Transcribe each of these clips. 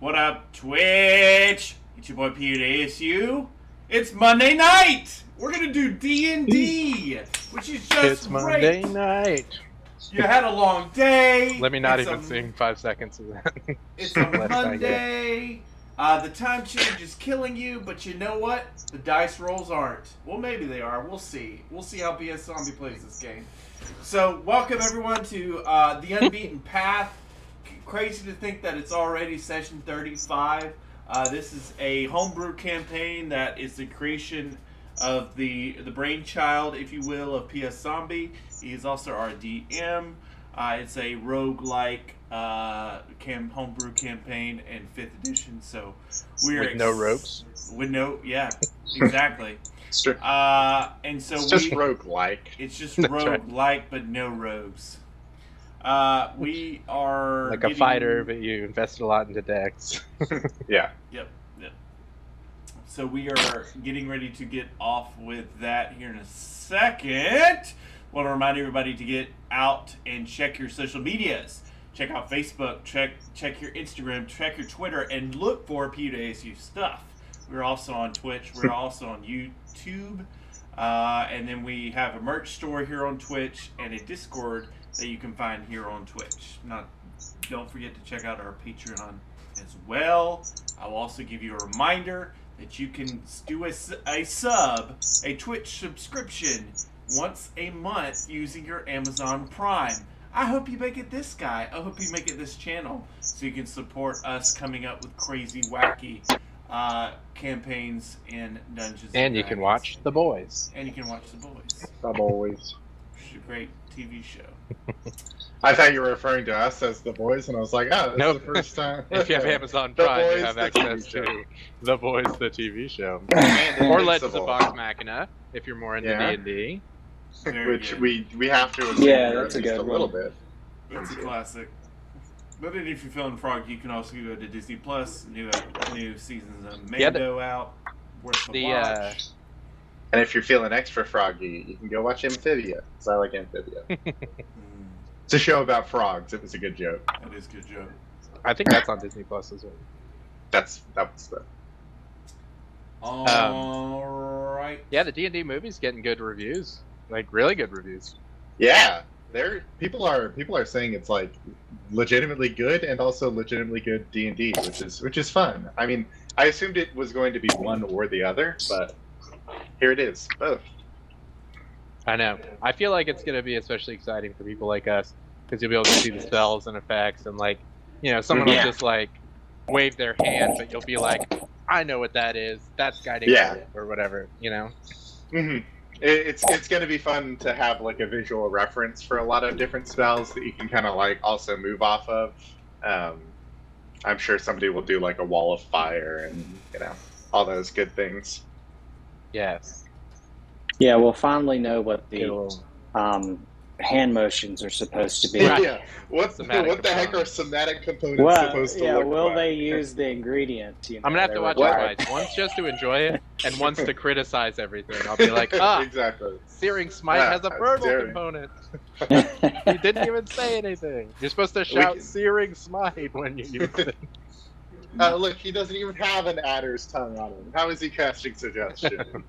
What up, Twitch? It's your boy PU2 Cru. It's Monday night. We're gonna do D&D, which is just It's Monday great. night. You had a long day. Let me not even sing 5 seconds of that. It's a Monday. The time change is killing you, but you know what? The dice rolls aren't. Well, maybe they are. We'll see. We'll see how PS Zombie plays this game. So, welcome everyone to the Unbeaten Path. Crazy to think that it's already session 35. This is a homebrew campaign that is the creation of the brainchild, if you will, of PS Zombie. He is also our DM. It's a roguelike homebrew campaign in 5th edition. So we're with no rogues. With no, yeah, exactly. And so it's just roguelike. It's just roguelike, but no rogues. We are like a fighter, but you invested a lot into decks. Yeah. Yep. So we are getting ready to get off with that here in a second. Want to remind everybody to get out and check your social medias. Check out Facebook, check your Instagram, check your Twitter, and look for PU2 stuff. We're also on Twitch. We're also on YouTube. And then we have a merch store here on Twitch and a Discord that you can find here on Twitch. Don't forget to check out our Patreon as well. I will also give you a reminder that you can do a Twitch subscription once a month using your Amazon Prime. I hope you make it this guy. I hope you make it this channel so you can support us coming up with crazy, wacky campaigns in Dungeons and you can watch The Boys. And you can watch The Boys. The Boys. Which is a great TV show. I thought you were referring to us as The Boys, and I was like, oh, this is the first time. If you have Amazon Prime, you have access to The Boys, the TV show. Or Legends of Vox Machina, if you're more into D&D. Which we have to that's a good a little bit. It's a classic. But then if you're feeling froggy, you can also go to Disney Plus. New seasons of Mando out. Worth the watch. And if you're feeling extra froggy, you can go watch Amphibia, because I like Amphibia. It's a show about frogs. It was a good joke. That is a good joke. I think that's on Disney Plus as well. That was the... Alright. Yeah, the D&D movie's getting good reviews. Like, really good reviews. Yeah. People are saying it's like legitimately good and also legitimately good D&D, which is fun. I mean, I assumed it was going to be one or the other, but here it is, both. I know. I feel like it's going to be especially exciting for people like us because you'll be able to see the spells and effects and, like, you know, someone will just, like, wave their hand, but you'll be like, I know what that is. That's guiding light or whatever, you know? Mm-hmm. It's going to be fun to have, like, a visual reference for a lot of different spells that you can kind of, like, also move off of. I'm sure somebody will do, like, a wall of fire and, you know, all those good things. Yes. Yeah, we'll finally know what the hand motions are supposed to be. Yeah. What the heck are somatic components supposed to look will like? they use the ingredient? You know, I'm gonna have to watch it twice. Once just to enjoy it, and once to criticize everything. I'll be like, exactly. Searing Smite has a verbal component. You didn't even say anything. You're supposed to shout Searing Smite when you use it. Look, he doesn't even have an adder's tongue on him. How is he casting suggestion?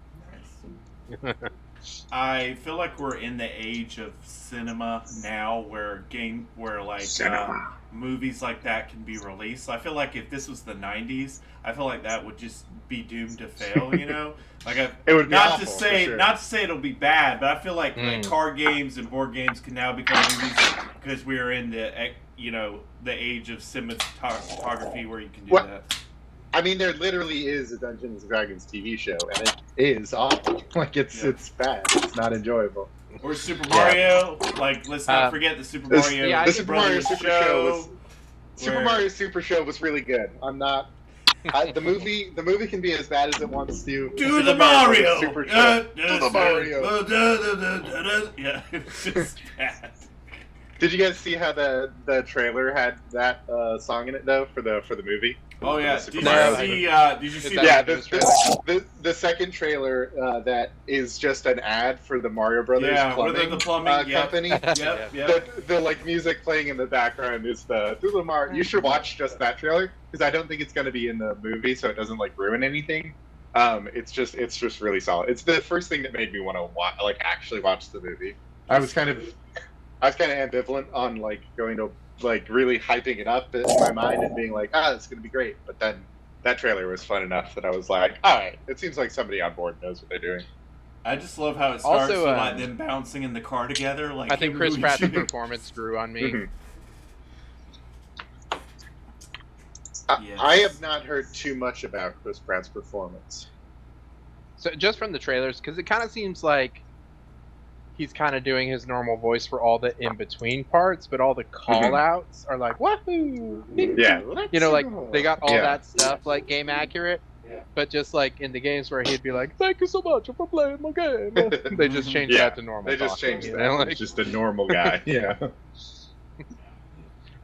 I feel like we're in the age of cinema now, where movies like that can be released. I feel like if this was the '90s, I feel like that would just be doomed to fail. You know, like it would be not awful, to say for sure. not to say it'll be bad, but I feel like card games and board games can now become movies because we are in the the age of cinematography where you can do that. I mean, there literally is a Dungeons & Dragons TV show, and it is awful. Like, it's bad. It's not enjoyable. Or Super Mario. Like, let's not forget the Super Mario. The Super Mario Super Show was... Super Mario Super Show was really good. I'm not... the movie can be as bad as it wants to. Do the Mario! Super Show. Do the Mario! Yeah, it's just bad. Did you guys see how the trailer had that song in it though for the movie? Oh yeah. For the Did Super Mario you movie? see? Did you see that Yeah, that? the newest the second trailer that is just an ad for the Mario Brothers Yeah, with plumbing, the plumbing. Yep. company. Yep. Yep. The like music playing in the background is the Mario. You should watch just that trailer because I don't think it's going to be in the movie, so it doesn't like ruin anything. It's just really solid. It's the first thing that made me want to actually watch the movie. I was kind of ambivalent on like going to like really hyping it up in my mind and being like, it's going to be great. But then that trailer was fun enough that I was like, all right, it seems like somebody on board knows what they're doing. I just love how it starts Also, with like them bouncing in the car together. Like I think hey, Chris Luigi. Pratt's performance grew on me. Mhm. Yes. I have not heard too much about Chris Pratt's performance. So just from the trailers, because it kind of seems like he's kind of doing his normal voice for all the in-between parts, but all the call-outs are like, woohoo! Yeah. You know, like, they got all Yeah. that stuff, like, game accurate, but just, like, in the games where he'd be like, thank you so much for playing my game. They just changed Yeah, that to normal They just talking, changed you that. know, like- He's just a normal guy. Yeah.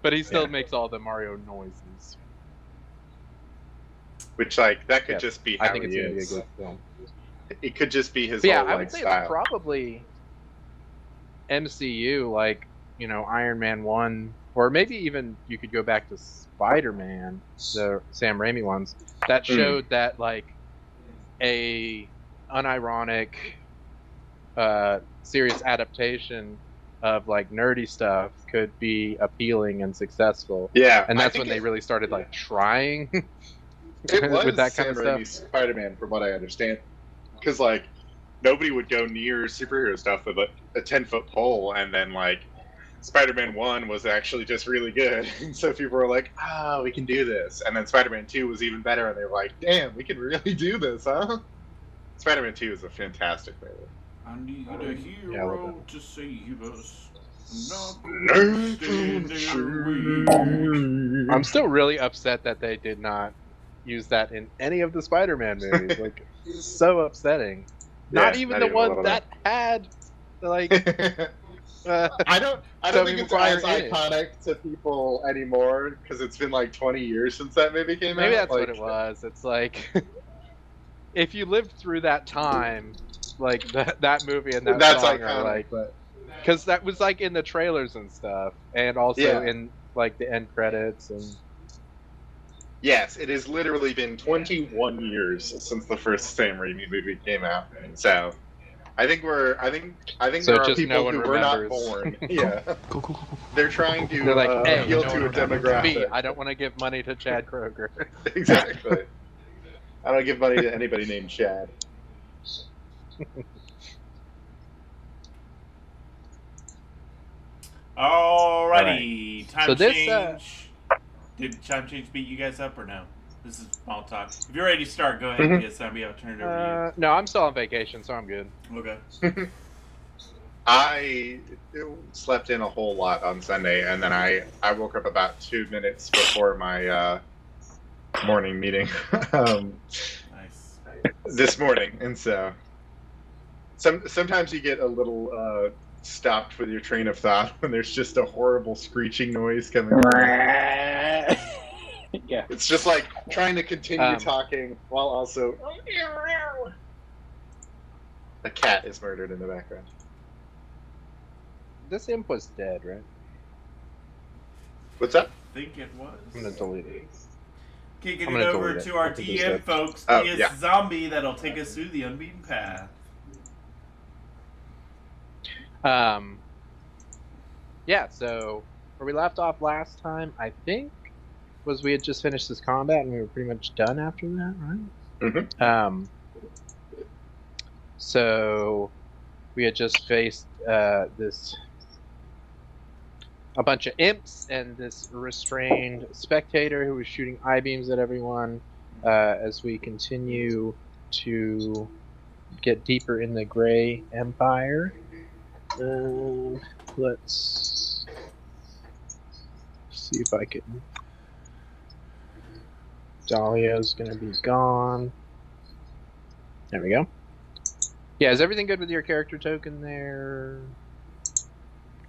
but he still Yeah. makes all the Mario noises. Which like that could Yeah, just be how I think it's he going to be a is. good film. It could just be his But yeah, whole I like would say style. it's probably MCU, like, you know, Iron Man 1, or maybe even you could go back to Spider-Man, the Sam Raimi ones, that showed that, like, a unironic, serious adaptation of, like, nerdy stuff could be appealing and successful. Yeah, And I that's think when they really started, like, trying it was with that Sam kind of stuff. Raimi's Spider-Man, from what I understand, because like nobody would go near superhero stuff with a 10-foot pole, and then like Spider-Man 1 was actually just really good, and so people were like, we can do this, and then Spider-Man 2 was even better, and they were like, damn, we can really do this, huh? Spider-Man 2 is a fantastic movie. I need a hero to save us. I'm still really upset that they did not use that in any of the Spider-Man movies. Like, so upsetting. Not Yeah, even not the even a one little that had, like, I don't Tobey think it's Maguire as in it. iconic to people anymore because it's been like 20 years since that movie came maybe out. that's what it was. It's like, if you lived through that time, like, that movie and that That's song iconic, are like, but because that was like in the trailers and stuff, and also Yeah. in like the end credits and. yes, it has literally been 21 years since the first Sam Raimi movie came out. So I think So there are just no people one who were not remembers. born. Yeah, Go. they're trying to They're like, hey, appeal no to a one remembers me. demographic. I don't want to give money to Chad Kroger. Exactly. I don't give money to anybody named Chad. Alrighty, time So this, change. Did time change beat you guys up or no? This is small talk. If you're ready to start, go ahead. Yes, I'll turn it over No, I'm still on vacation, so I'm good. to you. Okay. I slept in a whole lot on Sunday, and then I woke up about 2 minutes before my morning meeting Nice. this morning, and so sometimes you get a little stopped with your train of thought when there's just a horrible screeching noise coming from Yeah. It's just like trying to continue Um, talking while also a cat is murdered in the background. This imp was dead, right? What's up? I think it was. I'm gonna delete it. Kicking I'm it gonna over delete it. to our I think it's TM dead. folks. Oh, He is yeah. Zombie that'll take us through the Unbeaten Path. Yeah, so where we left off last time, I think, was we had just finished this combat and we were pretty much done after that, right? Mm-hmm. So we had just faced a bunch of imps and this restrained spectator who was shooting I-beams at everyone as we continue to get deeper in the Gray Empire. Let's see if I can. Dahlia's gonna be gone. There we go. Yeah, is everything good with your character token there?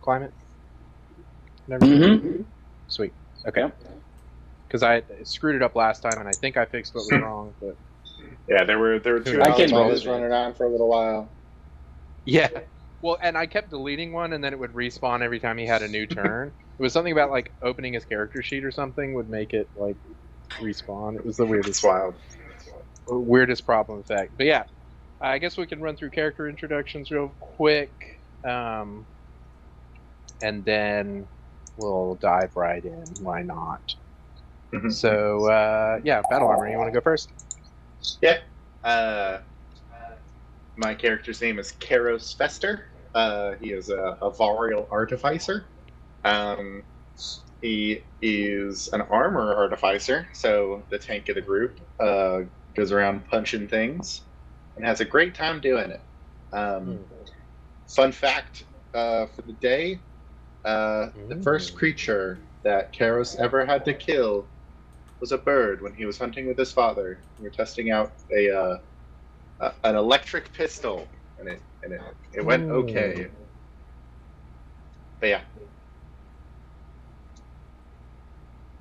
Climate? Never. Mm-hmm. Sweet. Okay. Yep. Because I screwed it up last time, and I think I fixed what was wrong. But Yeah, there were two I can volleyballers roll. running around for a little while. yeah. Well, and I kept deleting one, and then it would respawn every time he had a new turn. It was something about like opening his character sheet or something would make it like respawn. It was the It's wild. weirdest problem effect. But yeah, I guess we can run through character introductions real quick, and then we'll dive right in. Why not? Mhm. So yeah, battle armor. You want to go first? Yeah. My character's name is Karos Fester. He is a Varial Artificer. He is an armor artificer, so the tank of the group goes around punching things and has a great time doing it. Fun fact for the day, the first creature that Karos ever had to kill was a bird when he was hunting with his father. We were testing out an electric pistol, and it went okay. But yeah,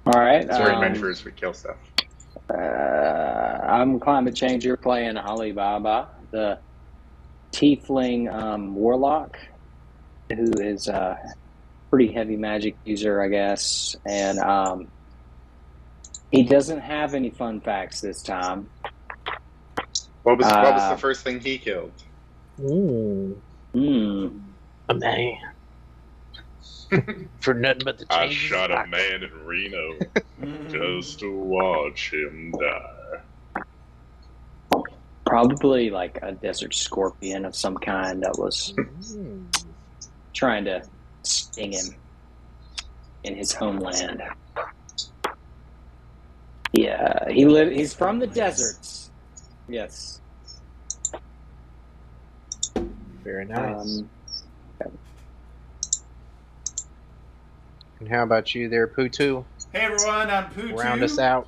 All right. it's very adventurous. We kill stuff. I'm Climate Change. You're playing Alibaba, the tiefling warlock, who is a pretty heavy magic user, I guess. And he doesn't have any fun facts this time. What was the first thing he killed? A man. For nothing but the I changes. shot a man in Reno just to watch him die. Probably like a desert scorpion of some kind that was trying to sting him in his homeland. Yeah, he's from the deserts. Yes. Very nice. And how about you there, PU2? Hey everyone, I'm PU2. Round us out.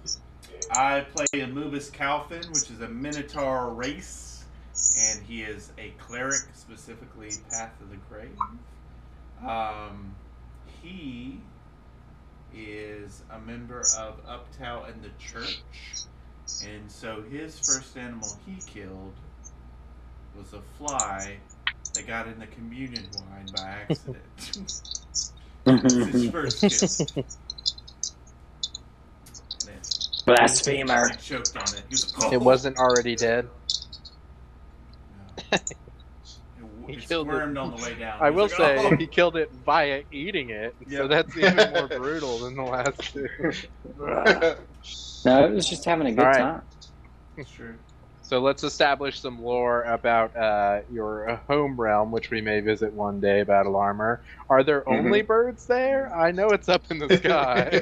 I play Anubis Calfin, which is a Minotaur race, and he is a cleric, specifically Path of the Grave. He is a member of Uptown and the Church, and so his first animal he killed was a fly that got in the communion wine by accident. That's his first kill. Blasphemer. He choked on it. He was like, It wasn't already dead. No. He It killed squirmed it. on the way down. I He will was like, say "Oh." he killed it via eating it, so Yep. that's even more brutal than the last two. No, it was just having a good All right. time. It's true. So let's establish some lore about your home realm, which we may visit one day, Battle Armor. Are there only birds there? I know it's up in the sky.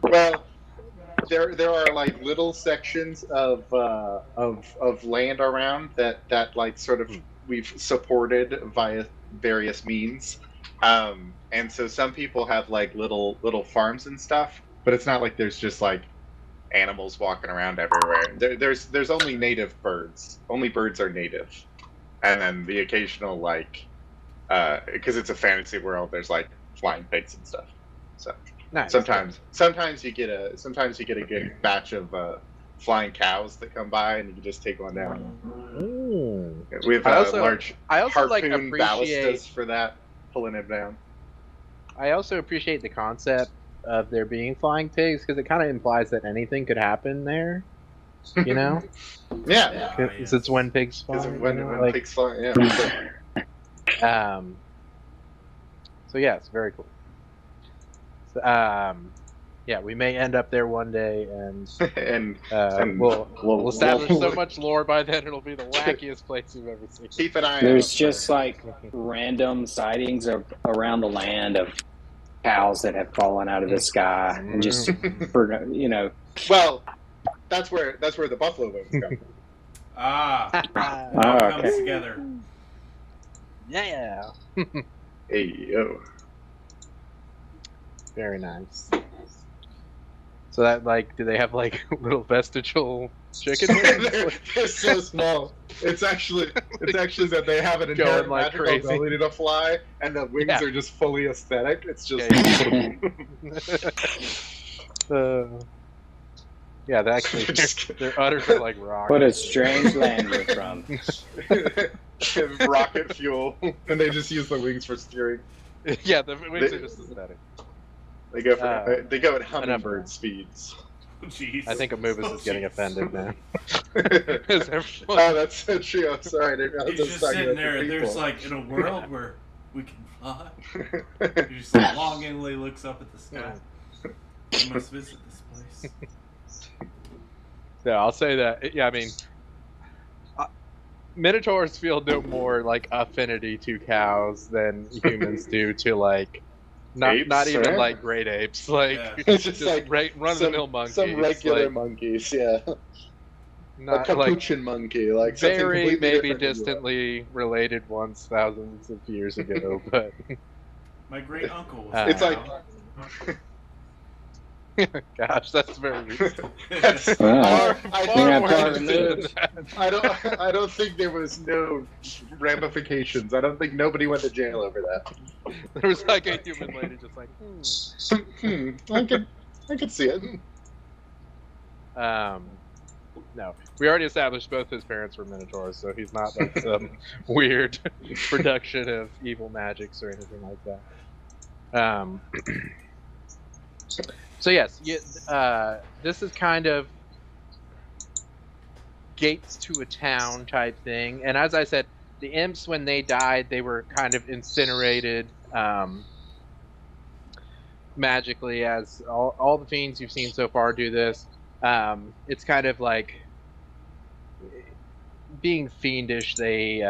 Well, there are like little sections of land around that like sort of we've supported via various means, and so some people have like little farms and stuff, but it's not like there's just like animals walking around everywhere. There's only native birds. Only birds are native, and then the occasional like because it's a fantasy world, there's like flying pigs and stuff. So Nice. sometimes you get a good batch of flying cows that come by, and you can just take one down. We have large I also like harpoon appreciate. ballistas for that, pulling it down. I also appreciate the concept of there being flying pigs because it kind of implies that anything could happen there. You know? Yeah. Because it's when pigs fly. When pigs fly, yeah. So yeah, it's very cool. So, yeah, we may end up there one day, and we'll establish so much lore by then it'll be the wackiest place you've ever seen. Keep an eye out. There's just like random sightings around the land of cows that have fallen out of the sky, and just for Well, that's where the buffalo wings come from. It all comes together. Yeah. Hey yo. Very nice. So that, like, do they have like little vestigial Chicken wings? They're so small. It's actually that they have an Going inherent like magical crazy. ability to fly, and the wings Yeah. are just fully aesthetic. It's just Yeah, they actually, their udders are like rock. What a strange land you're from. rocket fuel, and they just use the wings for steering. Yeah, the wings are just aesthetic. They go for they go at enough. hummingbird speeds. Jeez. I think Amubis is getting Jeez. offended now. Oh, that's so true. I'm sorry. I didn't realize He's I was just talking sitting about there, the and there's people. like, in a world where we can fly. He just longingly looks up at the sky. I must visit this place. Yeah, I'll say that. Yeah, I mean, Minotaurs feel no more like affinity to cows than humans do to like, not Apes, even right? like great apes. Like, Yeah. It's just like run-of-the-mill monkeys. Some regular like, monkeys, yeah. A not like capuchin monkey, like something very completely maybe different than you are. distantly related once thousands of years ago, but My great uncle was. It's a like- cow. gosh, that's very recent. That's Wow. I Far Yeah, more part recent of than that. I don't think there was no ramifications. I don't think nobody went to jail over that. There was like a human lady just like, I could see it. No, we already established both his parents were Minotaurs, so he's not like some weird production of evil magics or anything like that. So yes, this is kind of gates to a town type thing, and as I said, the imps, when they died, they were kind of incinerated magically, as all the fiends you've seen so far do this. It's kind of like being fiendish. They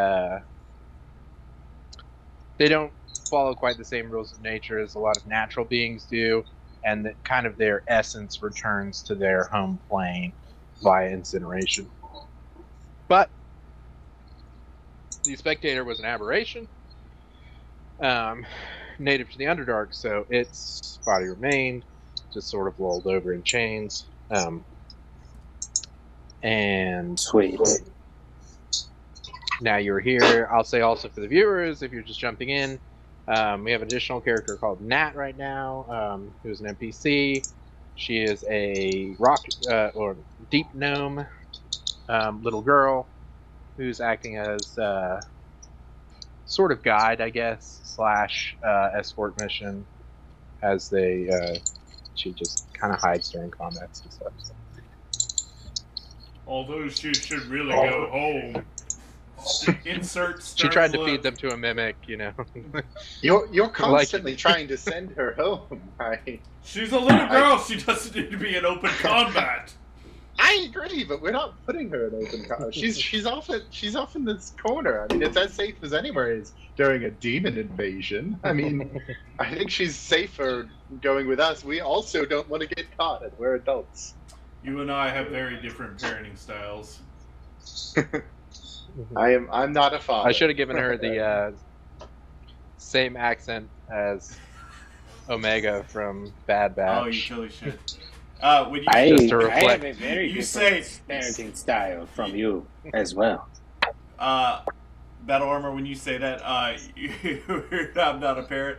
don't follow quite the same rules of nature as a lot of natural beings do, and that kind of their essence returns to their home plane via incineration. But the Spectator was an aberration, native to the Underdark, so its body remained, just sort of lulled over in chains. And Sweet. now you're here. I'll say also for the viewers, if you're just jumping in, we have an additional character called Nat right now, who's an NPC. She is a rock or deep gnome little girl who's acting as sort of guide, I guess, / escort mission, as she just kind of hides during combats and stuff. So. Although she should really go home. Insert She tried to feed them to a mimic, you know. You're constantly trying to send her home. She's a little girl. She doesn't need to be in open combat. I agree, but we're not putting her in open combat. She's off in this corner. I mean, it's as safe as anywhere is during a demon invasion. I mean, I think she's safer going with us. We also don't want to get caught, and we're adults. You and I have very different parenting styles. I'm not a father. I should have given her the same accent as Omega from Bad Batch. Oh, you totally should. When you I Just to have reflect. a very You different say- parenting style from you as well. Battle Armor, when you say that, I'm not a parent.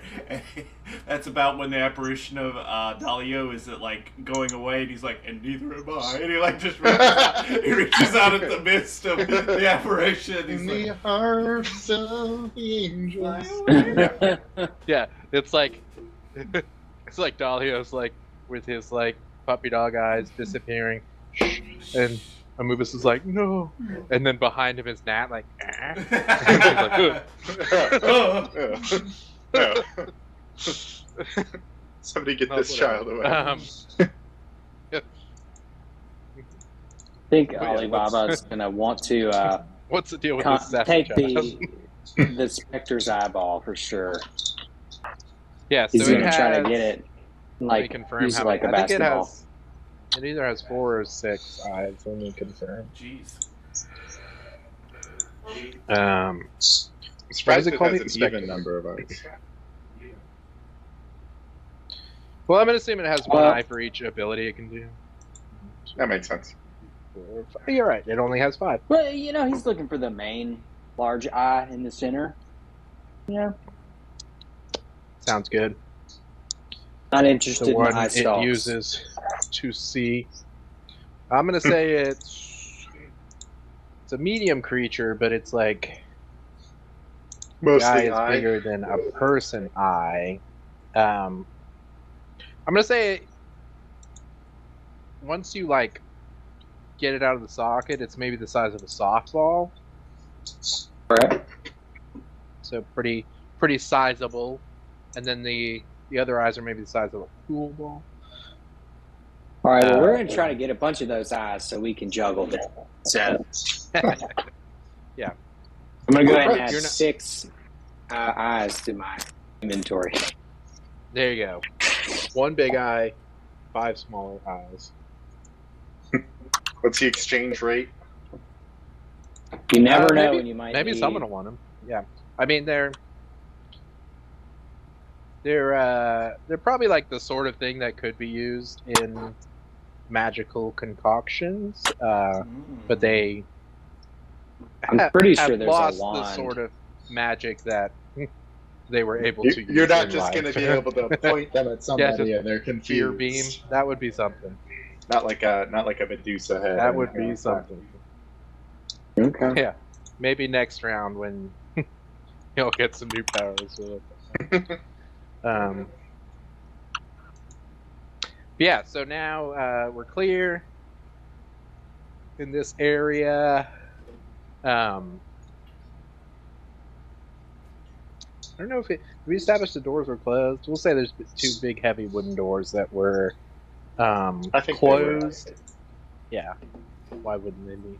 That's about when the apparition of Dalio is like going away, and he's like, and neither am I. And he like just reaches out at the midst of the apparition. In He's the like, arms of the angels. Yeah, it's like Dalio's like with his like puppy dog eyes disappearing, and Amubis is like no, and then behind him is Nat like. Somebody get Oh, this child away. I think yeah, Alibaba's gonna want to What's the deal with this sassy take child? the Spectre's eyeball for sure. Yeah, so He's it gonna has, try to get it, let me like confirm use how it like a many. I think basketball. it either has 4 or 6 eyes. Let me confirm. jeez. I'm Why surprised is it it called has the an Spectre? even number of eyes. Well, I'm gonna assume it has one Well- eye for each ability it can do. That makes sense. 4, 5. You're right. It only has 5. Well, he's looking for the main large eye in the center. Yeah. Sounds good. Not interested The in one eye it stalks. uses to see. I'm gonna say it's a medium creature, but it's like Mostly eye is eye. bigger than a person eye. I'm gonna say once you like get it out of the socket, it's maybe the size of a softball. Right. So pretty sizable. And then the other eyes are maybe the size of a pool ball. All right. Well, we're going to try to get a bunch of those eyes so we can juggle them. So, yeah. I'm going to go ahead and add You're not- 6 eyes to my inventory. There you go. 1 big eye, 5 smaller eyes. What's the exchange rate? You never know maybe, when you might Maybe need... someone will want them. Yeah. I mean, they're probably like the sort of thing that could be used in magical concoctions, but they I'm pretty sure have there's lost a wand. the sort of magic that they were able to use. You're not in just life. going to be able to point them at somebody just and they're confused. Fear beam. That would be something. Not like a Medusa head. That or would anything be like something. Okay. Yeah. Maybe next round when he'll get some new powers. Yeah, so now we're clear in this area. I don't know if we established the doors were closed. We'll say there's 2 big heavy wooden doors that were I think closed. Yeah, why wouldn't they be?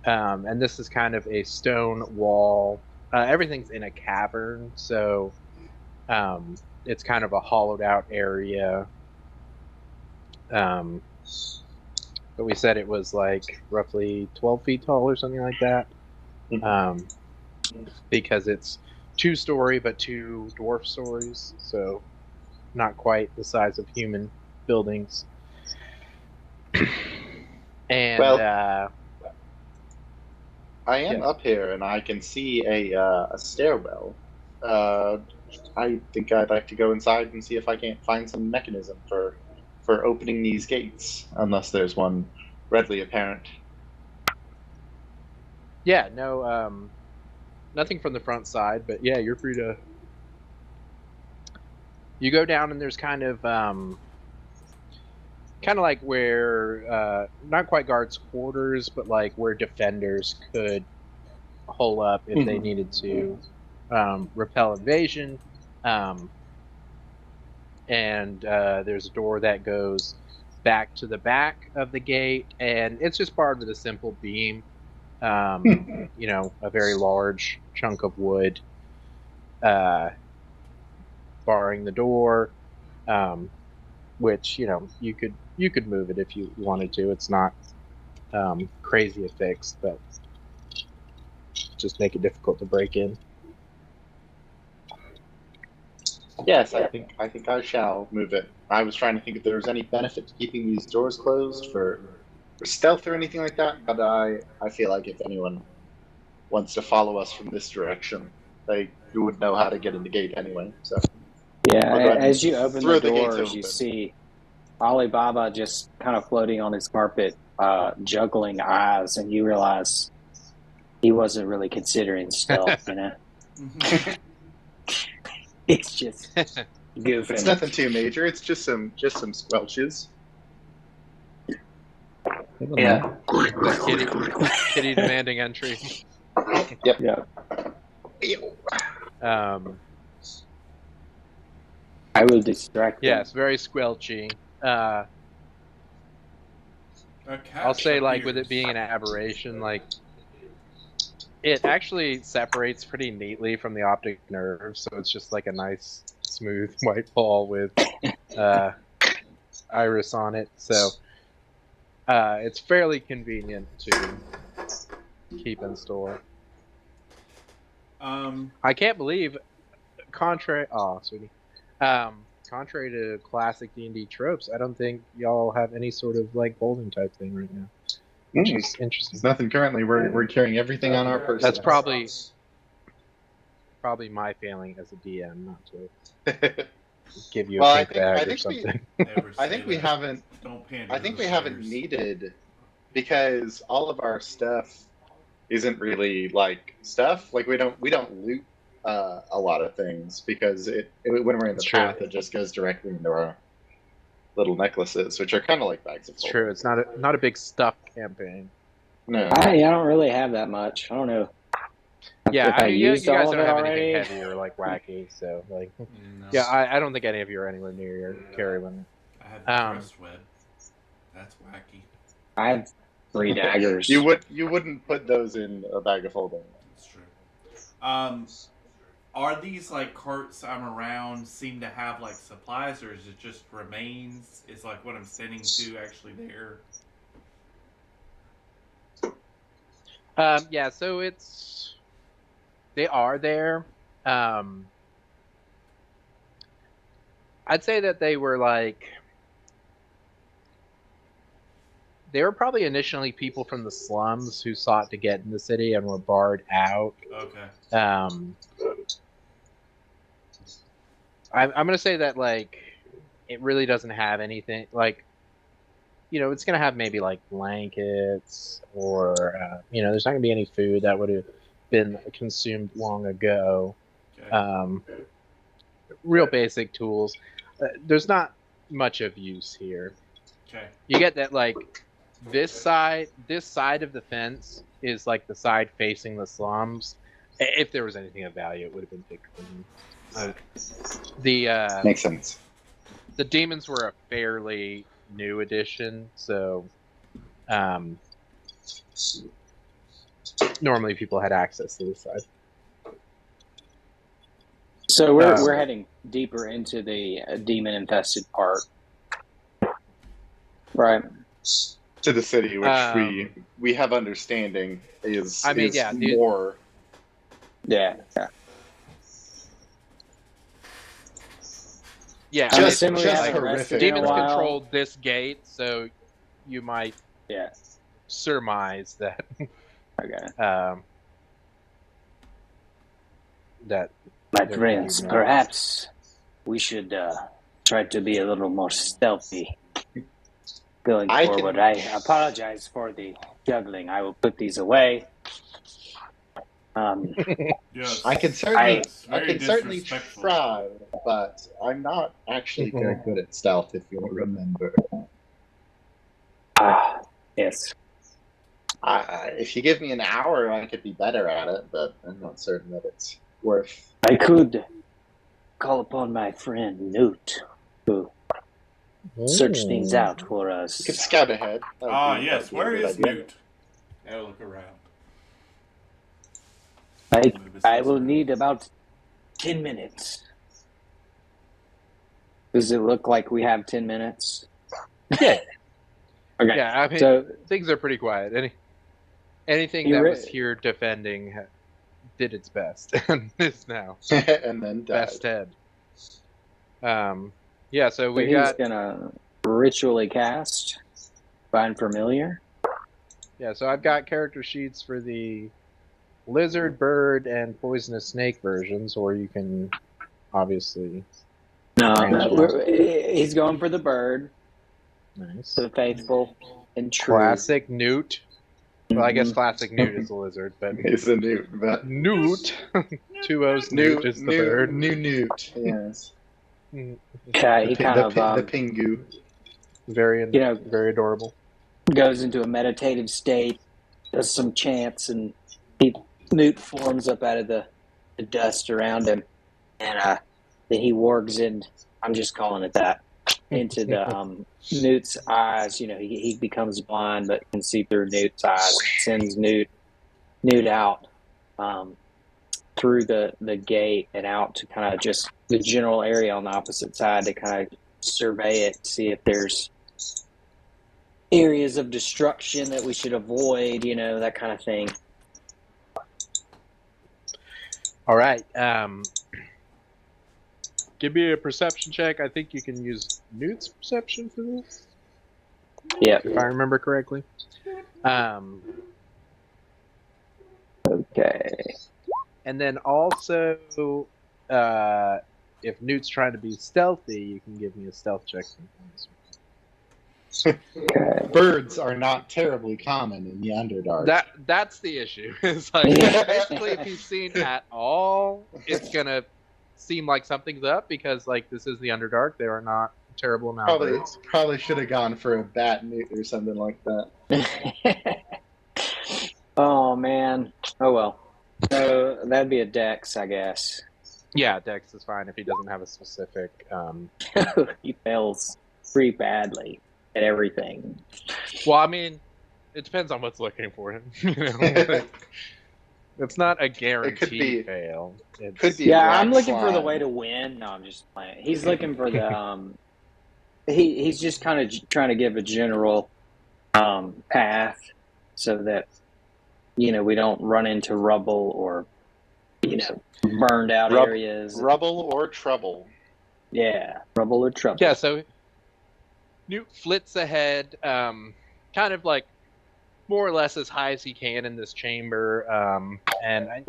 And this is kind of a stone wall. Everything's in a cavern, so it's kind of a hollowed out area. But we said it was like roughly 12 feet tall or something like that. Because it's 2-story, but 2 dwarf stories, so not quite the size of human buildings. And Well, I am up here and I can see a stairwell. I think I'd like to go inside and see if I can't find some mechanism for opening these gates, unless there's one readily apparent. yeah, no, nothing from the front side, but yeah, you're free to. You go down and there's kind of like where not quite guards' quarters, but like where defenders could hole up if they needed to repel invasion. And there's a door that goes back to the back of the gate, and it's just barred with a simple beam. A very large chunk of wood barring the door, which you could move it if you wanted to. It's not crazy affixed, but just make it difficult to break in. Yes, I think I shall move it. I was trying to think if there was any benefit to keeping these doors closed for stealth or anything like that, but I feel like if anyone wants to follow us from this direction, they would know how to get in the gate anyway. So yeah, as you open the doors, open. you see Alibaba just kind of floating on his carpet, juggling eyes, and you realize he wasn't really considering stealth, It's just goofing. It's nothing too major. It's just some squelches. Yeah. Kitty demanding entry. Yep. Yeah. I will distract them. Yes, very squelchy. I'll say, like, with it being an aberration, like, it actually separates pretty neatly from the optic nerve, so it's just like a nice, smooth white ball with iris on it. So it's fairly convenient to keep in store. Um, I can't believe, contrary. Oh, sweetie. contrary to classic D&D tropes, I don't think y'all have any sort of like bowling type thing right now, which is interesting. There's nothing currently. We're carrying everything on our person. That's probably my failing as a DM, not to give you a pink bag or something. I think we haven't. Don't pander I think to we the haven't players. needed, because all of our stuff isn't really like stuff. Like we don't loot a lot of things, because when we're in the It's true. path, it just goes directly into our little necklaces, which are kind of like bags of It's gold. true. It's not a big stuff campaign. No. I don't really have that much. I don't know. Yeah, If I you used guys all of don't it have already. anything heavy or like wacky, so like, No. yeah, I don't think any of you are anywhere near your carry limit. I have the thrust web. That's wacky. I have 3 daggers. You wouldn't put those in a bag of holding. That's true. Are these like carts I'm around seem to have like supplies, or is it just remains? Is like what I'm sending to actually there? Yeah, so they are there. I'd say that they were probably initially people from the slums who sought to get in the city and were barred out. Okay. I'm gonna say that it really doesn't have anything it's gonna have maybe like blankets or there's not gonna be any food that would have been consumed long ago. Okay. Real basic tools. There's not much of use here. Okay. You get that this side of the fence is like the side facing the slums. If there was anything of value, it would have been picked clean. Makes sense. The demons were a fairly new addition, so normally people had access to this side. So we're heading deeper into the demon-infested part, right? To the city, which we have understanding is more. Yeah. Yeah, Just haven't horrific. rested in a demons while. controlled this gate, so you might surmise that. Okay. That My friends, perhaps we should try to be a little more stealthy going forward. I apologize for the juggling. I will put these away. Yes. I can certainly disrespectful. try, but I'm not actually very good at stealth, if you'll remember. Yes. If you give me an hour, I could be better at it, but I'm not certain that it's worth. I could call upon my friend Newt, who search things out for us. You could scout ahead. Yes. Where is Newt? I'll look around. I will need about 10 minutes. Does it look like we have 10 minutes? Yeah. Okay. Yeah, I mean, so things are pretty quiet. Anything that was here defending did its best, and is now and then died. best head. Yeah, so he's gonna ritually cast Find Familiar. Yeah, so I've got character sheets for the lizard, bird, and poisonous snake versions, or you can obviously. No, he's going for the bird. Nice. The faithful and true. Classic Newt. Well, I guess classic Newt is a lizard, but it's a Newt. But Newt. 2 O's Newt is the bird. New Newt. Yes. Yeah, he kind of the pingu. Very adorable. Goes into a meditative state, does some chants, and Newt forms up out of the dust around him, and then he wargs in. I'm just calling it that. Into the Newt's eyes. He becomes blind but can see through Newt's eyes. Sends Newt out through the gate and out to kind of just the general area on the opposite side to kind of survey it, see if there's areas of destruction that we should avoid, that kind of thing. All right. give me a perception check. I think you can use Newt's perception for this. Yeah. If I remember correctly. Okay. And then also, if Newt's trying to be stealthy, you can give me a stealth check. Okay. Birds are not terribly common in the Underdark. That's the issue. It's like basically if he's seen at all, it's gonna seem like something's up because like this is the Underdark. There are not a terrible amount of birds. Probably should have gone for a bat newt or something like that. Oh man. Oh well. So that'd be a Dex, I guess. Yeah, Dex is fine if he doesn't have a specific. He fails pretty badly at everything. Well, I mean, it depends on what's looking for him. You know? It's not a guaranteed fail. It could be. Yeah, I'm looking slime. for the way to win. No, I'm just playing. He's looking for the he's just kind of trying to give a general path so that we don't run into rubble or burned out areas. Rubble or trouble. Yeah, rubble or trouble. Yeah, so Newt flits ahead, kind of like more or less as high as he can in this chamber, and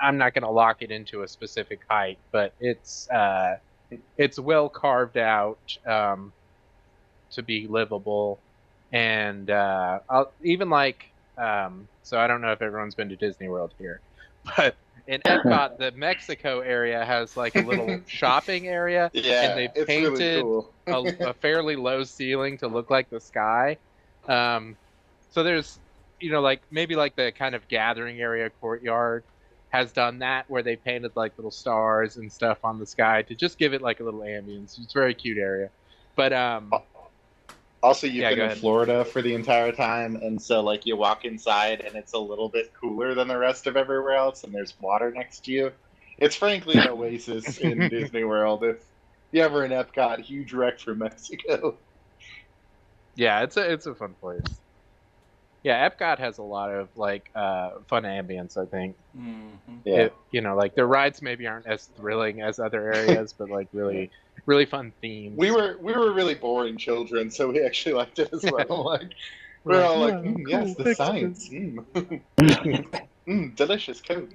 I'm not going to lock it into a specific height, but it's well carved out to be livable, and I'll even like so I don't know if everyone's been to Disney World here, but in Epcot, the Mexico area has like a little shopping area, Yeah, and they it's painted really cool. a fairly low ceiling to look like the sky. So there's, like maybe like the kind of gathering area courtyard has done that where they painted like little stars and stuff on the sky to just give it like a little ambience. It's a very cute area. But Also, you've been go in ahead. Florida for the entire time, and so like you walk inside and it's a little bit cooler than the rest of everywhere else, and there's water next to you. It's frankly an oasis in Disney World. If you ever in Epcot, huge wreck from Mexico. yeah, it's a fun place. Yeah, Epcot has a lot of like fun ambience, I think. Mm-hmm. Yeah. Like the rides maybe aren't as thrilling as other areas, but like really, really fun themes. We were really boring children, so we actually liked it as well. Like we're all like, yes, the science, delicious Coke.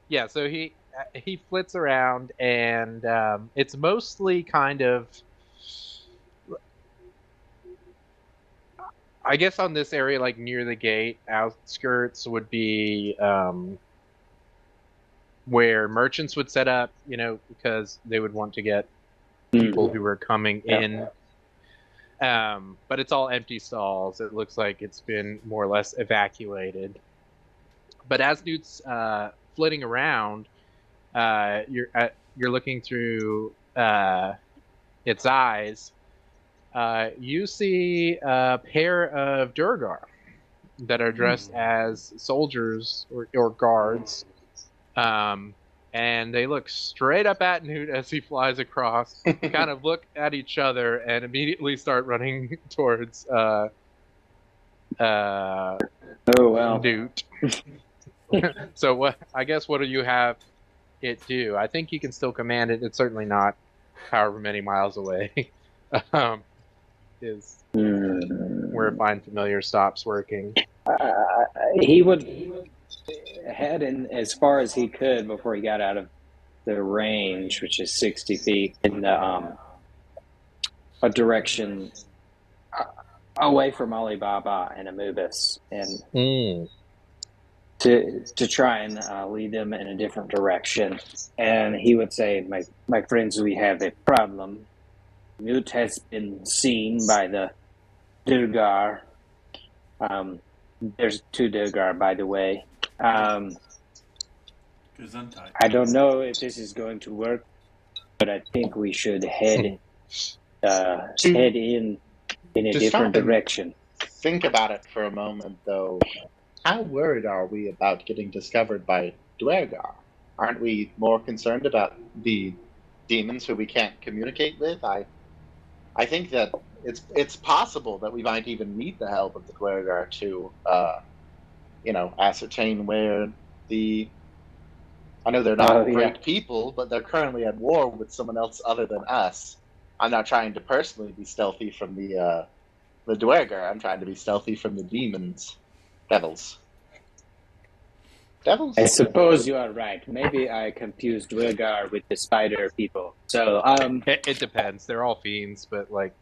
Yeah, so he flits around, and it's mostly kind of, I guess on this area, like near the gate, outskirts would be where merchants would set up, because they would want to get people who were coming in. But it's all empty stalls. It looks like it's been more or less evacuated. But as Newt's flitting around, you're looking through its eyes. You see a pair of Durgar that are dressed as soldiers or guards, and they look straight up at Newt as he flies across, kind of look at each other, and immediately start running towards Newt. So what do you have it do? I think you can still command it. It's certainly not however many miles away. Is where Find Familiar stops working. He would head in as far as he could before he got out of the range, which is 60 feet, in the a direction away from Alibaba and Anubis, and to try and lead them in a different direction. And he would say, my friends, we have a problem. Newt has been seen by the Durgar. There's 2 Durgar, by the way. I don't know if this is going to work, but I think we should head in a different direction. Think about it for a moment, though. How worried are we about getting discovered by Duergar? Aren't we more concerned about the demons who we can't communicate with? I think that it's possible that we might even need the help of the Duergar to, ascertain where the I know they're not Oh, yeah. great people, but they're currently at war with someone else other than us. I'm not trying to personally be stealthy from the Dwerger. I'm trying to be stealthy from the demons. Devils. Devils? I suppose you are right. Maybe I confused Dwergar with the spider people. So, It depends. They're all fiends, but like,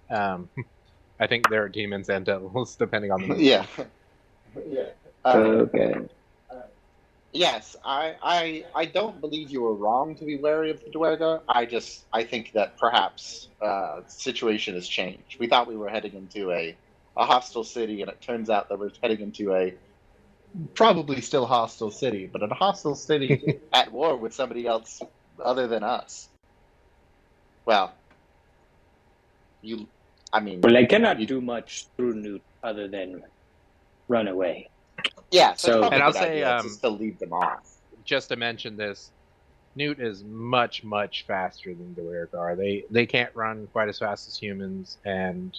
I think there are demons and devils depending on the movie. Yeah. okay. Yes, I don't believe you were wrong to be wary of the Dwerga. I think that perhaps the situation has changed. We thought we were heading into a hostile city, and it turns out that we're heading into a probably still hostile city, but a hostile city at war with somebody else other than us. Well, Well, I cannot do much through Newt other than run away. yeah. So- So, it's probably And a I'll good say, idea to still leave them off. Just to mention this, Newt is much, much faster than the Dwergar. They can't run quite as fast as humans, and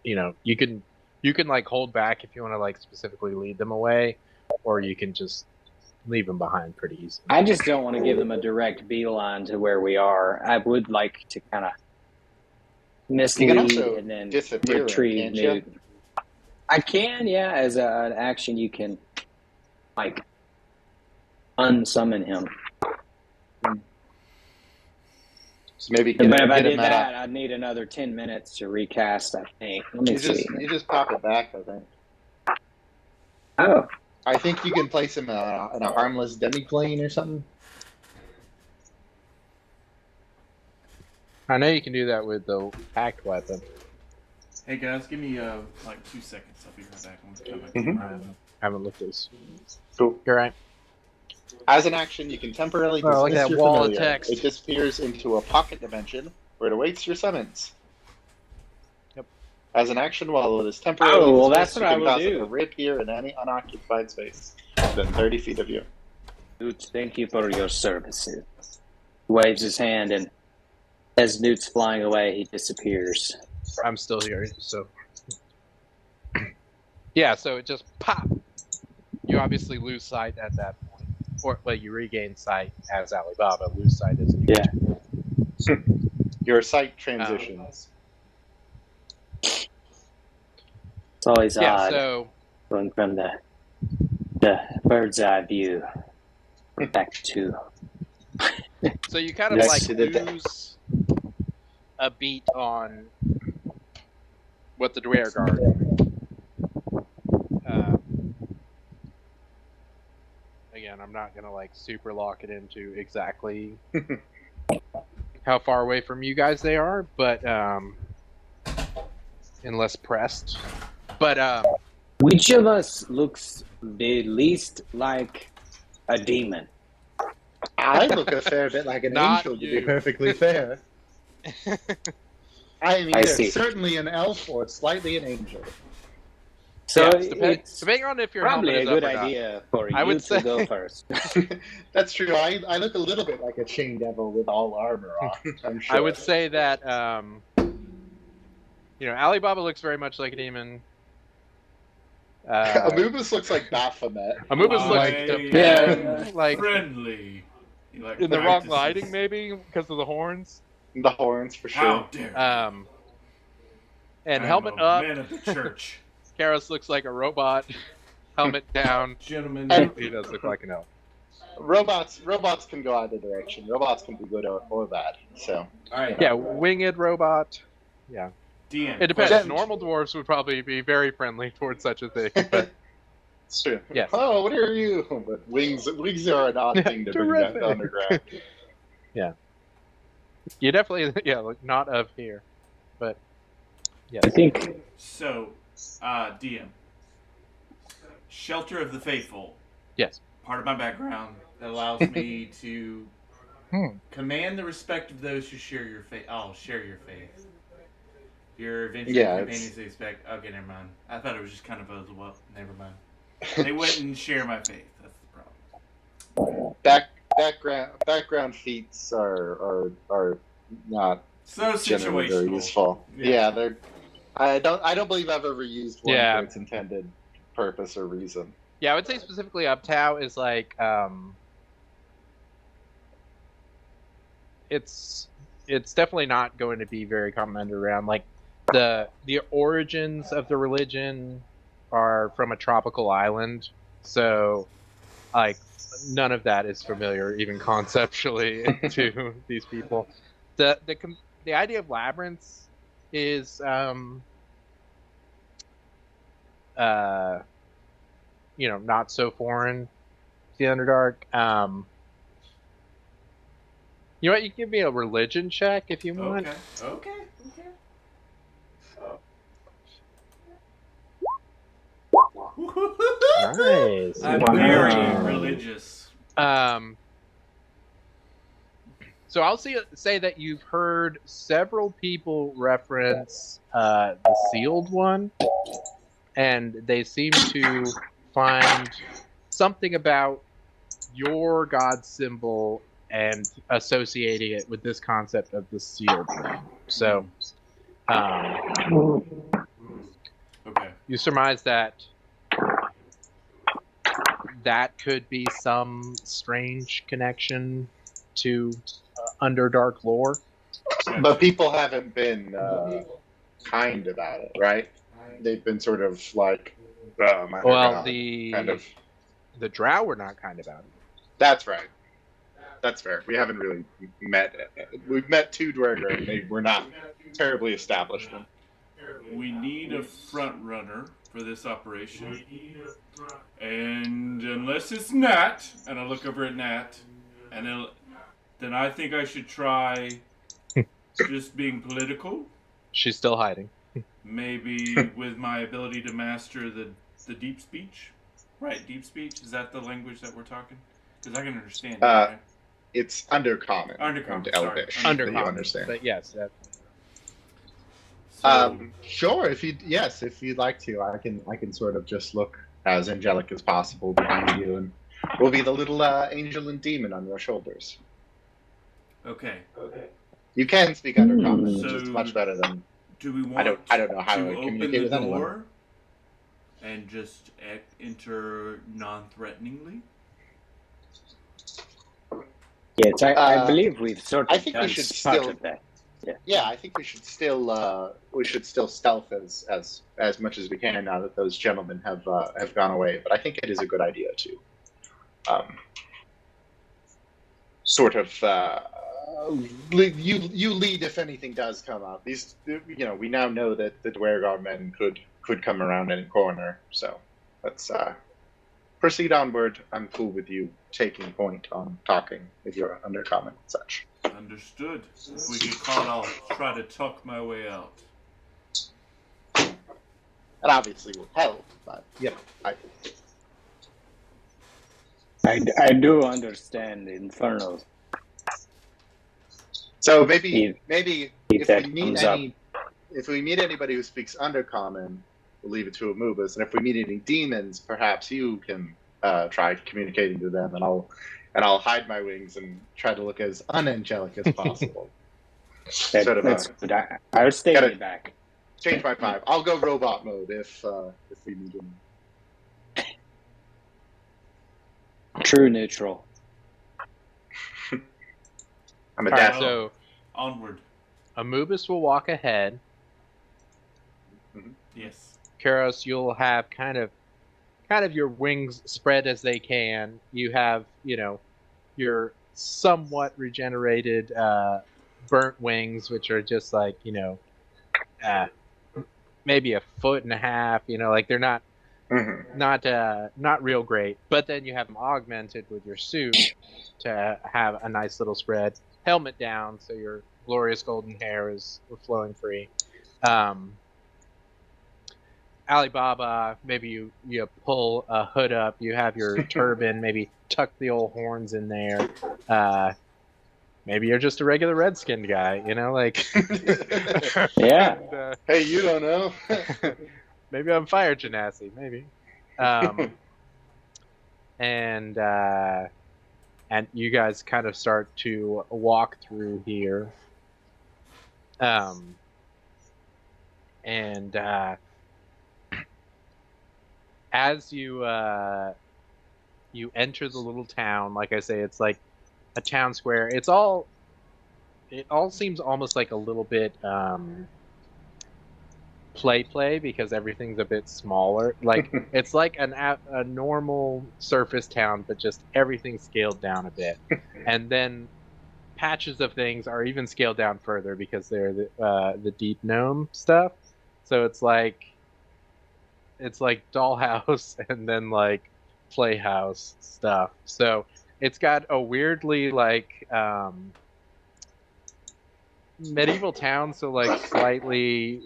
you can like hold back if you want to like specifically lead them away, or you can just leave them behind pretty easily. I just don't want to give them a direct beeline to where we are. I would like to kind of mislead also and then disappear, retrieve can't you? Newt. I can, yeah. As an action, you can like unsummon him. So maybe But if I get did him that, I'd need another 10 minutes to recast, I think. Let me see. you just pop it back, I think. Oh, I think you can place him in a harmless demiplane or something. I know you can do that with the hacked weapon. Hey guys, give me like 2 seconds. I'll be right back. I'm gonna come back. Mhm. I haven't looked at this. Cool. You're right. As an action, you can temporarily Oh, look at dismiss that your wall of familiar. text. It disappears into a pocket dimension where it awaits your summons. Yep. As an action, while it is temporarily well, dismissed, that's what you I can will cause it do. to reappear in any unoccupied space within 30 feet of you. Newt, thank you for your services. He waves his hand, and as Newt's flying away, he disappears. I'm still here, so yeah. So it just pop. You obviously lose sight at that point, or well, you regain sight as Alibaba. Lose sight as you. Yeah. Your sight transitions. It's always Yeah. odd So going from the bird's eye view back to. So you kind of Next like to the lose a beat on what the Dwergar do. Again, I'm not gonna like super lock it into exactly how far away from you guys they are, but unless pressed. But Which of us looks the least like a demon? I look a fair bit like an Not angel, to you. be perfectly fair. I am I either see. certainly an elf or slightly an angel. So yeah, it's depending on if your probably helmet a is good up or not. idea for I you would say- to go first. That's true. I look a little bit like a chain devil with all armor on. I'm sure. I would say that Alibaba looks very much like a demon. Amubus looks like Baphomet. Amubus I looks Yeah. like friendly. You like in the wrong practices. lighting, maybe because of the horns. The horns for sure. How dare you. And I'm helmet a up. man of the church. Karos looks like a robot. Helmet down. Gentlemen, He does look like an elf. Robots can go either direction. Robots can be good or bad. So alright. Yeah, winged robot. Yeah, DM. it depends. Question. Normal dwarves would probably be very friendly towards such a thing, but it's true. Yes. Oh, what are you? But wings are an odd thing to bring down Terrific. underground. you definitely like not of here, but yes. I think So, DM. Shelter of the Faithful. Yes. Part of my background that allows me to command the respect of those who share your faith. Oh, share your faith. Your adventure Yeah, companions expect. Okay, never mind. I thought it was just kind of a well. Never mind. They wouldn't share my faith. That's the problem. Background feats are not So generally very situational. useful. Yeah, they're. I don't believe I've ever used one Yeah. for its intended purpose or reason. Yeah, I would say specifically Uptow is like it's definitely not going to be very common around. Like the origins of the religion are from a tropical island, so like none of that is familiar even conceptually to these people. The idea of labyrinths is not so foreign to the Underdark. You know what? You can give me a religion check if you want. Okay. Nice. I'm Wow. very religious. So I'll say that you've heard several people reference the sealed one, and they seem to find something about your god symbol and associating it with this concept of the sealed one. So Okay. you surmise that could be some strange connection to Underdark lore. But people haven't been kind about it, right? They've been sort of like, oh my god, kind of. The Drow were not kind about it. That's right. That's fair. We haven't really met. We've met two Dwerger, and they were not terribly established. We need a front runner for this operation. And unless it's Nat, and I look over at Nat, and then I think I should try just being political. She's still hiding. Maybe with my ability to master the deep speech. Right, deep speech? Is that the language that we're talking? Because I can understand it, right? It's undercommon. Undercommon, to sorry. Elvish. Undercommon, You understand. but yes. Sure. If you'd like to, I can sort of just look as angelic as possible behind you, and we'll be the little angel and demon on your shoulders. Okay. You can speak undercommon, So which is much better than. Do we want I don't know how to to open communicate the with anyone. door and just enter non-threateningly? Yes, I believe we've sort of I think we done should part still- of that. Yeah, I think we should still stealth as much as we can now that those gentlemen have gone away. But I think it is a good idea to sort of you lead if anything does come up. These we now know that the Dwergar men could come around any corner. So let's proceed onward. I'm cool with you taking point on talking with your undercommon and such. Understood. If we get caught, I'll try to tuck my way out. That obviously will help, but I do understand Infernal. So maybe if that comes up. if we meet anybody who speaks Undercommon, we'll leave it to Amubus, and if we meet any demons, perhaps you can try communicating to them, and I'll hide my wings and try to look as unangelic as possible. That's good. I'll stay in the back. Change my vibe. I'll go robot mode if we meet him. True neutral. I'm a All right, dad. so Onward. Amubis will walk ahead. Yes. Karos, you'll have kind of your wings spread as they can. You have, your somewhat regenerated burnt wings, which are just like, maybe a foot and a half, like they're not not real great. But then you have them augmented with your suit to have a nice little spread. Helmet down, so your glorious golden hair is flowing free. Alibaba, maybe you pull a hood up, you have your turban, maybe tuck the old horns in there. Maybe you're just a regular red-skinned guy, like. Yeah. And, Hey, you don't know. maybe I'm fire genasi, maybe. And you guys kind of start to walk through here. As you enter the little town, like I say, it's like a town square. It's all it all seems almost like a little bit play because everything's a bit smaller. Like it's like a normal surface town, but just everything's scaled down a bit, and then patches of things are even scaled down further because they're the deep gnome stuff. So it's like dollhouse and then like playhouse stuff. So it's got a weirdly like medieval town, so like slightly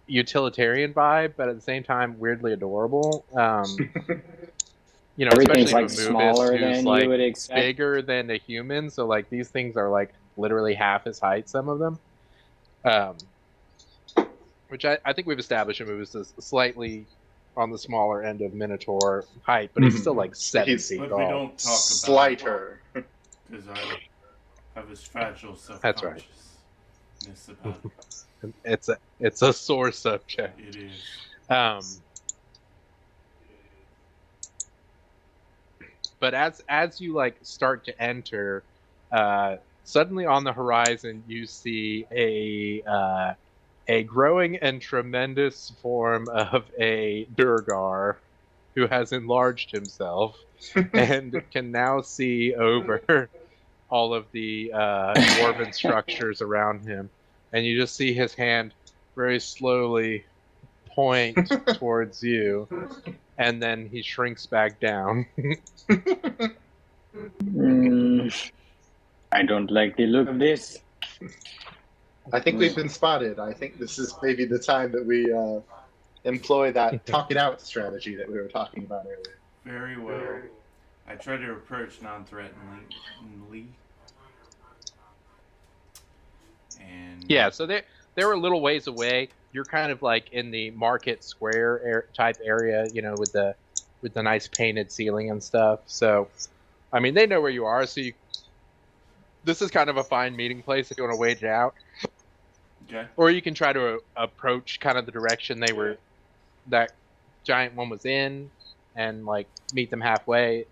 utilitarian vibe, but at the same time weirdly adorable. You know, Everything's especially like for smaller Moobus, who's than like you would expect. bigger than a human. So like these things are like literally half his height, some of them. Which I think we've established him was slightly on the smaller end of Minotaur height, but he's still like 7 feet But tall. we don't talk about Slighter. because I have this fragile That's right. self-consciousness about it. It's a sore subject. It is. But as you like start to enter, suddenly on the horizon you see a growing and tremendous form of a Durgar who has enlarged himself and can now see over all of the dwarven structures around him. And you just see his hand very slowly point towards you, and then he shrinks back down. I don't like the look of this. I think we've been spotted. I think this is maybe the time that we employ that talk it out strategy that we were talking about earlier. Very well. I try to approach non-threateningly. And Yeah, so they were a little ways away. You're kind of like in the market square type area, you know, with the nice painted ceiling and stuff. So, I mean, they know where you are. So this is kind of a fine meeting place if you want to wage out. Okay. Or you can try to approach kind of the direction that giant one was in, and like meet them halfway.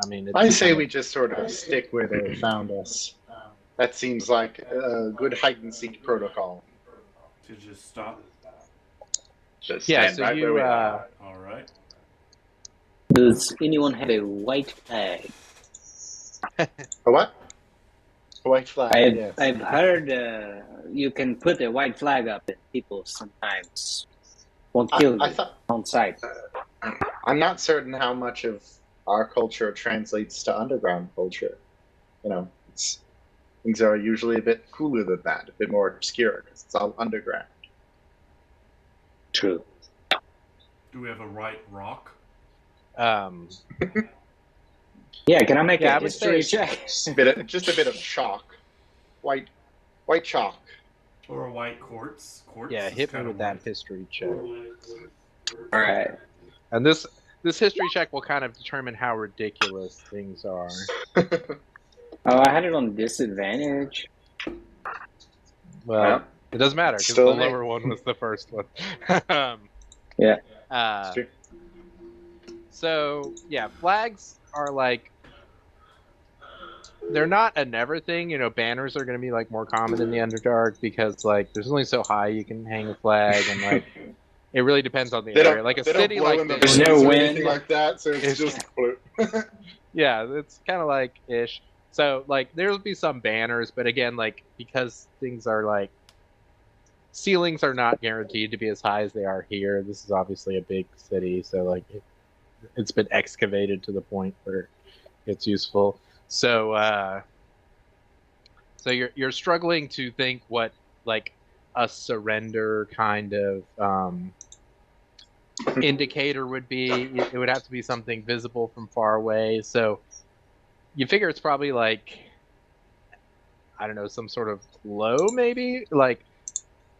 I mean, I say we just sort of stick where they found us. That seems like a good hide and seek protocol. To just stop. Just Yeah, stand so right where you we are. All right. Does anyone have a white flag? A what? A white flag. Yes. I've heard you can put a white flag up and people sometimes won't kill you on sight. I'm not certain how much of our culture translates to underground culture. You know, things are usually a bit cooler than that, a bit more obscure because it's all underground. True. Do we have a right rock? Yeah, can I make Yeah, I a would history say- check? Just a bit of chalk, white chalk. Or a white quartz? Quartz Yeah, is hit me kinda with that white. history check. All right. And this history check will kind of determine how ridiculous things are. Oh, I had it on disadvantage. Well, it doesn't matter because the Still an lower one was the first one. Yeah. It's true. So yeah, flags are like, they're not a never thing. You know, banners are going to be like more common in the Underdark because like there's only so high you can hang a flag, and like it really depends on the area. Like a they city don't blow like in the this, There's no winds or wind. anything like that, so it's It's- just blue. yeah, it's kind of like ish. So like there'll be some banners, but again, like because things are like, ceilings are not guaranteed to be as high as they are here. This is obviously a big city, so like it's been excavated to the point where it's useful. So so you're struggling to think what like a surrender kind of indicator would be. It would have to be something visible from far away. So you figure it's probably like, I don't know, some sort of glow maybe? Like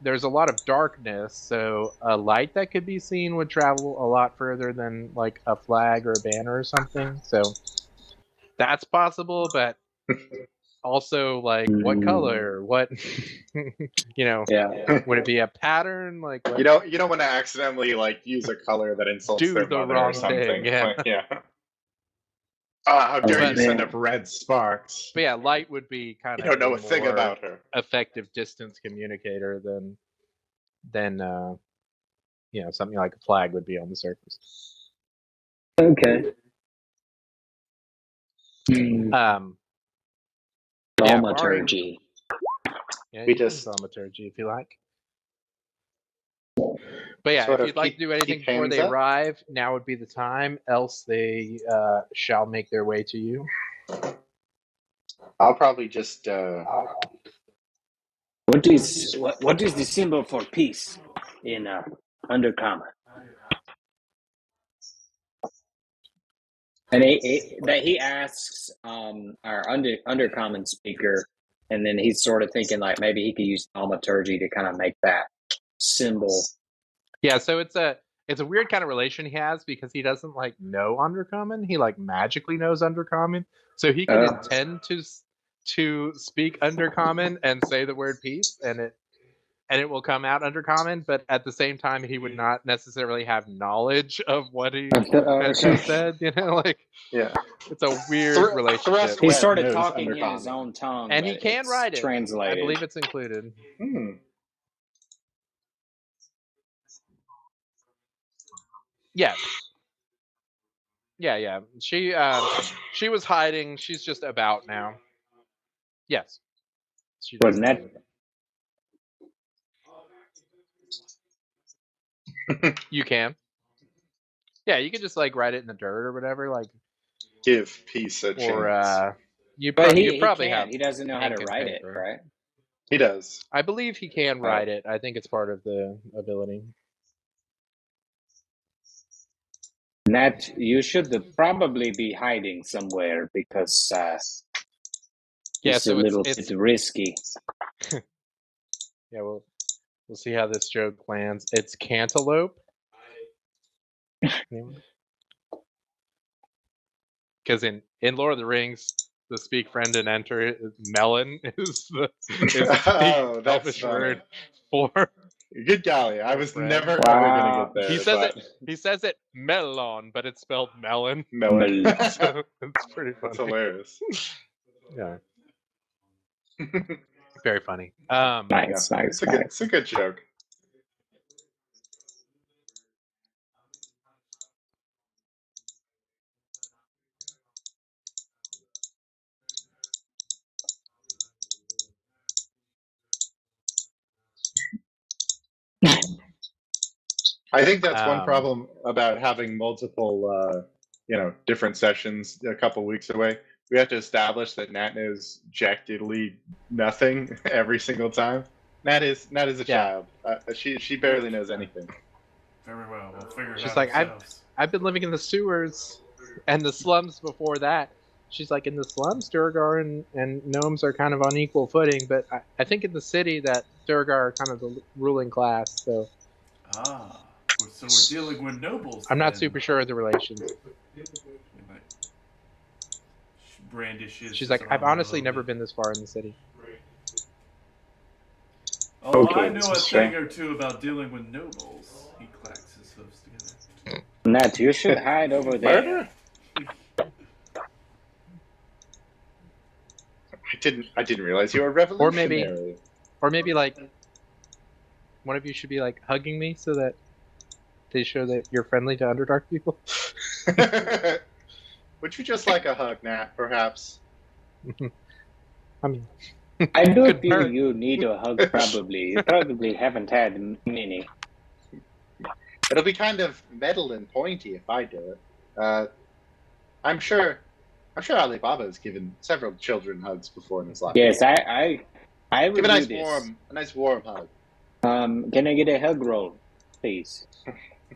there's a lot of darkness, so a light that could be seen would travel a lot further than like a flag or a banner or something. So that's possible, but also like what color? What you know, Yeah. would it be a pattern? Like what? You don't want to accidentally like use a color that insults Do their the mother wrong or something. thing, yeah. Like, yeah. How dare you man. send up red sparks? But yeah, light would be kind You of don't know a thing more about her. effective distance communicator than something like a flag would be on the surface. Okay. Thaumaturgy. Yeah, We you can just- thaumaturgy if you like. But yeah, Sort if of you'd like to do anything keep before hands they up? arrive, now would be the time. Else they shall make their way to you. I'll probably just. What is the symbol for peace in Undercommon? And he asks our Undercommon speaker, and then he's sort of thinking like maybe he could use thaumaturgy to kind of make that symbol. Yeah, so it's a weird kind of relation he has because he doesn't like know Undercommon. He like magically knows Undercommon, so he can intend to speak Undercommon and say the word peace, and it will come out Undercommon. But at the same time, he would not necessarily have knowledge of what he has just said. Like Yeah. it's a weird relationship. Thrust He Web started knows talking in Undercommon. his own tongue, And but he can it's write it. translated. I believe it's included. Yeah. Yeah. She was hiding. She's just about now. Yes. She does Wasn't that? You can. Yeah, you could just like write it in the dirt or whatever. Like Give peace a chance. or you But you he probably can't. have. He doesn't know how to ink and write it, paper. right? He does. I believe he can write it. I think it's part of the ability. And that you should probably be hiding somewhere because Yeah, it's so a little bit risky. Yeah, we'll see how this joke lands. It's cantaloupe. Because in Lord of the Rings, the speak friend and enter melon is the Oh, that's Elvish funny. word for. Good golly, I was Friend. never Wow. ever gonna get there. He says but... it. He says it melon, but it's spelled melon. Melon. So it's pretty funny. That's hilarious. Yeah. Very funny. Nice. It's a good joke. I think that's one problem about having multiple, different sessions a couple weeks away. We have to establish that Nat knows jack diddly nothing every single time. Nat is a child. She barely knows anything. Very well. We'll figure it She's out like, ourselves. I've been living in the sewers and the slums before that. She's like, in the slums, Durgar and gnomes are kind of on equal footing, but I think in the city that Durgar are kind of the ruling class. So So we're dealing with nobles. I'm not then. super sure of the relations. Brandishes. She's like, I've honestly never been this far in the city. Oh, Okay, I know a sure. thing or two about dealing with nobles. He clacks his hooves together. Nat, you should hide over there. Murder? I didn't realize you were a revolutionary. Or maybe like one of you should be like hugging me so that they show that you're friendly to Underdark people. Would you just like a hug, Nat, perhaps? I mean, I do Good feel bird. you need a hug. Probably, you probably haven't had many. It'll be kind of metal and pointy if I do it. I'm sure Alibaba has given several children hugs before in his life. Yes, I would Give a nice do this. warm hug. Can I get a hug roll, please?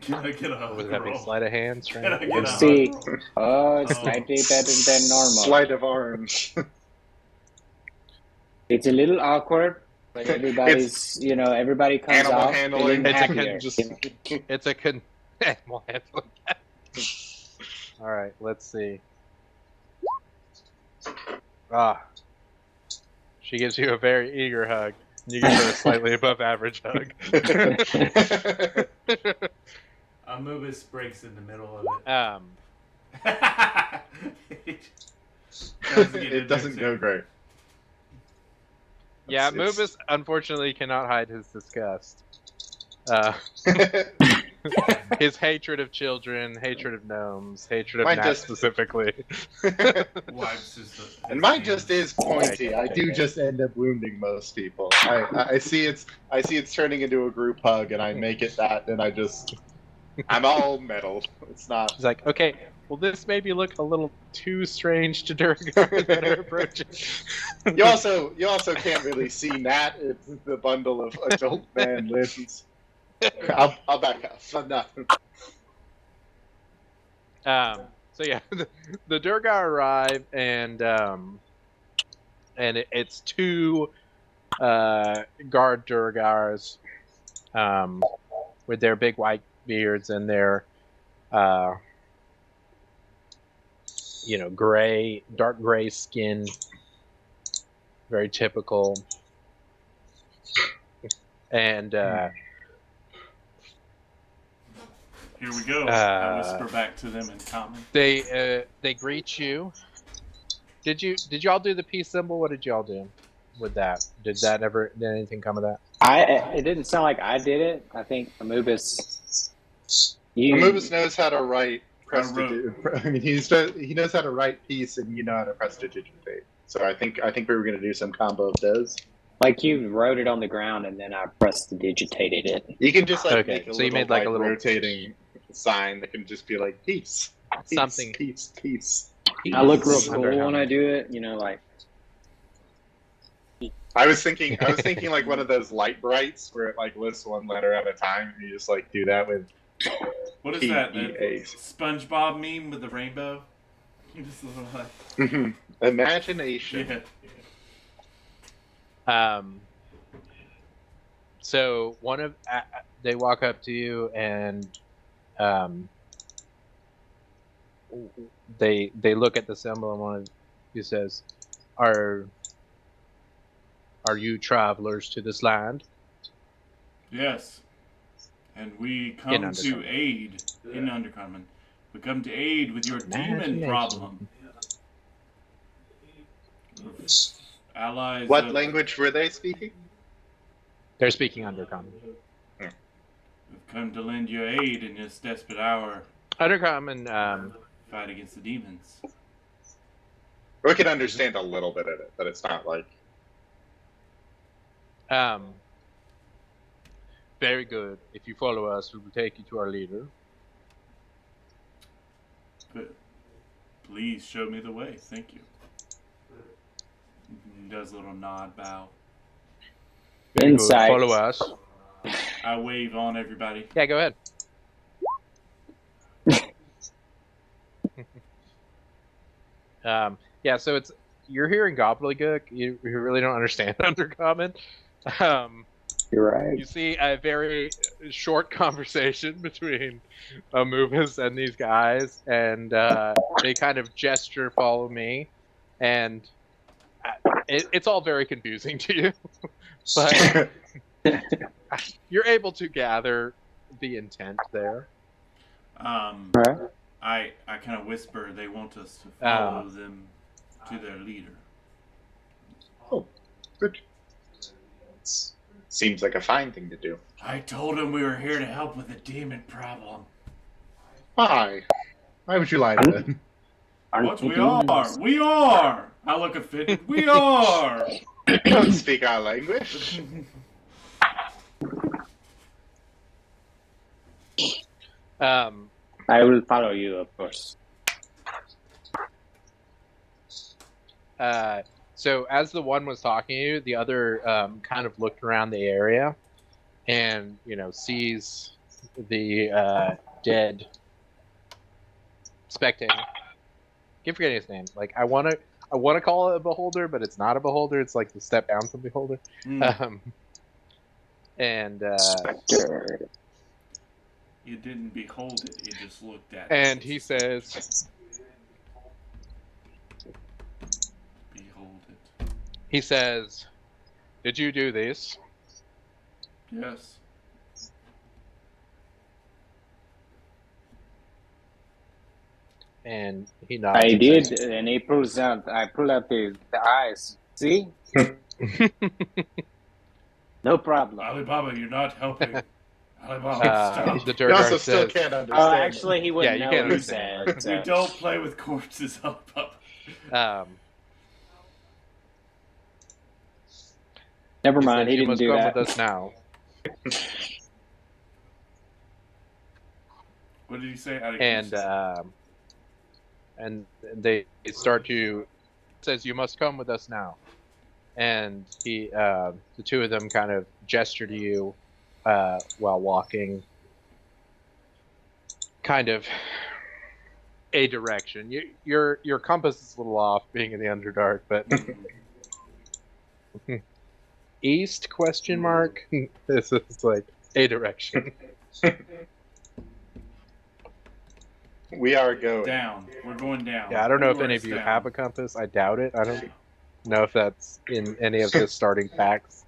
Can I get a hug would that be roll? sleight of hand? Can I get a Let's hug see. roll? Oh, it's slightly better than normal. Sleight of arms. It's a little awkward, but everybody's, everybody comes Animal off handling. feeling It's a happier. It's a animal handling. All right, let's see. She gives you a very eager hug. You give her a slightly above average hug. Anubis breaks in the middle of it. It doesn't go great. Yeah, It's- Mubus unfortunately cannot hide his disgust. Uh, his hatred of children, hatred of gnomes, hatred of Mine gnats just- specifically. Wipes his And mine hands. just is pointy. I do just end up wounding most people. I see it's turning into a group hug, and I make it that, and I'm all metal. It's not. He's like, okay, well, this maybe look a little too strange to Durgar that are approaching. You also can't really see Nat. It's the bundle of adult man limbs. I'll back up. I'm not. So yeah, the Durgar arrive, and it's two guard Durgars with their big white beards and their dark gray skin, very typical. And Here we go. I whisper back to them in common. they greet you. Did y'all do the peace symbol? What did y'all do with that? Did anything come of that? It didn't sound like I did it. I think Amubis. Amubis knows how to write. I wrote. I mean, he knows how to write peace, and you know how to prestidigitate. So I think we were going to do some combo of those. Like you wrote it on the ground and then I prestidigitated it. You can just Okay, make a so you little, made like a little rotating sign that can just be like peace, Something. peace. I look real Peace. cool when I do it, like. I was thinking like one of those light brights where it like lists one letter at a time, and you just like do that with. What is that? The PEA. SpongeBob meme with the rainbow? Just a little like. Imagination. Yeah. So they walk up to you and they look at the symbol, and one of you says, "Are you travelers to this land?" Yes. And we In come to Undercommon. aid in Undercommon. We come to aid with your demon Imagination. problem. Allies. What of- language were they speaking? They're speaking Undercommon. We've come to lend you aid in this desperate hour. Undercommon. Fight against the demons. We can understand a little bit of it, but it's not like. Very good. If you follow us, we will take you to our leader. But please show me the way. Thank you. He does a little nod, bow. Very good. Insight. Follow us. I wave on everybody. Yeah, go ahead. Yeah, so you're hearing gobbledygook. You really don't understand Undercommon. You're right. You see a very short conversation between Amubis and these guys, and they kind of gesture, "Follow me," and it's all very confusing to you. But you're able to gather the intent there. Right. I kind of whisper they want us to follow them to their leader. Good. Seems like a fine thing to do. I told him we were here to help with the demon problem. Why? Why would you lie to them? What? We are! We are! I look offended. We are! You don't speak our language. I will follow you, of course. So as the one was talking to you, the other kind of looked around the area and, sees the dead spectator. Keep forgetting his name. Like I want to call it a beholder, but it's not a beholder. It's like the step down from beholder. And Spectre. You didn't behold it, you just looked at it. and he says, Behold it. he says, "Did you do this?" Yes. And he nods. I and did, says, and he pulls out. I pull out the eyes. See, no problem. Alibaba, you're not helping. Alibaba, stop. the You also Durgar still says, can't Oh, understand. actually, he Yeah, wouldn't you know can't what he understand. said. So. We don't play with corpses, Alibaba. Never he mind, says, he you didn't must do come that. with us now. What did you say? And they start to says, you must come with us now. And he, the two of them kind of gesture to you while walking kind of a direction. Your compass is a little off being in the Underdark, but east question mark? This is like a direction. We are going down. We're going down. Yeah, I don't know if Everywhere any is of you down. have a compass. I doubt it. I don't know if that's in any of the starting packs.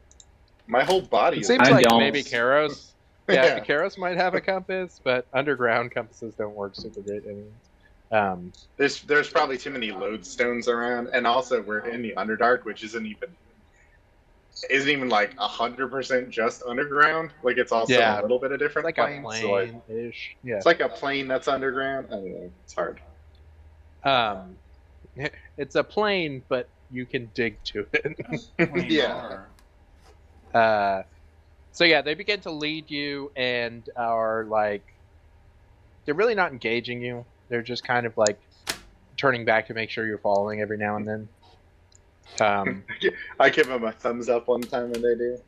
My whole body It is. seems I like don't. maybe Karos. Yeah, Yeah. Karos might have a compass, but underground compasses don't work super great anyway. There's probably too many lodestones around, and also we're in the Underdark, which isn't even like 100% just underground. Like it's also Yeah. a little bit of It's different like a planes. So, like, plane-ish. Yeah. it's like a plane that's underground. I don't know. It's hard. It's a plane, but you can dig to it. Planar. So yeah, they begin to lead you and are like, they're really not engaging you. They're just kind of like turning back to make sure you're following every now and then. I give them a thumbs up one time when they do.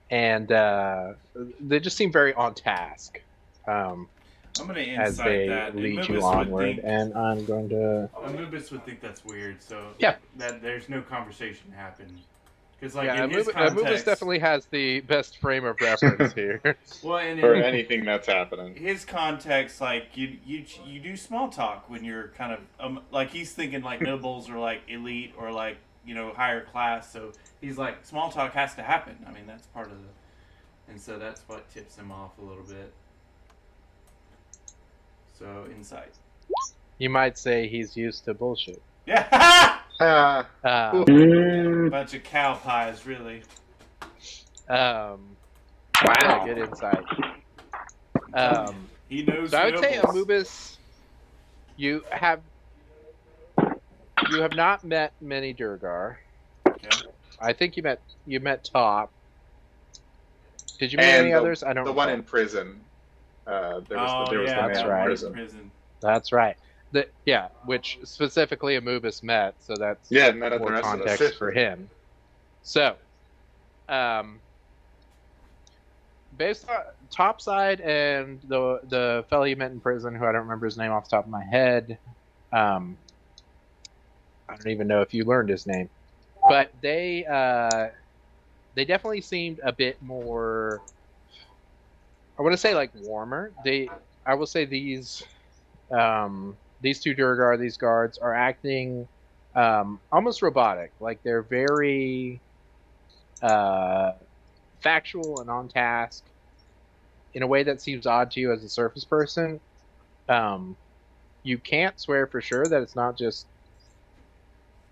And they just seem very on task I'm going to as insight they that. lead Anubis you would onward. think- And I'm going to. Anubis would think that's weird, so Yeah. that there's no conversation happening. Because like Yeah, in his Anubis context, definitely has the best frame of reference here. well, and For in anything that's happening. his context, like you do small talk when you're kind of like he's thinking like nobles are like elite or like higher class, so he's like small talk has to happen. I mean that's part of the, and so that's what tips him off a little bit. So insight. You might say he's used to bullshit. Yeah. Bunch of cow pies, really. Yeah, good insight. He knows. So I would say, nobles. Anubis, you have not met many Durgar. Okay. I think you met Top. Did you meet And any others? I don't. The one recall. in prison. There was the that's man right. in prison. That's right. Which specifically Anubis met, so that's Yeah, and then the more rest of the context fifth. for him. So, based on Topside and the fellow you met in prison, who I don't remember his name off the top of my head, I don't even know if you learned his name, but they definitely seemed a bit more. I want to say like warmer. I will say these two Durgar, these guards, are acting almost robotic. Like they're very factual and on task in a way that seems odd to you as a surface person. You can't swear for sure that it's not just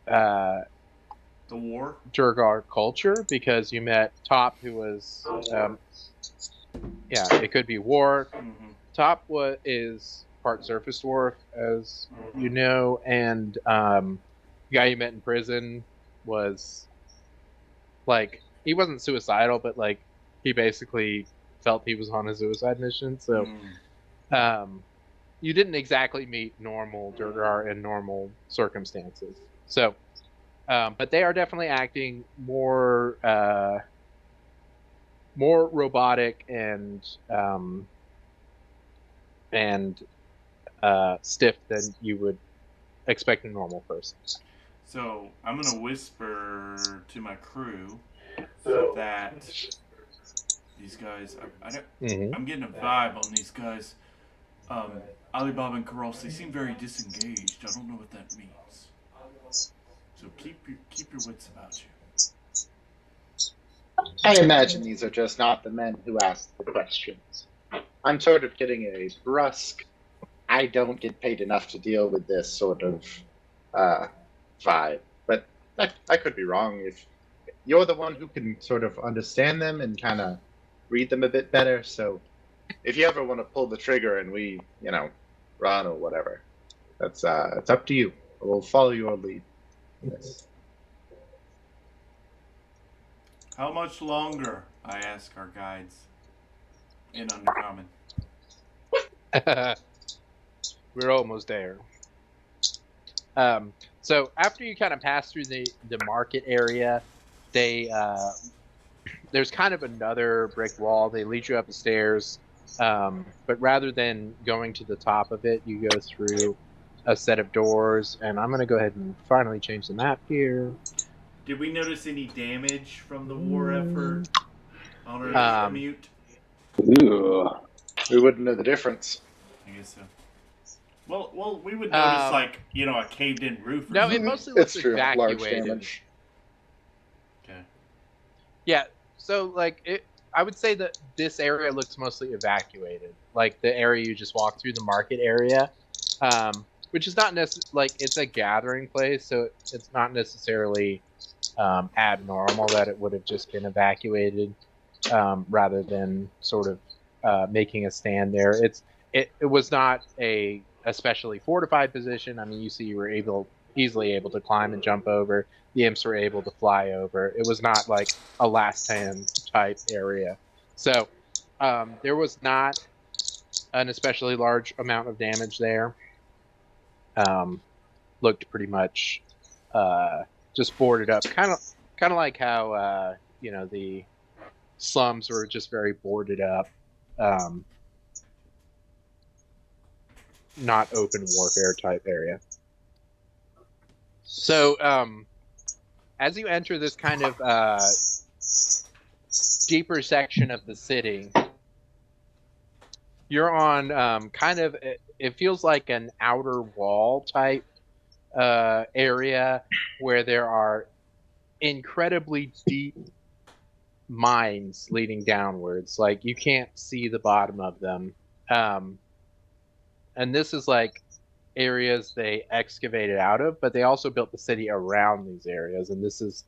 The war. Durgar culture, because you met Top, who was it could be war. Mm-hmm. Top is part surface dwarf, as you know, and the guy you met in prison was like, he wasn't suicidal, but like he basically felt he was on a suicide mission. So you didn't exactly meet normal Durgar in normal circumstances. So but they are definitely acting more robotic and stiff than you would expect a normal person. So I'm gonna whisper to my crew that these guys, I'm getting a vibe on these guys. Alibaba and Karos, they seem very disengaged. I don't know what that means. So keep your wits about you. I imagine these are just not the men who asked the questions. I'm sort of getting a brusque I don't get paid enough to deal with this sort of vibe. But I could be wrong. If you're the one who can sort of understand them and kind of read them a bit better, so if you ever want to pull the trigger and we, run or whatever, that's it's up to you. We'll follow your lead. Yes. How much longer? I ask our guides in Undercommon. We're almost there. So after you kind of pass through the market area, there's kind of another brick wall. They lead you up the stairs, but rather than going to the top of it, you go through a set of doors. And I'm going to go ahead and finally change the map here. Did we notice any damage from the war effort on our commute? Ooh. We wouldn't know the difference. I guess so. Well, we would notice a caved-in roof. Or No, something. it mostly looks It's true. Large evacuated. damage. Okay. Yeah, so I would say that this area looks mostly evacuated. Like the area you just walked through, the market area, which is not necessarily it's a gathering place, so it's not necessarily abnormal that it would have just been evacuated, rather than sort of making a stand there. It was not a especially fortified position. I mean, you see, you were easily able to climb and jump over. The imps were able to fly over. It was not like a last stand type area. So there was not an especially large amount of damage there. Looked pretty much just boarded up, kind of like how the slums were just very boarded up. Not open warfare type area. So as you enter this kind of deeper section of the city, you're on kind of, it feels like an outer wall type area where there are incredibly deep mines leading downwards. Like you can't see the bottom of them. And this is like areas they excavated out of, but they also built the city around these areas. And this is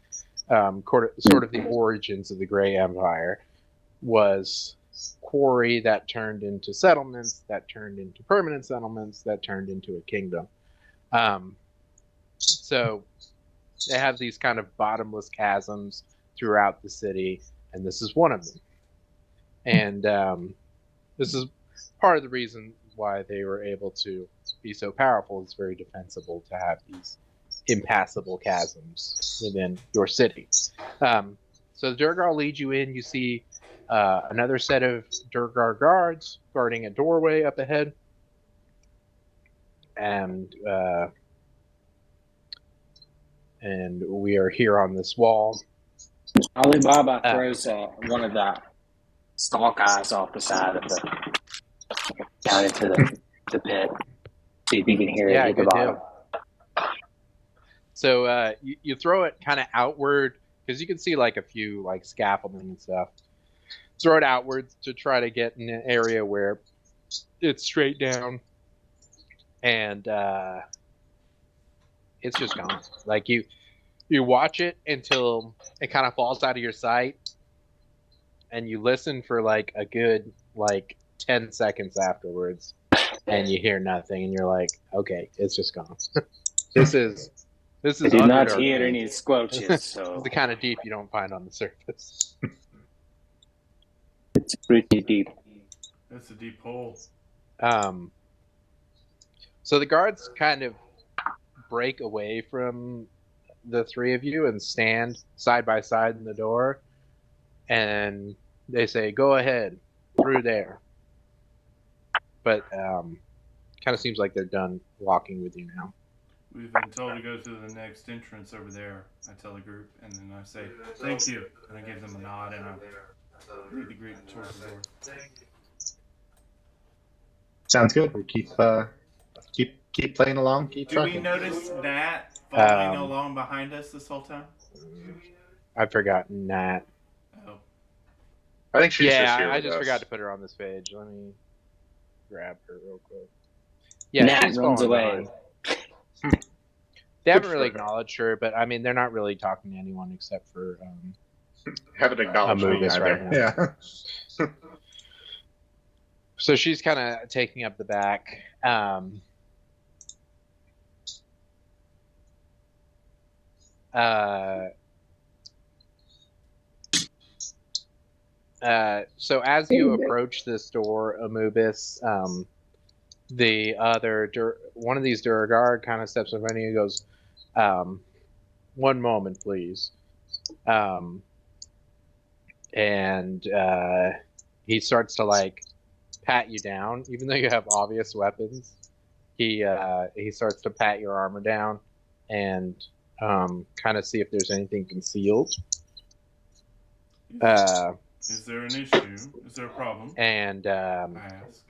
sort of the origins of the Grey Empire. Was quarry that turned into settlements, that turned into permanent settlements, that turned into a kingdom. So they have these kind of bottomless chasms throughout the city, and this is one of them. And this is part of the reason why they were able to be so powerful. It's very defensible to have these impassable chasms within your city. So Durgar leads you in. You see another set of Durgar guards guarding a doorway up ahead. And we are here on this wall. Alibaba throws one of the stalk eyes off the side of down into the pit. See if you can hear it at the bottom. So you throw it kind of outward, because you can see like a few like scaffolding and stuff. Throw it outwards to try to get in an area where it's straight down, and it's just gone. Like you watch it until it kind of falls out of your sight, and you listen for like a good 10 seconds afterwards, and you hear nothing, and you're like, okay, it's just gone. This is I did not hear any squelches, so it's the kind of deep you don't find on the surface. It's pretty deep. That's a deep hole. So the guards kind of break away from the three of you and stand side by side in the door, and they say, "Go ahead, through there." But kind of seems like they're done walking with you now. We've been told to go to the next entrance over there. I tell the group, and then I say, "Thank you," and I give them a nod, and I lead the group towards the door. Sounds good. We keep playing along. Keep Do trucking. we notice Nat following along behind us this whole time? I've forgotten that. Oh. I think she's just here I with just us. forgot to put her on this page. Let me grab her real quick. Yeah, Nat she's runs fallen away. behind. They haven't Good really for her. acknowledged her, but I mean, they're not really talking to anyone except for Haven't acknowledged me Amogus either. right Yeah. So she's kind of taking up the back. So as you approach this door, Amubis, one of these Durgar kind of steps in front of you and goes, "One moment, please." And he starts to like pat you down, even though you have obvious weapons. He starts to pat your armor down and kind of see if there's anything concealed. Is there an issue? Is there a problem? And I ask.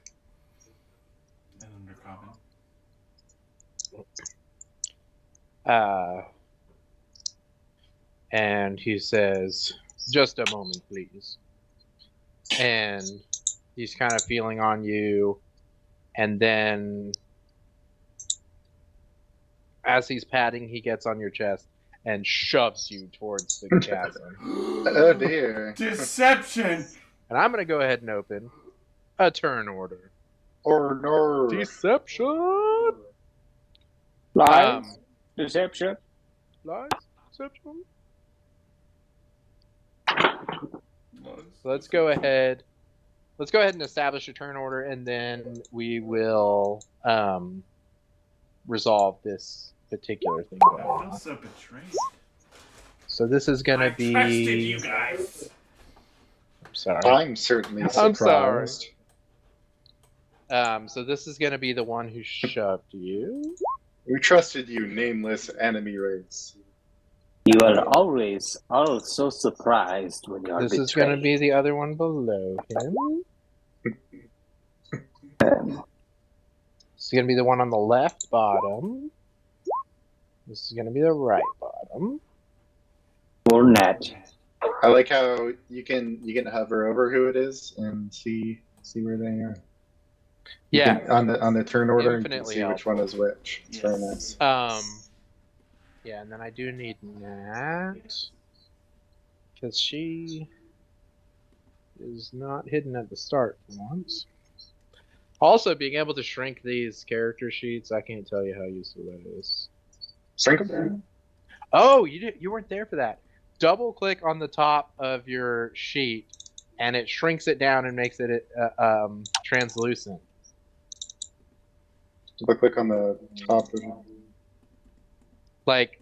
And undercommon. And he says, "Just a moment, please." And he's kind of feeling on you, and then as he's patting, he gets on your chest and shoves you towards the chasm. Oh dear. Deception! And I'm going to go ahead and open a turn order. Or no. Deception! Lies. Deception. Lies? Deception? So let's go ahead and establish a turn order, and then we will resolve this particular thing going I on. feel so betrayed. So this is going to be... trusted you guys. I'm sorry. I'm certainly surprised. I'm sorry. So this is going to be the one who shoved you. We trusted you, nameless enemy race. You are always so surprised when you are This betrayed. is going to be the other one below him. This is going to be the one on the left bottom. This is going to be the right bottom. Or net. I like how you can hover over who it is and see where they are. You Yeah. can, on the turn order, you can Infinitely see which one is which. It's very nice. Yeah, and then I do need Nat, because she is not hidden at the start for once. Also, being able to shrink these character sheets, I can't tell you how useful that is. Shrink them. Oh, you weren't there for that. Double click on the top of your sheet, and it shrinks it down and makes it translucent. Double click on the top of it. Like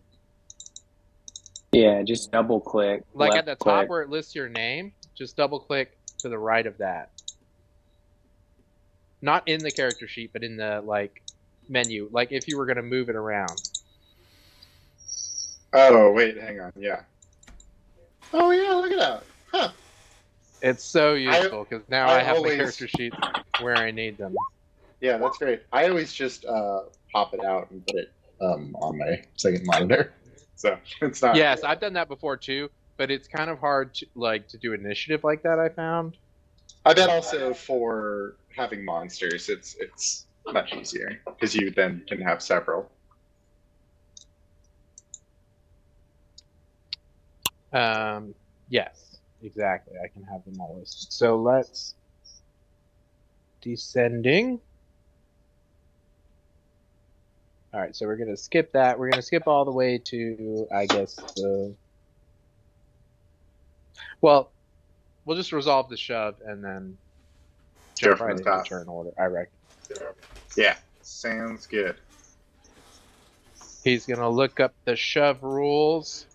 Yeah, just double click. at the top click. where it lists your name, just double click to the right of that. Not in the character sheet, but in the menu. Like if you were gonna move it around. Oh wait, hang on. Yeah. Oh yeah, look at that. Huh. It's so useful because now I have always- the character sheets where I need them. Yeah, that's great. I always just pop it out and put it on my second monitor. So it's not. Yes, I've done that before too, but it's kind of hard to do initiative like that. I found. I bet also for having monsters, it's much easier because you then can have several. Yes, exactly. I can have them all listed. So let's descending. All right, so we're gonna skip that. We're gonna skip all the way to, I guess, well, we'll just resolve the shove and then jump right into the turn order, I reckon. Yeah, sounds good. He's gonna look up the shove rules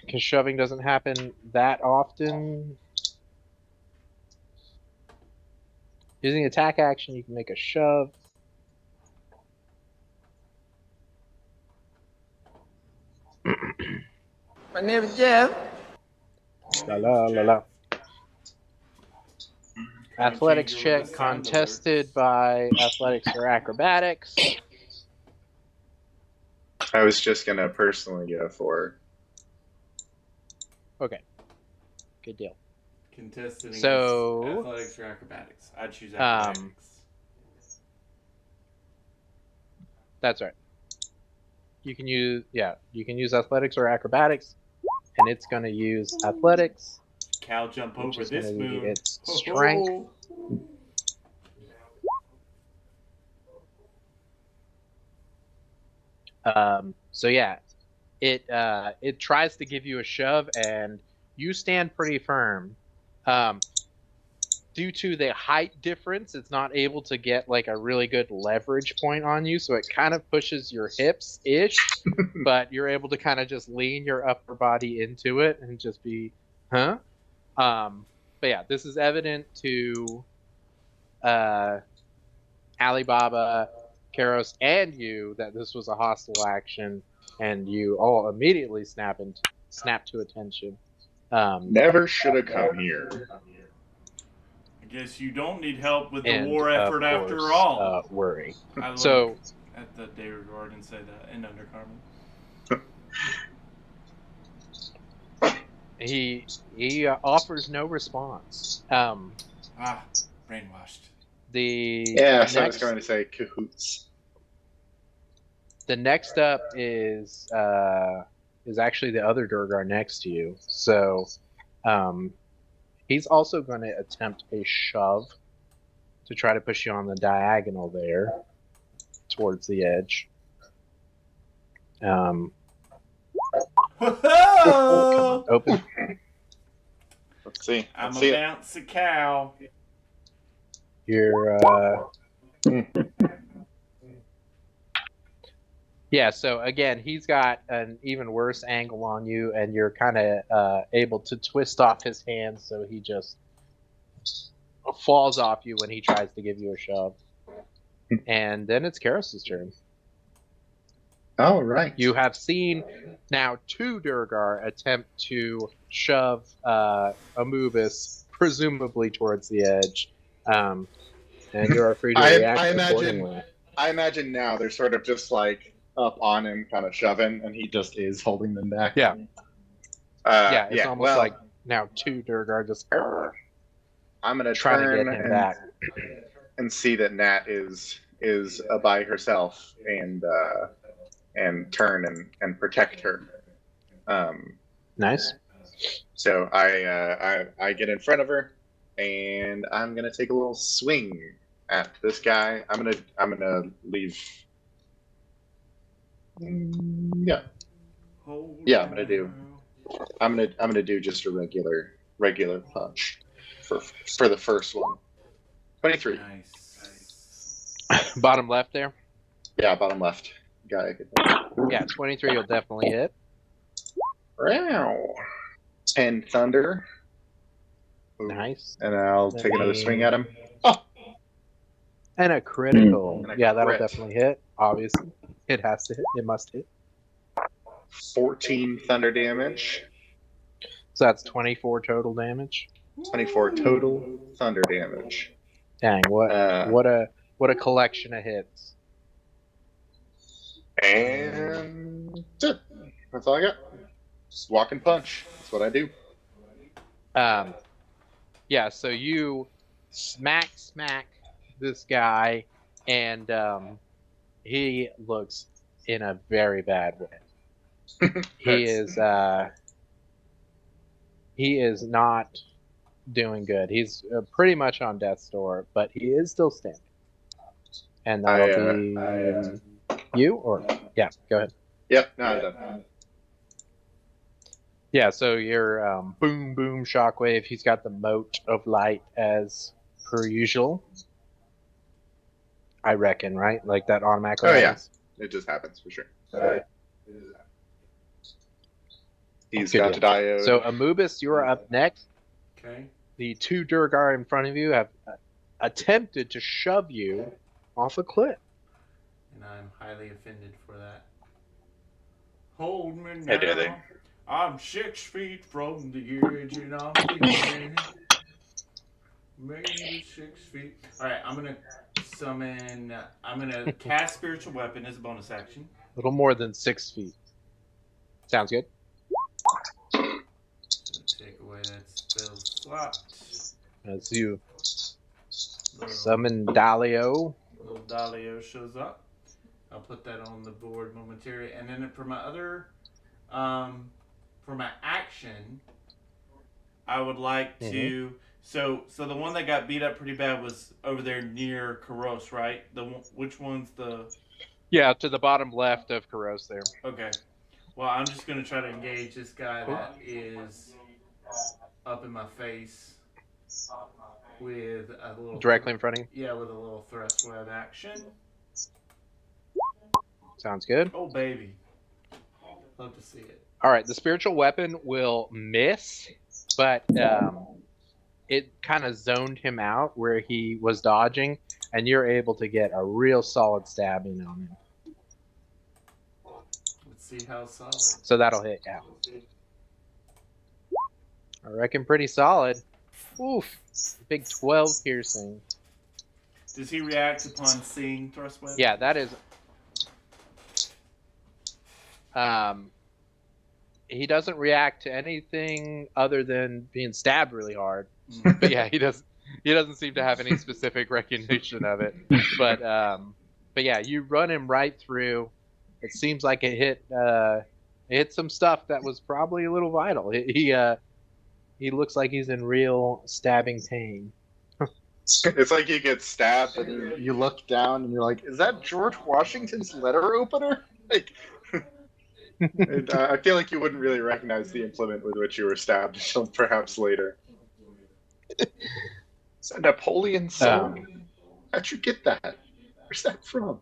because shoving doesn't happen that often. Using attack action, you can make a shove. My name is Jeff. La la la la. Athletics check contested by athletics or acrobatics. I was just gonna personally go for. Okay. Good deal. Contested So- against athletics or acrobatics. I'd choose acrobatics. That's right. You can use athletics or acrobatics, and it's going to use athletics. Cow jump Which over is this gonna be moon. its Ho, ho. strength. So yeah, it tries to give you a shove, and you stand pretty firm. Due to the height difference, it's not able to get like a really good leverage point on you, so it kind of pushes your hips ish, but you're able to kind of just lean your upper body into it and just be, huh? But yeah, this is evident to Alibaba, Karos, and you that this was a hostile action, and you all immediately snap to attention. Never should have come here. I guess you don't need help with the and war effort of after course, all. worry. I look So at the day regard and say that in Undercarmen. he offers no response. Brainwashed. Yeah, so I was going to say cahoots. The next up is actually the other Durgar next to you. So he's also going to attempt a shove to try to push you on the diagonal there towards the edge. Come on, open. Let's see. I'm Let's see a bouncy cow. You're yeah, so again, he's got an even worse angle on you, and you're kind of able to twist off his hands, so he just falls off you when he tries to give you a shove. And then it's Karos' turn. All right. You have seen now 2 Durgar attempt to shove Amubis, presumably towards the edge. And you are free to react accordingly. I imagine now they're sort of just like up on him, kind of shoving, and he just is holding them back. Yeah. It's almost like now 2 Durgar just. I'm gonna try turn to get him back and see that Nat is by herself and turn and protect her. Nice. So I get in front of her and I'm gonna take a little swing at this guy. I'm gonna leave. Yeah. I'm gonna do just a regular punch for the first one. 23. Nice. Bottom left there. Yeah, bottom left. Got it. Yeah, 23 will definitely hit. Wow. 10 thunder. Ooh. Nice. And I'll take another swing at him. And a critical. And a That'll crit. definitely hit. Obviously, it has to hit. It must hit. 14 thunder damage. So that's 24 total damage. 24 total thunder damage. Dang, what a collection of hits. And that's it. That's all I got. Just walk and punch. That's what I do. So you smack this guy, and he looks in a very bad way. He is not doing good. He's pretty much on death's door, but he is still standing. And that'll be you, or yeah, go ahead. Yep, no, I'm done. Yeah, so your boom shockwave. He's got the moat of light as per usual. I reckon, right? Like that automatically. Oh happens. yeah, it just happens for sure. He's Good got to die. So Amubis, you are up next. Okay. The 2 Durgar in front of you have attempted to shove you off a cliff. And I'm highly offended for that. Hold me now. How dare they? I'm 6 feet from the edge and I'm feeling maybe 6 feet. Alright, I'm gonna summon. I'm gonna cast Spiritual Weapon as a bonus action. A little more than 6 feet. Sounds good. Take away that spell slot. As you summon Dalio. Little Dalio shows up. I'll put that on the board momentarily. And then for my other, for my action, I would like to. So the one that got beat up pretty bad was over there near Karos, right? Which one's the? Yeah, to the bottom left of Karos there. Okay. Well, I'm just gonna try to engage this guy that is up in my face with a little directly in front of you. Yeah, with a little thrust web action. Sounds good. Oh baby, love to see it. All right, the spiritual weapon will miss, but it kind of zoned him out where he was dodging, and you're able to get a real solid stab in on him. Let's see how solid. So that'll hit, yeah. I reckon pretty solid. Oof, big 12 piercing. Does he react upon seeing thrust web? Yeah, that is. He doesn't react to anything other than being stabbed really hard. But yeah, he doesn't seem to have any specific recognition of it. But yeah, you run him right through. It seems like it hit some stuff that was probably a little vital. He looks like he's in real stabbing pain. It's like you get stabbed and you look down and you're like, is that George Washington's letter opener? Like, and, I feel like you wouldn't really recognize the implement with which you were stabbed until perhaps later. It's a Napoleon sword. How'd you get that? Where's that from?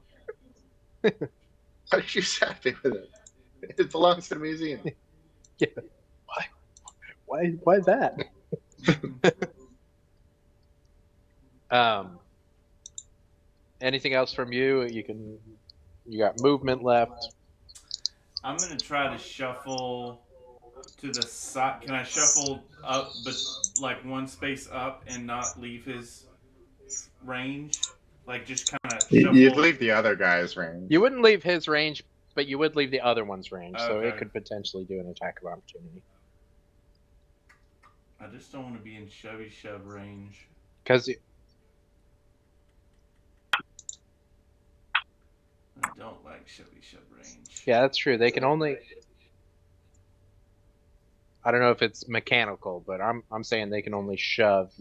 How did you stab me with it? It belongs to the museum. Yeah. Why that? Anything else from you? You got movement left. I'm gonna try to shuffle to the side. Can I shuffle up, but like one space up and not leave his range? Like just kind of shuffle. You'd leave the other guy's range. You wouldn't leave his range, but you would leave the other one's range, so Okay. it could potentially do an attack of opportunity. I just don't want to be in shove range. Because I don't like shove range. yeah, that's true. They can only. I don't know if it's mechanical, but I'm saying they can only shove,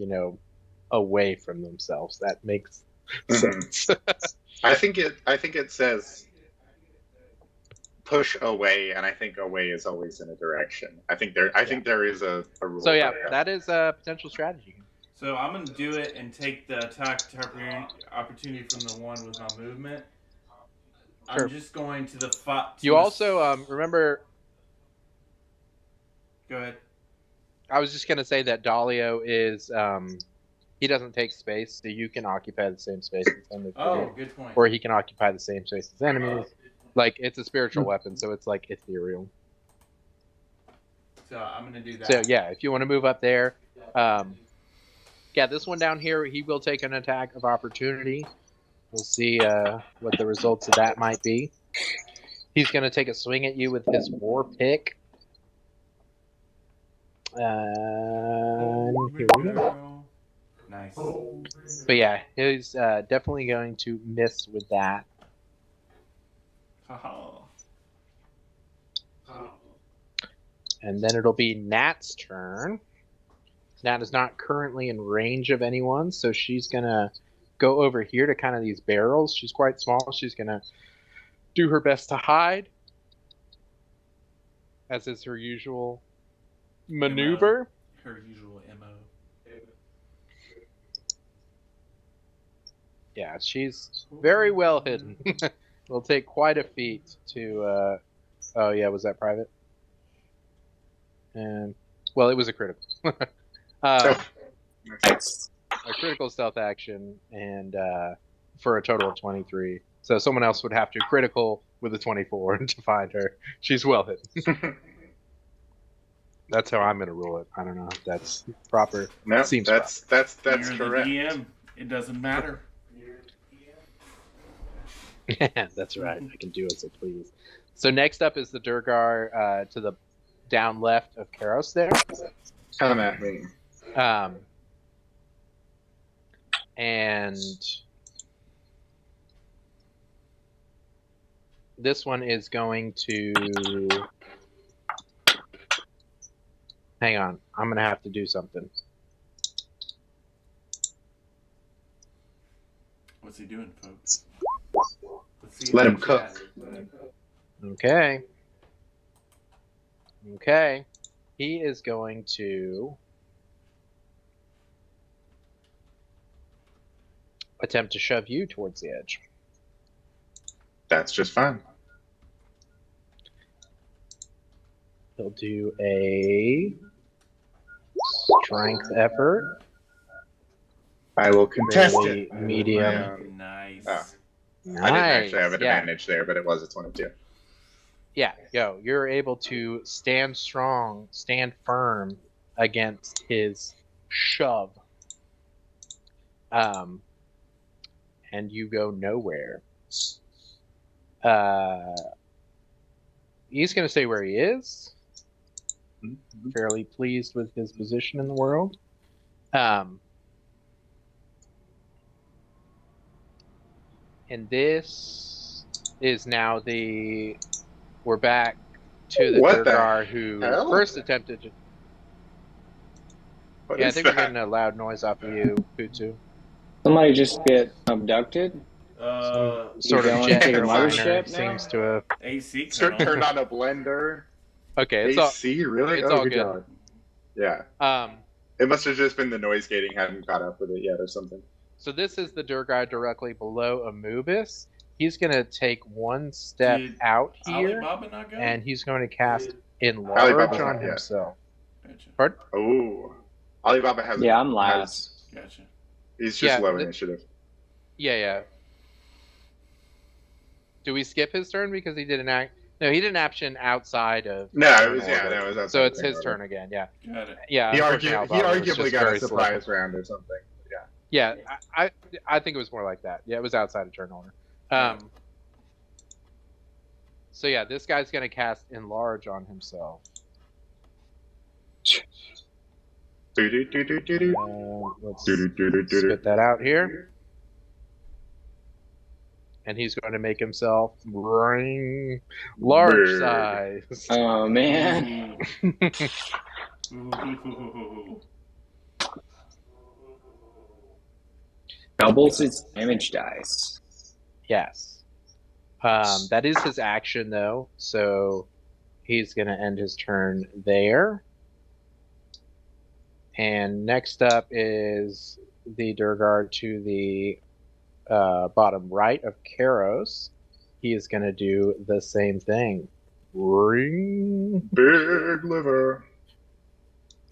away from themselves. That makes sense. I think it says push away, and I think away is always in a direction. I think there is a rule. So yeah, that is a potential strategy. So I'm gonna do it and take the attack opportunity from the one with my movement. Sure. I'm just going to the You also remember. Go ahead. I was just gonna say that Dalio is he doesn't take space, so you can occupy the same space as him. Oh, good point. Or he can occupy the same space as enemies. Like it's a spiritual weapon, so it's like ethereal. So I'm gonna do that. So yeah, if you want to move up there, yeah, this one down here, he will take an attack of opportunity. We'll see what the results of that might be. He's going to take a swing at you with his war pick. Here we go. Nice. But yeah, he's definitely going to miss with that. And then it'll be Nat's turn. Nat is not currently in range of anyone, so she's going to go over here to kind of these barrels. She's quite small. She's going to do her best to hide, as is her usual maneuver. Her usual MO. Yeah, she's very well hidden. It'll take quite a feat to... oh, yeah, was that private? And well, it was a critical. A critical stealth action, and for a total of 23. So someone else would have to critical with a 24 to find her. She's well hidden. That's how I'm going to rule it. I don't know if that's proper. No, You're that's correct. the DM. It doesn't matter. That's right. I can do as I please. So next up is the Durgar to the down left of Karos there. Come at me. And this one is going to... Hang on. I'm going to have to do something. What's he doing, folks? Let's see Let in him the cook. chat. Okay. Okay. He is going to attempt to shove you towards the edge. That's just fine. He'll do a strength effort. I will contest Fairly it. medium. Nice. Oh. Nice. I didn't actually have an Yeah. advantage there, but it was a 22. Yeah, you're able to stand strong, stand firm against his shove. And you go nowhere. He's going to stay where he is. Fairly pleased with his position in the world. And this is now we're back to the What the Durgar who hell? first attempted to... What Yeah, I is think we're that? getting a loud noise off of you, PU2. Somebody just get abducted. Sort You of going jet to the airliner mothership now? seems to have... AC Turn cut on. on a blender. Okay, it's all... AC, really? it's oh, all good good. God. Yeah. It must have just been the noise gating hadn't caught up with it yet or something. So this is the Durgar directly below Amubis. He's going to take one step Did out here, Alibaba not go? and he's going to cast Enlarge Alibaba's on not yet. himself. Gotcha. Pardon? Oh. Alibaba has... Yeah, I'm last. Gotcha. He's just Yeah, low initiative. Yeah. Do we skip his turn because he did an act? No, he did an action outside of... No, it turn was, yeah, order. no, it was outside So it's turn his order. turn again, yeah. Got it. Yeah, He, unfortunately, he Alibaba was arguably just got a very surprise slow. round or something. Yeah, I think it was more like that. Yeah, it was outside of turn order. So yeah, this guy's going to cast Enlarge on himself. Let's spit that out here. And he's going to make himself large Big. size. Oh man. Ooh. Doubles its damage dice. Yes. That is his action, though. So he's going to end his turn there. And next up is the Durgar to the bottom right of Karos. He is going to do the same thing. Ring. Big liver.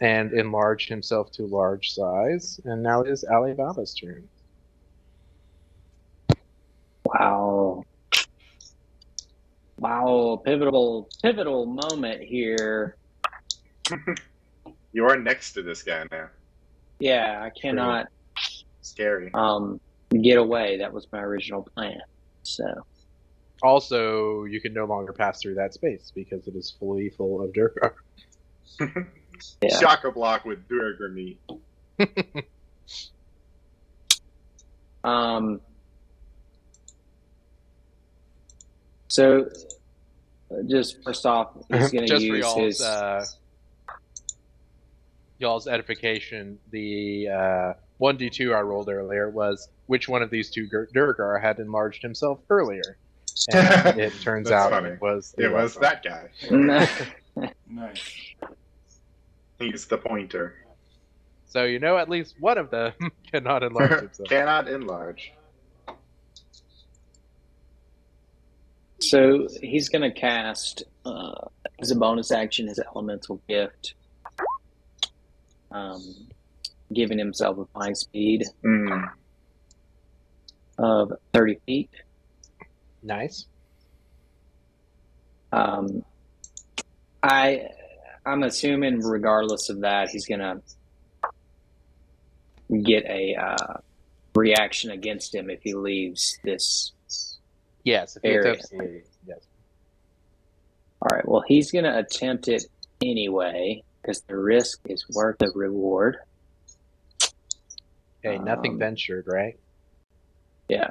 And enlarge himself to large size. And now it is Alibaba's turn. Wow. Wow, pivotal moment here. You are next to this guy now. Yeah, I cannot Scary. get away. That was my original plan. So Also, you can no longer pass through that space because it is fully full of Durgar. yeah. Shaka block with Durgar meat. So just first off, he's going to Just for use y'all's, his. Y'all's edification, the 1d2 I rolled earlier was which one of these two Durgar had enlarged himself earlier. And it turns That's out funny. it was that guy. Nice. He's the pointer. So you know at least one of them cannot enlarge himself. Cannot enlarge. So he's going to cast, as a bonus action, his elemental gift, giving himself a flying speed of 30 feet. Nice. I'm assuming, regardless of that, he's going to get a reaction against him if he leaves this. Yes, if he area. attempts to leave, yes. All right, well, he's going to attempt it anyway because the risk is worth the reward. Okay, nothing ventured, right? Yeah.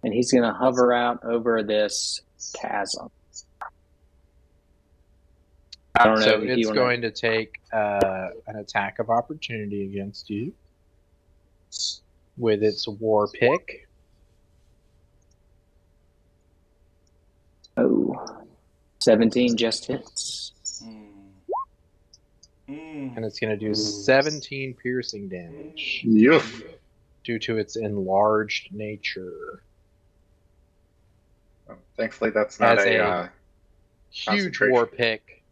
And he's going to hover out over this chasm. I don't know. So if it's you wanna- going to take an attack of opportunity against you with its war pick. Oh, 17 just hits. And it's going to do 17 piercing damage Yoof. due to its enlarged nature. Thankfully, that's not As a a huge concentration. war pick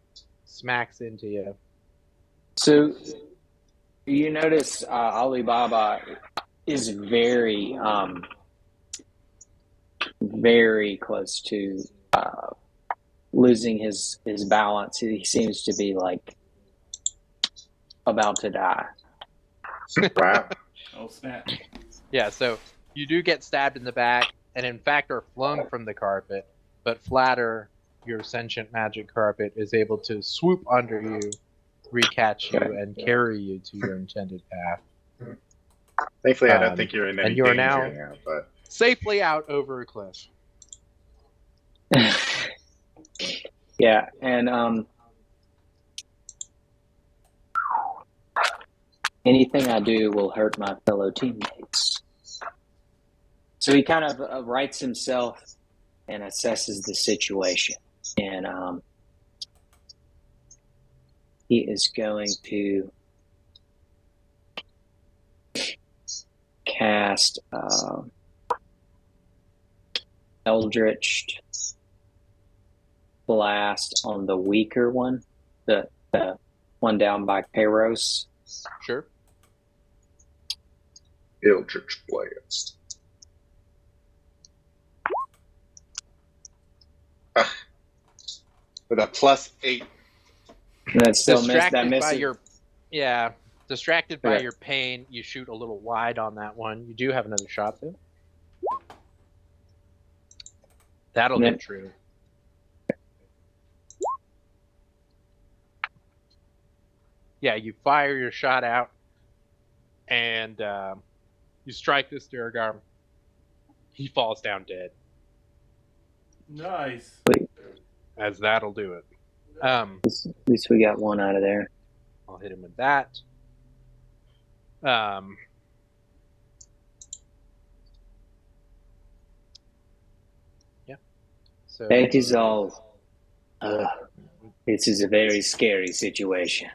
smacks into you. So you notice Alibaba is very, very close to losing his balance. He seems to be like about to die. Wow. Oh, snap. Yeah, so you do get stabbed in the back, and in fact are flung from the carpet, but Flatter, your sentient magic carpet, is able to swoop under you, recatch you, and carry you to your intended path. Thankfully, I don't think you're in any and you are danger now- now, but Safely out over a cliff. Yeah, and anything I do will hurt my fellow teammates. So he kind of rights himself and assesses the situation. And he is going to cast Eldritch Blast on the weaker one, the one down by Kairos. Sure. Eldritch Blast. With a +8. And that still Distracted missed. by your... Yeah. Distracted by Okay. your pain, you shoot a little wide on that one. You do have another shot, though. That'll Yeah. get true. Yeah, you fire your shot out, and you strike this Durgar. He falls down dead, Nice. as that'll do it. At least we got one out of there. I'll hit him with that. Yeah. So That is all. This is a very scary situation.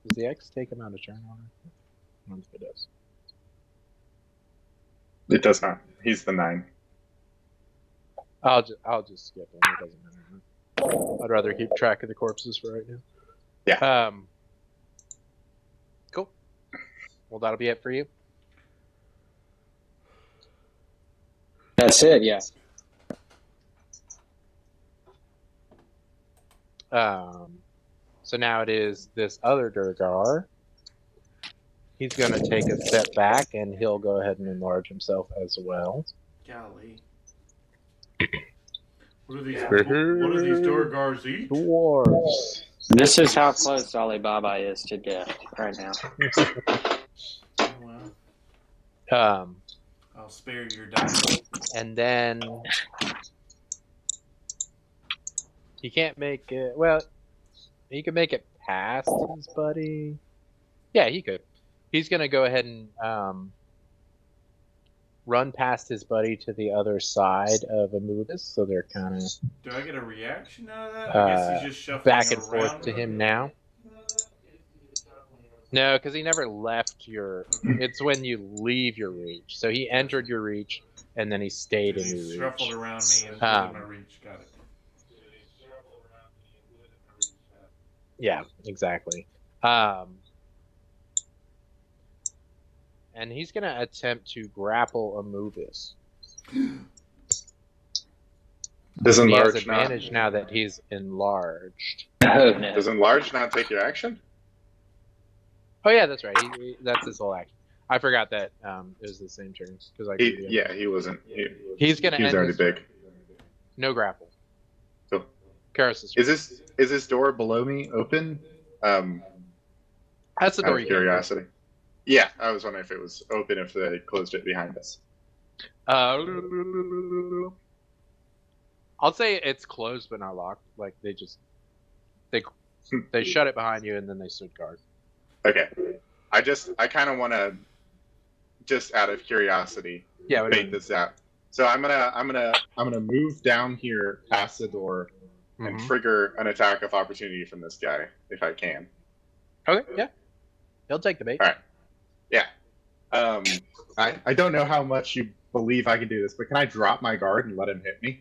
does the X take him out of turn order? I don't think it does. It does not. He's the 9. I'll just skip him. It doesn't matter. I'd rather keep track of the corpses for right now. Yeah. Cool. Well, that'll be it for you. That's it, yeah. So now it is this other Durgar. He's going to take a step back, and he'll go ahead and enlarge himself as well. Golly. What are these Durgars eat? Dwarves. This is how close Alibaba is to death right now. Oh, wow. Um, I'll spare your die. and then he can't make it. Well, he can make it past his buddy. Yeah, he could. He's gonna go ahead and run past his buddy to the other side of Amubis, so they're kind of Do I get a reaction out of that? I guess he's just shuffling back and around. forth to him now. No, because he never left your. It's when you leave your reach. So he entered your reach, and then he stayed in He your shuffled reach. around me and within my reach. Got it. Yeah, exactly. And he's going to attempt to grapple Amubis. Does He has enlarge not? advantage now that he's enlarged. Oh, no. Does enlarge not take your action? Oh yeah, that's right. That's his whole action. I forgot that it was the same turn because He wasn't. He's going to He was end already his big. turn. No grapple. Cool. Karis' Is this door below me open? That's the Out door of you came through. curiosity. Yeah, I was wondering if it was open, if they closed it behind us. I'll say it's closed but not locked. Like they shut it behind you and then they stood guard. Okay. I kind of want to, just out of curiosity, bait this out. So I'm gonna move down here past the door and trigger an attack of opportunity from this guy if I can. Okay, yeah. He'll take the bait. All right. Yeah. I don't know how much you believe I can do this, but can I drop my guard and let him hit me?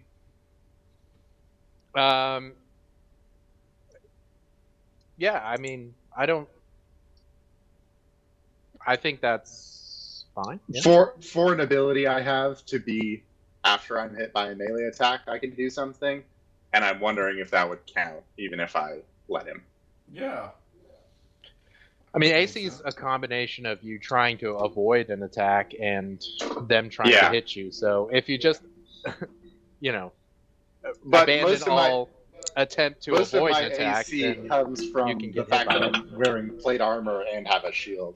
Yeah, I mean, I think that's fine. Yeah. For an ability I have to be after I'm hit by a melee attack, I can do something, and I'm wondering if that would count, even if I let him. Yeah. I mean, AC is a combination of you trying to avoid an attack and them trying to hit you. So if you just, abandon all attempt to avoid an attack, AC then comes from you can get the hit fact by that I'm wearing plate armor and have a shield.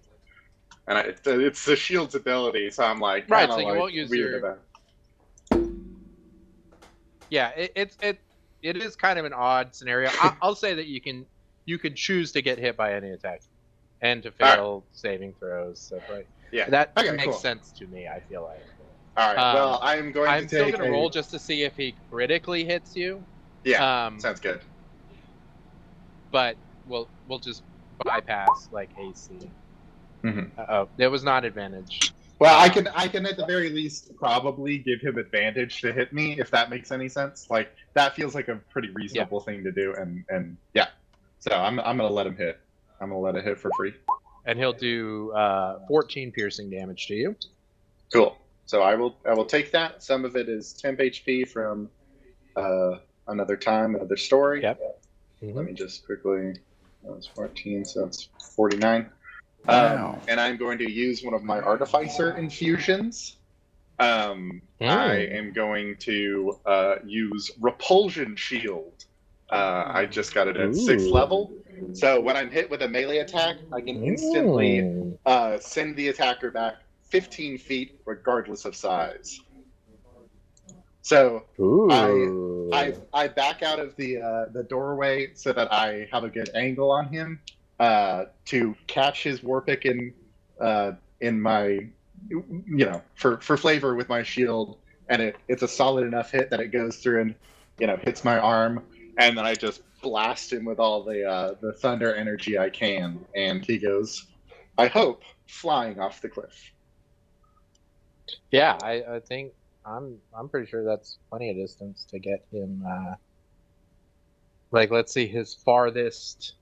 And it's the shield's ability, so I'm like, right? So you won't use weird your. Yeah, it is kind of an odd scenario. I'll say that you can choose to get hit by any attack, and to fail saving throws. So right, yeah, that makes sense to me. I feel like. All right. Well, I'm still going to roll just to see if he critically hits you. Yeah, sounds good. But we'll just bypass like AC. There was not advantage. Well, I can at the very least probably give him advantage to hit me, if that makes any sense. Like that feels like a pretty reasonable thing to do, and yeah. So I'm gonna let him hit. I'm gonna let it hit for free. And he'll do 14 piercing damage to you. Cool. So I will take that. Some of it is temp HP from another time, another story. Yep. Let me just quickly. That was 14, so that's 49. Wow. And I'm going to use one of my Artificer infusions. I am going to use Repulsion Shield. I just got it at 6th level. So when I'm hit with a melee attack, I can instantly send the attacker back 15 feet, regardless of size. So I back out of the doorway so that I have a good angle on him to catch his Warpick in my, for flavor with my shield, and it's a solid enough hit that it goes through and hits my arm, and then I just blast him with all the thunder energy I can, and he goes, I hope, flying off the cliff. Yeah, I think I'm pretty sure that's plenty of distance to get him. Let's see, his farthest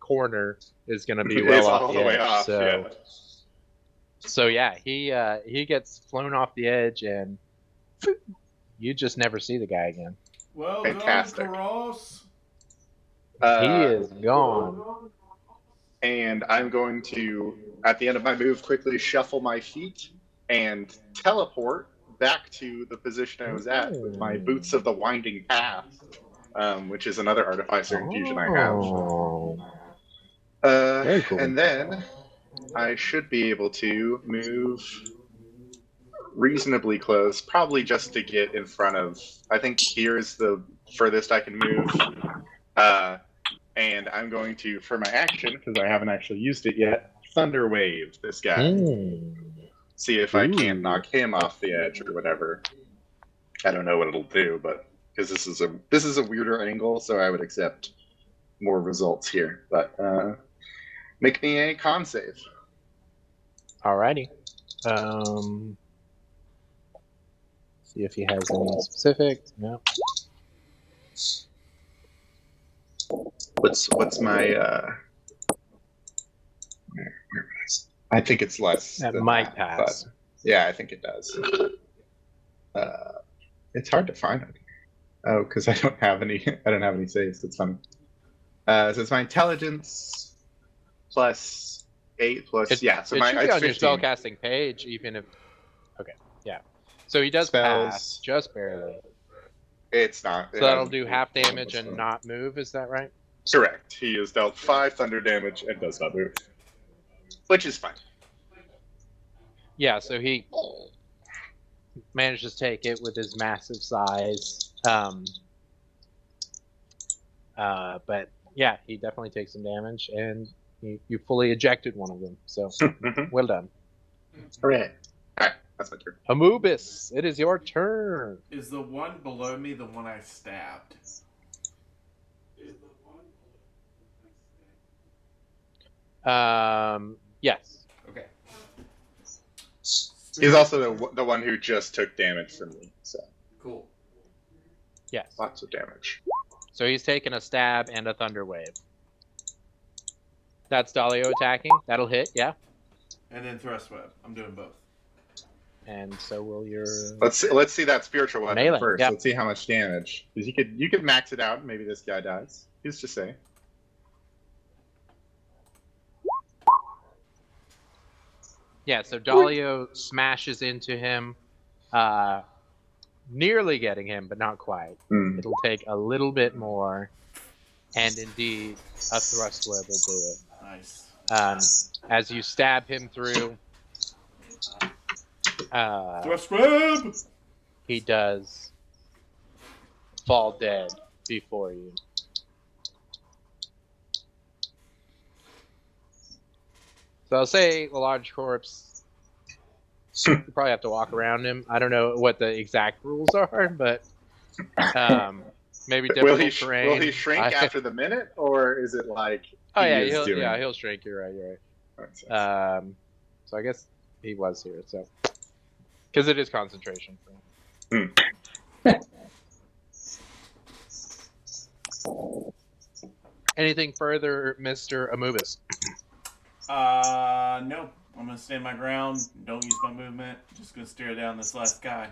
corner is going to be well off the edge. Off, so yeah, he gets flown off the edge, and you just never see the guy again. Well Fantastic. done, Karos. He is gone. And I'm going to, at the end of my move, quickly shuffle my feet and teleport back to the position I was at with my Boots of the Winding Path, which is another Artificer infusion I have. Very cool. And then I should be able to move reasonably close, probably just to get in front of, I think here's the furthest I can move. And I'm going to, for my action, because I haven't actually used it yet, Thunder Wave this guy. See if I can knock him off the edge or whatever. I don't know what it'll do, but because this is a weirder angle, so I would accept more results here. But make me a con save. Alrighty. See if he has any specifics. No. What's my I think it's less. That than might that, pass. but yeah, I think it does. It's hard to find it. Oh, because I don't have any saves. That's funny. So it's my intelligence plus 8 plus So my it should be on your spellcasting page, even if. Okay, yeah. So he does pass just barely. It's not. So that'll do half damage and not move. Is that right? Correct. He is dealt 5 thunder damage and does not move. which is fine. Yeah, so he manages to take it with his massive size. But yeah, he definitely takes some damage, and you fully ejected one of them. So well done. Hooray. Alright, that's my turn. Amubis, it is your turn. Is the one below me the one I stabbed? Yes. Okay. He's also the one who just took damage from me, so Cool. Yes. lots of damage. So he's taken a stab and a thunder wave. That's Dalio attacking. That'll hit, yeah. And then thrust web. I'm doing both. And so will your. Let's see that spiritual weapon Melee, first. yep. Let's see how much damage. Because you could max it out. And maybe this guy dies. Who's to say? Yeah, so Dalio smashes into him, nearly getting him, but not quite. It'll take a little bit more, and indeed, a thrust web will do it. Nice. As you stab him through, Thrust web! he does fall dead before you. So I'll say the large corpse, you probably have to walk around him. I don't know what the exact rules are, but maybe difficult terrain. Will he shrink after the minute, or is it like? Oh yeah, he'll shrink. You're right. So I guess he was here, so because it is concentration. Anything further, Mr. Amubis? No. I'm gonna stand my ground. Don't use my movement. Just gonna stare down this last guy.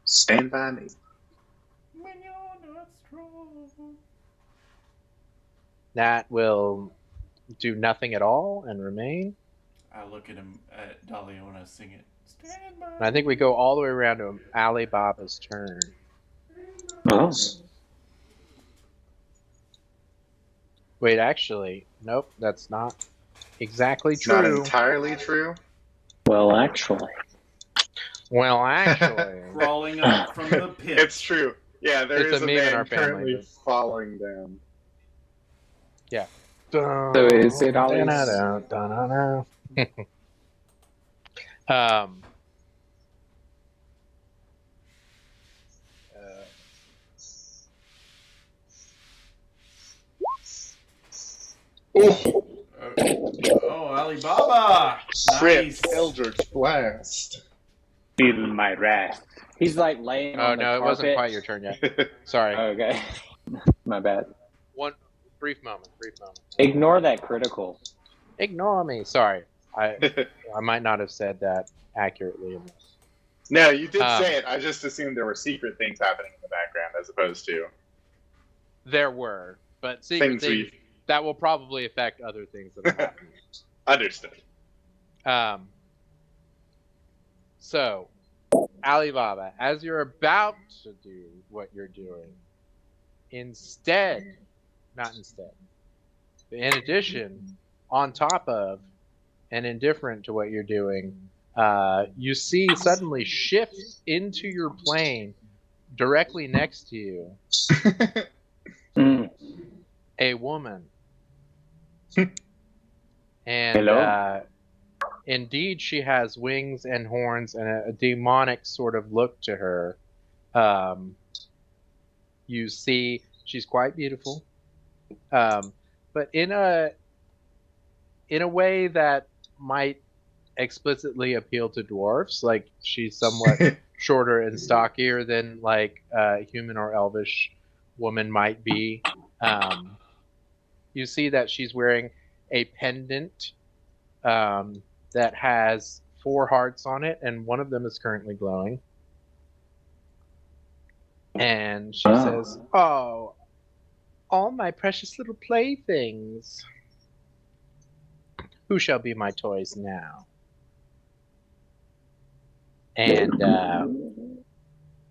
Stand by me. When you're not strong. That will do nothing at all and remain. I look at him at Dalio and I sing it. Stand by. And I think we go all the way around to Alibaba's turn. Oh. Wait, actually, nope, that's not exactly true. Not entirely true. Well, actually. Well, actually. Crawling up from the pit. It's true. Yeah, there It's is a a meme in man our family, currently but- falling down. Yeah. So is it always- Ooh, Oh, Alibaba! Nice. Eldritch Blast. Feel my wrath. He's like laying Oh, on the no, it carpet. wasn't quite your turn yet. Sorry. Okay. My bad. One brief moment. Ignore that critical. Ignore me. Sorry. I might not have said that accurately in this. No, you did say it. I just assumed there were secret things happening in the background as opposed to There were, but secret things things we that will probably affect other things that have happened. understood. So, Alibaba, as you're about to do what you're doing, in addition, on top of, and indifferent to what you're doing, you see suddenly shift into your plane directly next to you a woman. And Hello? Indeed, she has wings and horns and a demonic sort of look to her. You see, she's quite beautiful, but in a way that might explicitly appeal to dwarfs. Like she's somewhat shorter and stockier than like a human or elvish woman might be. You see that she's wearing a pendant that has 4 hearts on it, and one of them is currently glowing. And she says, "Oh, all my precious little playthings. Who shall be my toys now?" And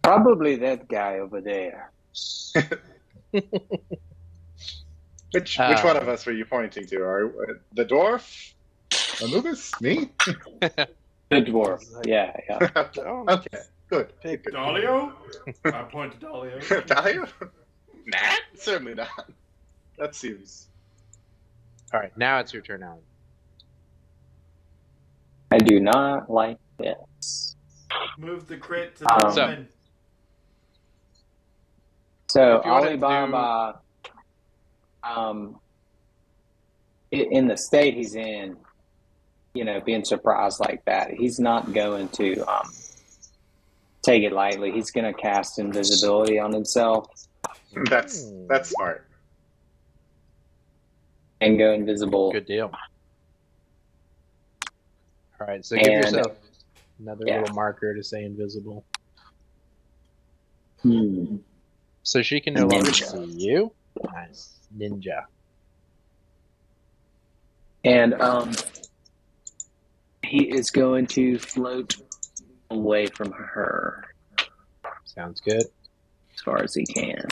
probably that guy over there. Which one of us were you pointing to? The dwarf? Anubis? Me? The dwarf. Yeah. Okay, good. Pick Good. Dalio? I point to Dalio. Dalio? Nah, certainly not. That seems... All right, now it's your turn, Alan. I do not like this. Move the crit to the woman. So If you wanna Alibaba, in the state he's in, being surprised like that, he's not going to take it lightly. He's going to cast invisibility on himself That's smart. and go invisible. Good deal. All right, so give yourself another little marker to say invisible. So she can no longer see you. Nice. Ninja. And he is going to float away from her Sounds good. as far as he can.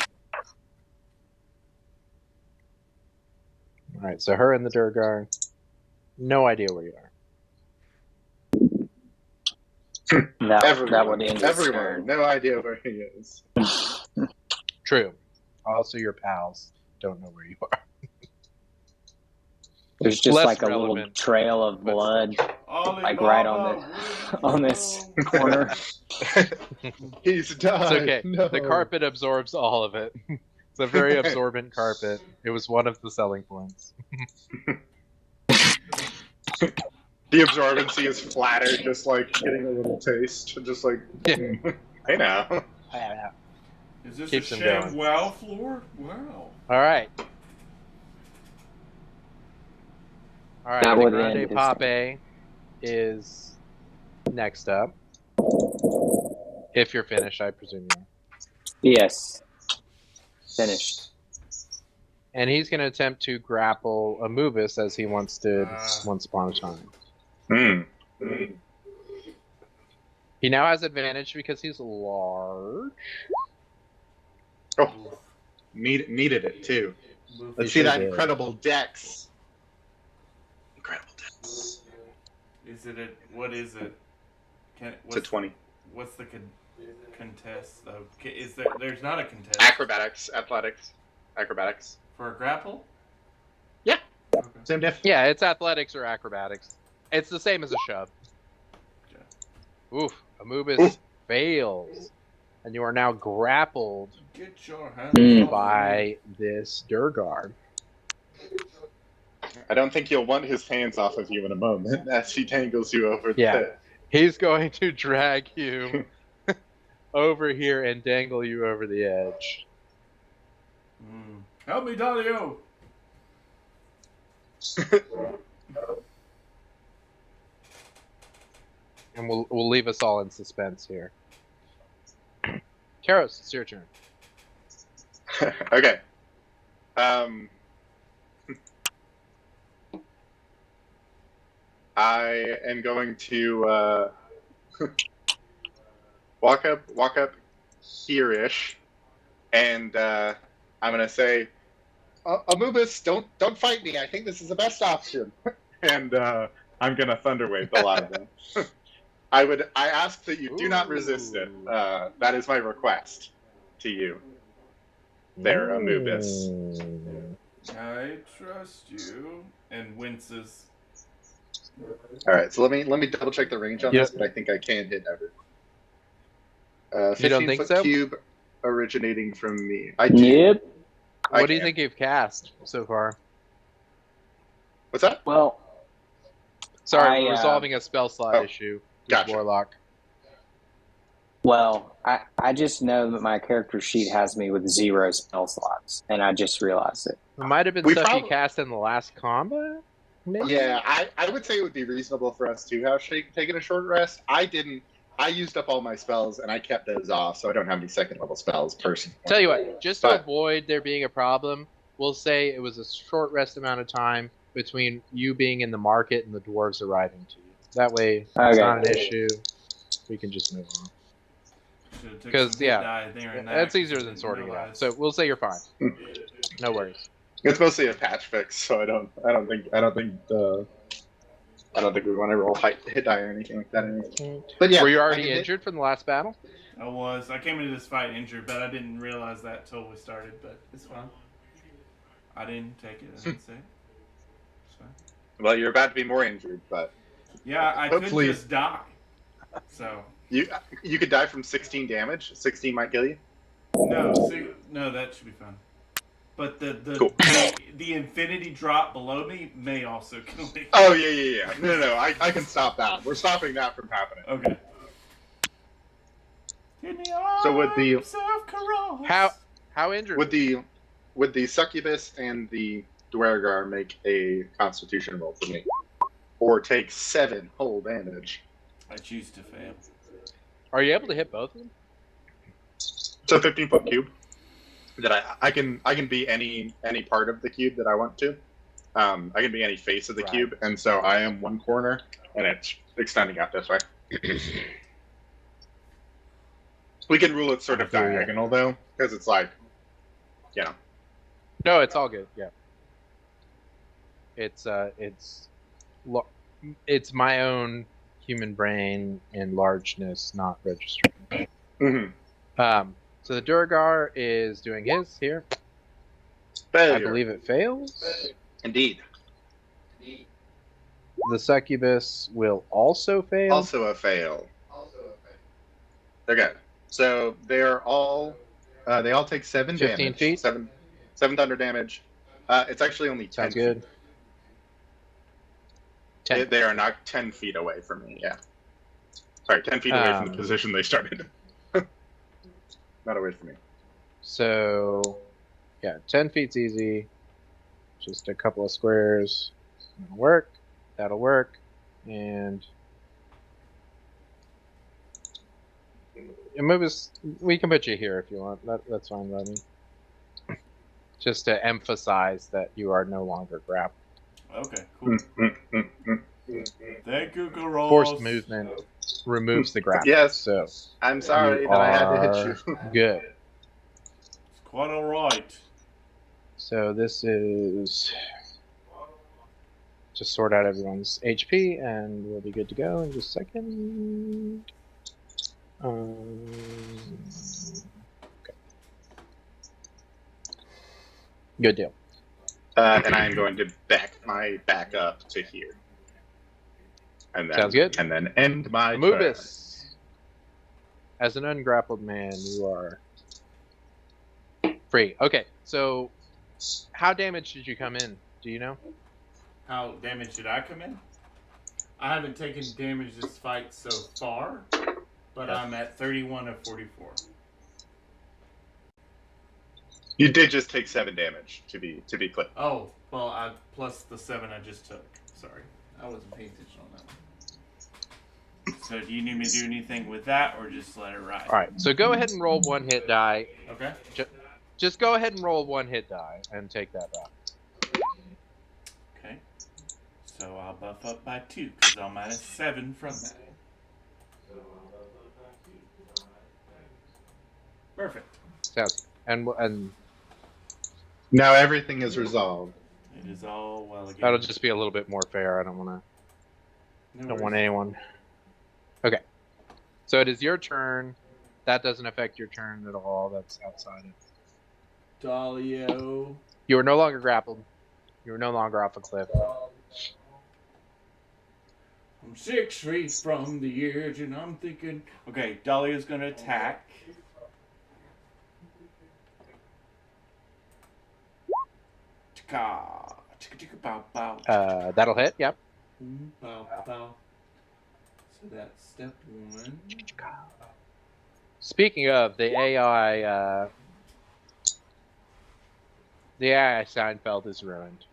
All right, so her and the Durgar, no idea where you are. That would end his Everyone, turn. no idea where he is. True. Also, your pals don't know where you are. There's just Less like a little relevant, trail of but blood, Alibaba, like right on this corner. He's died. It's okay. No. The carpet absorbs all of it. It's a very absorbent carpet. It was one of the selling points. The absorbency is flattered, just like getting a little taste. Just like, I know. Is this Keeps a him sham going. wow floor? Wow. All right. All right. That The would Grande end his Pape is next up. If you're finished, I presume you are. Yes. Finished. And he's going to attempt to grapple Amubis as he once did once upon a time. He now has advantage because he's large. Oh, needed it too. Let's see sure that did. incredible dex. Incredible dex. Is it what is it? It's a 20. What's the contest though? Is there's not a contest. Acrobatics, athletics, acrobatics. For a grapple? Yeah. Okay. Same diff. Yeah, it's athletics or acrobatics. It's the same as a shove. Okay. Oof. Amubis fails. And you are now grappled Get your hands by this Durgar. I don't think you'll want his hands off of you in a moment as he tangles you over the Yeah. pit. He's going to drag you over here and dangle you over the edge. Help me, Dalio! And we'll leave us all in suspense here. Karos, it's your turn. Okay. I am going to walk up here-ish, and I'm gonna say, Amubis, don't fight me. I think this is the best option. And I'm gonna thunderwave the lot of them. I ask that you do not resist it. That is my request to you. There, Amubis. I trust you. And winces. All right, so let me double check the range on Yep. this, but I think I can hit everyone. You don't 15 think foot so? cube originating from me. I do. Yep. What do you think you've cast so far? What's that? Well, Sorry, I, we're resolving a spell slot oh, issue with gotcha. Warlock. I just know that my character sheet has me with 0 spell slots, and I just realized it. It might have been We stuff you prob- cast in the last combat? Maybe? Yeah, I would say it would be reasonable for us to have taken a short rest. I didn't. I used up all my spells, and I kept those off, so I don't have any second level spells personally. Tell you what, just to But- avoid there being a problem, we'll say it was a short rest amount of time between you being in the market and the dwarves arriving to you. That way, it's Okay. not an issue. We can just move on. Should've took 'Cause, some hit yeah, die there and That's that, easier than didn't sorting it out. realize. So we'll say you're fine. No worries. It's mostly a patch fix, so I don't think we want to roll hit die or anything like that anymore. But yeah, Were you I already can hit. injured from the last battle? I came into this fight injured, but I didn't realize that till we started. But it's fine. I didn't take it. I didn't say it. It's fine. Well, you're about to be more injured, but Yeah, I hopefully- could just die. So you could die from 16 damage. 16 might kill you. no, that should be fine. But Cool. the infinity drop below me may also kill me. Oh yeah. No. I can stop that. We're stopping that from happening. Okay. So with the How injured? would the succubus and the Dwergar make a Constitution roll for me, or take 7 whole damage? I choose to fail. Are you able to hit both of them? It's a 15-foot cube that I can be any part of the cube that I want to. I can be any face of the cube, and so I am one corner, and it's extending out this way. We can rule it sort of diagonal though, because it's like, No, it's all good. Yeah. It's my own human brain in largeness not registering. Mm-hmm. So the Durgar is doing his here. Failure. I believe it fails. Indeed. The succubus will also fail. Also a fail. Okay. So they're all they all take 7 15 damage. feet? 7 thunder damage. It's actually only 10 Sounds good. feet. 10. They are not 10 feet away from me, yeah. Sorry, 10 feet away from the position they started. Not away from me. So, yeah, 10 feet's easy. Just a couple of squares. That'll work. That'll work. And move us. We can put you here if you want. That's fine by me. Just to emphasize that you are no longer grappled. Okay, cool. Thank you, Garos. Forced movement removes the grapple. Yes. So I'm sorry that I had to hit you. good. It's quite alright. So this is just sort out everyone's HP, and we'll be good to go in just a second. Okay. Good deal. And I'm going to back up to here. And then, Sounds good. And then end my turn. Mubis, as an ungrappled man, you are free. Okay, so how damaged did you come in? Do you know? How damaged did I come in? I haven't taken damage this fight so far, but I'm at 31 of 44. You did just take 7 damage, to be clear. Oh, well, plus the 7 I just took. Sorry, I wasn't paying attention on that one. So do you need me to do anything with that, or just let it ride? All right, so go ahead and roll 1 hit die. Okay. Just go ahead and roll 1 hit die and take that back. Okay. So I'll buff up by 2, because I'm minus 7 from that. Perfect. Sounds and Now everything is resolved. It is all well again. that'll just be a little bit more fair. I don't want anyone. Okay. So it is your turn. That doesn't affect your turn at all. That's outside of. Dalio. You are no longer grappled. You are no longer off a cliff. I'm 6 feet from the edge, and I'm thinking. Okay, Dalio's gonna attack. That'll hit. Yep. Bow, bow. So that's step 1. Speaking of the AI, the AI Seinfeld is ruined.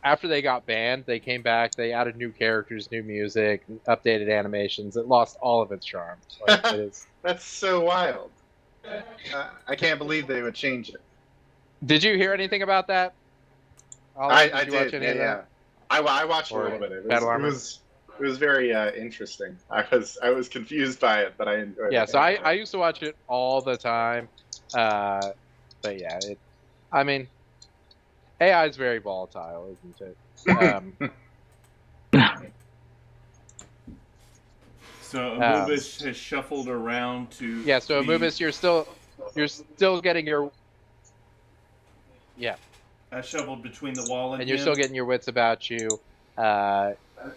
After they got banned, they came back. They added new characters, new music, updated animations. It lost all of its charm. Like, it is. That's so wild. I can't believe they would change it. Did you hear anything about that? I you watch did. any of Yeah. that? I watched a Or little bit of it. Battle It Armor? was very interesting. I was confused by it, but I enjoyed it. Yeah, so I used to watch it all the time. But yeah, I mean, AI is very volatile, isn't it? So Anubis has shuffled around to. Yeah, so Anubis, you're still getting your. Yeah. I shuffled between the wall and you're him. still getting your wits about you.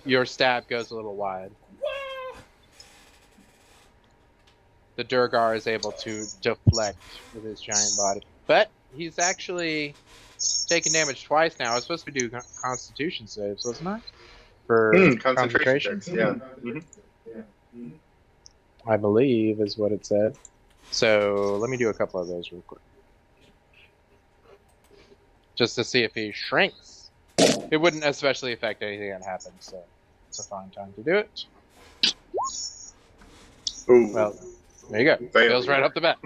Your stab goes a little wide. The Durgar is able to deflect with his giant body, but he's actually taking damage twice now. I was supposed to do Constitution saves, wasn't I? For concentration. Yeah. I believe is what it said. So let me do a couple of those real quick, just to see if he shrinks. It wouldn't especially affect anything that happens, so it's a fine time to do it. Ooh. Well, there you go. Fails right off the bat.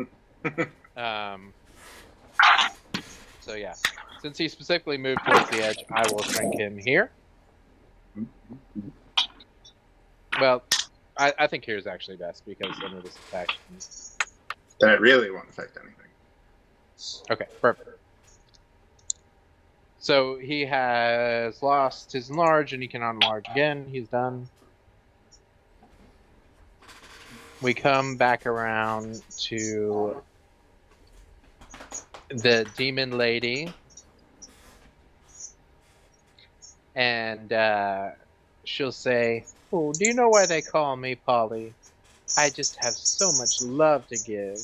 So yeah, since he specifically moved towards the edge, I will shrink him here. Well, I think here is actually best because then it is attacked. Then it really won't affect anything. Okay, perfect. So he has lost his enlarge and he can enlarge again. He's done. We come back around to the demon lady. And she'll say, "Oh, do you know why they call me Polly? I just have so much love to give."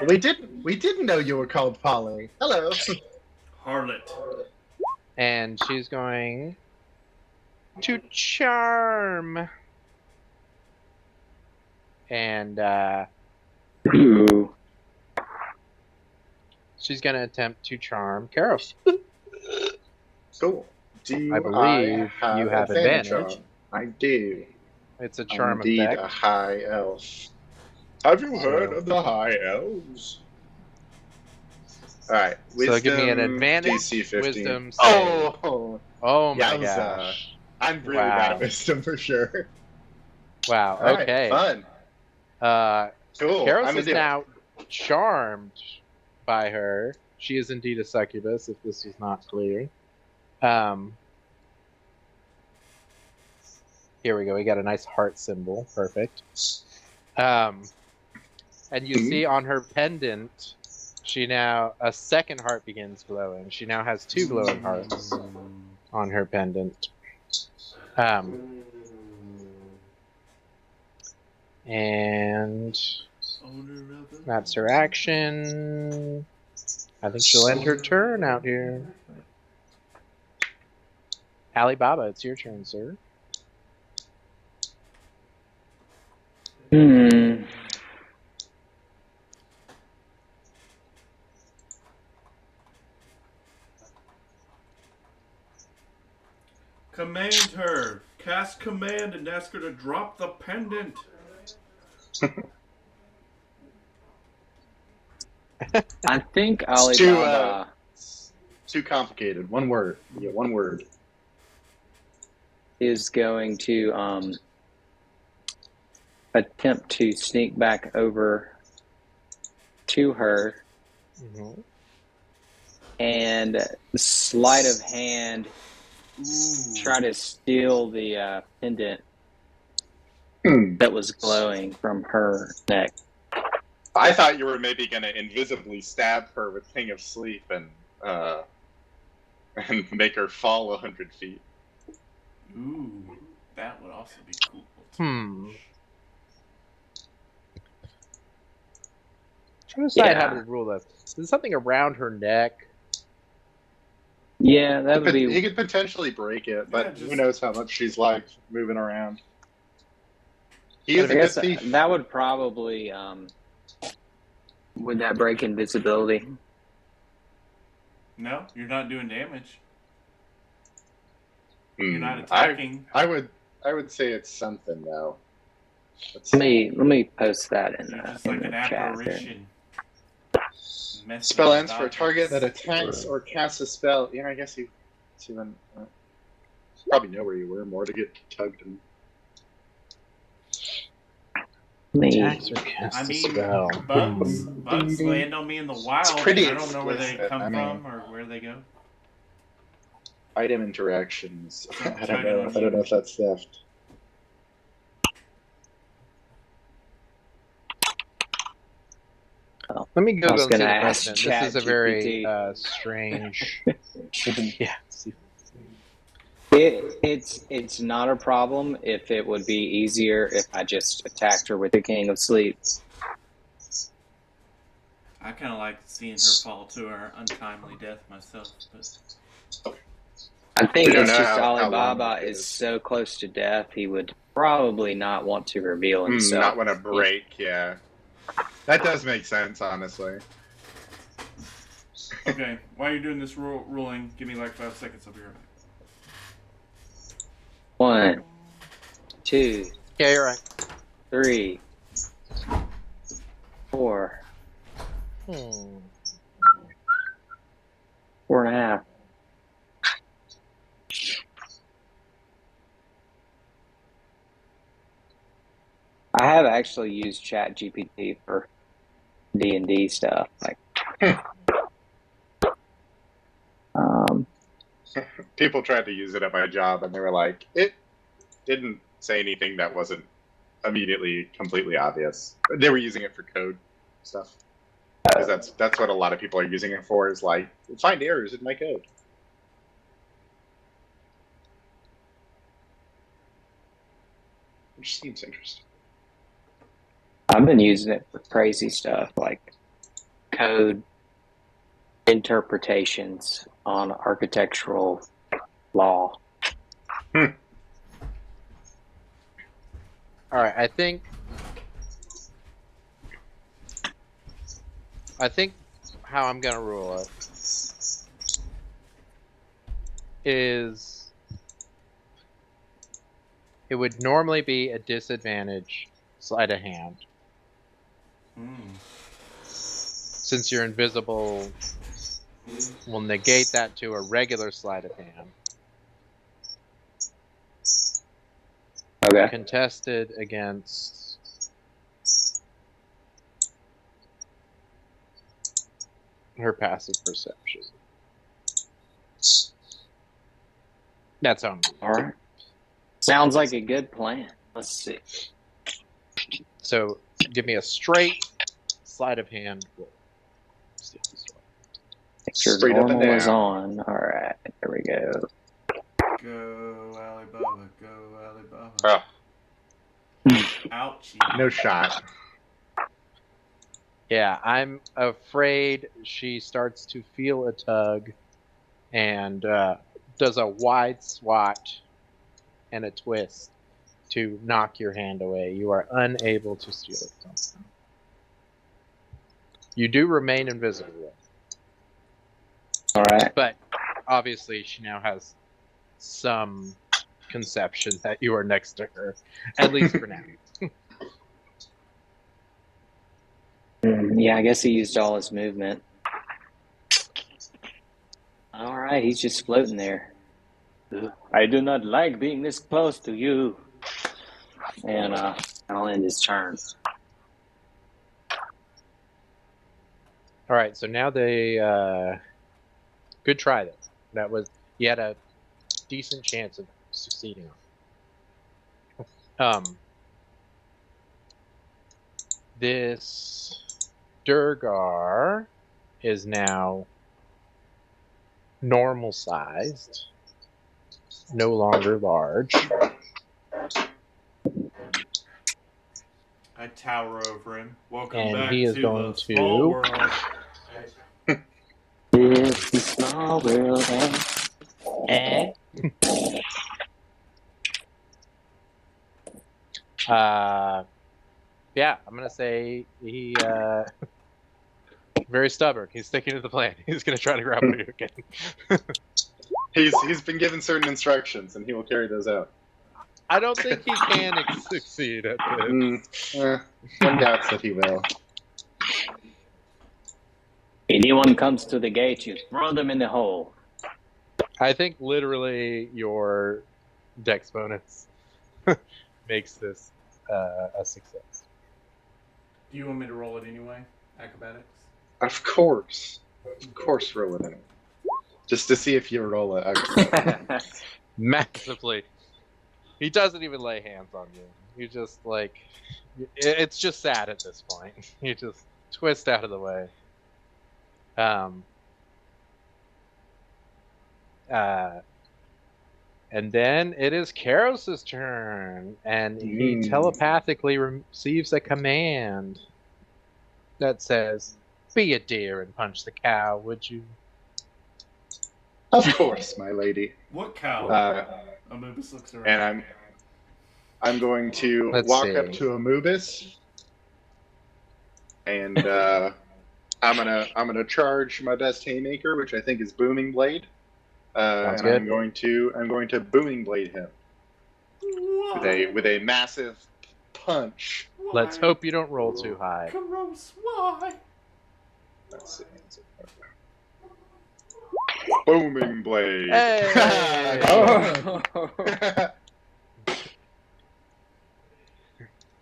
We didn't know you were called Polly. Hello. Harlot. And she's going to charm. And Ooh. she's going to attempt to charm Carol. Cool. I believe you have advantage. on? I do. It's a charm Indeed, effect. a high elf. Have you heard of the high elves? All right. So give me an advantage. DC 15. Wisdom save. Oh my yowza. gosh. I'm really bad at wisdom for sure. Wow. All right, Okay. fun. Cool. Karos is now charmed by her. She is indeed a succubus, if this was not clear. Here we go. We got a nice heart symbol. Perfect. And you see on her pendant, a second heart begins glowing. She now has 2 glowing hearts on her pendant. And that's her action. I think she'll end her turn out here. Alibaba, it's your turn, sir. Command her. Cast command and ask her to drop the pendant. I think Alibaba. Too complicated. One word. Yeah, one word. Is going to attempt to sneak back over to her and sleight of hand try to steal the pendant that was glowing from her neck. I thought you were maybe going to invisibly stab her with King of Sleep and make her fall 100 feet. Ooh, that would also be cool. Trying to decide how to rule this. There's something around her neck. Yeah, that would be. He could potentially break it, but who knows how much she's like moving around. He is a good thief. That would probably. Would that break invisibility? No, you're not doing damage. You're not attacking. I would say it's something though. Let me post that in just like an apparition. Spell ends for a target that attacks or casts a spell. Yeah, I guess you probably know where you were more to get tugged. Me. Attacks or cast I a mean, spell. bugs land on me in the wild, pretty and I don't know where they explicit. come I mean- from or where they go. Item interactions. I'm I don't chugging know. on I don't you. know if that's theft. Let me I go was and see the gonna ask precedent. This is a very ChatGPT. strange. Yeah. See. It's not a problem if it would be easier if I just attacked her with the King of Sleep. I kind of like seeing her fall to her untimely death myself, but I think We don't it's know just how long Alibaba it is is. so close to death, he would probably not want to reveal himself. Not want to break. Yeah, that does make sense, honestly. okay. While you're doing this ruling, give me like 5 seconds. I'll be right back. 1, 2, Yeah, you're right. 3, 4, 4.5. I have actually used ChatGPT for D&D stuff. People tried to use it at my job, and they were like, it didn't say anything that wasn't immediately completely obvious. They were using it for code stuff. Because that's what a lot of people are using it for, is like, find errors in my code. Which seems interesting. I've been using it for crazy stuff like code interpretations on architectural law. All right, I think how I'm gonna rule it is it would normally be a disadvantage sleight of hand. Since you're invisible, we'll negate that to a regular sleight of hand. Okay. Contested against her passive perception. That's how I'm doing. All right. Sounds like a good plan. Let's see. So give me a straight sleight of hand roll. If your Straight up and normal is down. on. All right. There we go. Go Alibaba, go Alibaba. Oh, Ouchie. no shot. Yeah, I'm afraid she starts to feel a tug and does a wide swat and a twist to knock your hand away. You are unable to steal it from her. You do remain invisible, All right. but obviously she now has some conception that you are next to her, at least for now. Yeah, I guess he used all his movement. All right, he's just floating there. I do not like being this close to you. And I'll end his turn. All right, so now they good try though. That was you had a decent chance of succeeding on. This Durgar is now normal sized, no longer large. I tower over him. Welcome And back he is to going the small to- world. It's the small world. Yeah, I'm gonna say he very stubborn. He's sticking to the plan. He's gonna try to grapple you again. He's been given certain instructions, and he will carry those out. I don't think he can succeed at this. One doubts that he will. Anyone comes to the gate, you throw them in the hole. I think literally your dex bonus makes this a success. Do you want me to roll it anyway? Acrobatics? Of course, roll it in. Just to see if you roll it. Massively. He doesn't even lay hands on you. You just like, it's just sad at this point. You just twist out of the way. And then it is Karos's turn, and he telepathically receives a command that says, "Be a deer and punch the cow, would you?" Of course, my lady. What cow? Amubis looks around. And I'm going to walk up to Amubis, and I'm gonna charge my best haymaker, which I think is Booming Blade. And good. I'm going to Booming Blade him with a massive punch. Why? Let's hope you don't roll too high. Gross, why? Let's see. Booming Blade. Hey! Oh.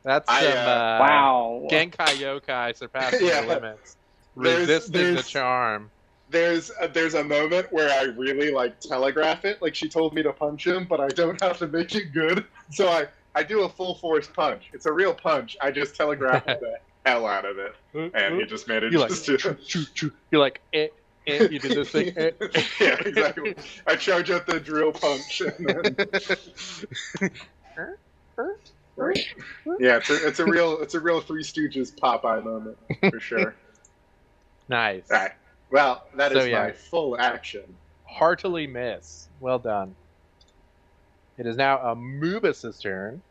That's some Wow. Genkai Yokai surpassing Yeah. their limits. There's- Resisting the charm. There's a moment where I really like telegraph it, like she told me to punch him, but I don't have to make it good. So I do a full force punch. It's a real punch. I just telegraph the hell out of it, and he just managed You're like, to. You're like, you did this thing. Yeah, exactly. I charge out the drill punch, and then. Yeah, it's a real Three Stooges Popeye moment for sure. Nice. All right. Well, that is So, my full action. Heartily miss. Well done. It is now Amubis' turn.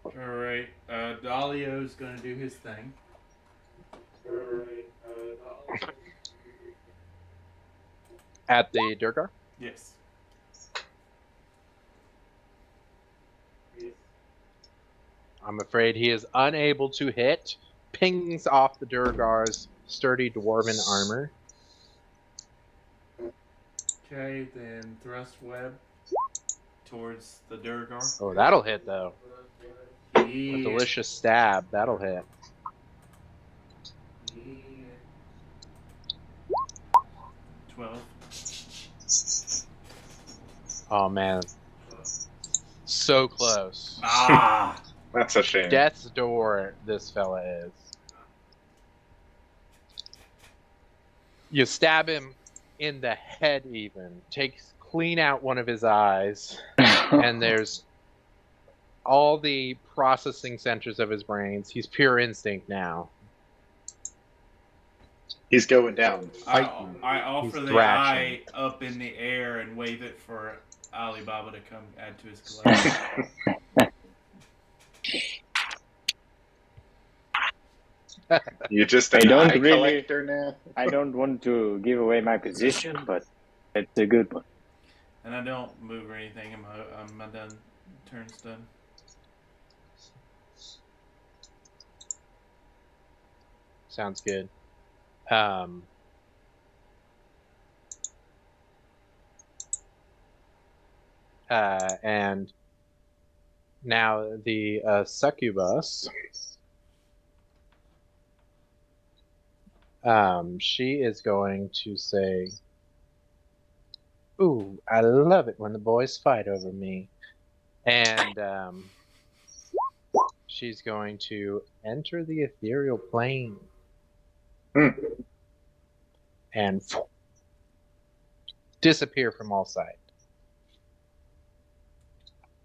Alright, Dalio's gonna do his thing. At the Durgar. Yes. I'm afraid he is unable to hit. Pings off the Durgar's sturdy dwarven armor. Okay, then thrust web towards the Durgar. Oh, that'll hit though. A Yeah. delicious stab. That'll hit. Yeah. 12. Oh man. So close. Ah! That's a shame. Death's door this fella is. You stab him in the head even. Takes clean out one of his eyes. And there's all the processing centers of his brains. He's pure instinct now. He's going down. I Fighting. offer He's the thrashing. eye up in the air and wave it for Alibaba to come add to his collection. You're just I an don't eye really- collector now. I don't want to give away my position, but it's a good one. And I don't move or anything. I'm done. Turn's done. Sounds good. And now the succubus. She is going to say, "Ooh, I love it when the boys fight over me," and she's going to enter the ethereal plane and disappear from all sight.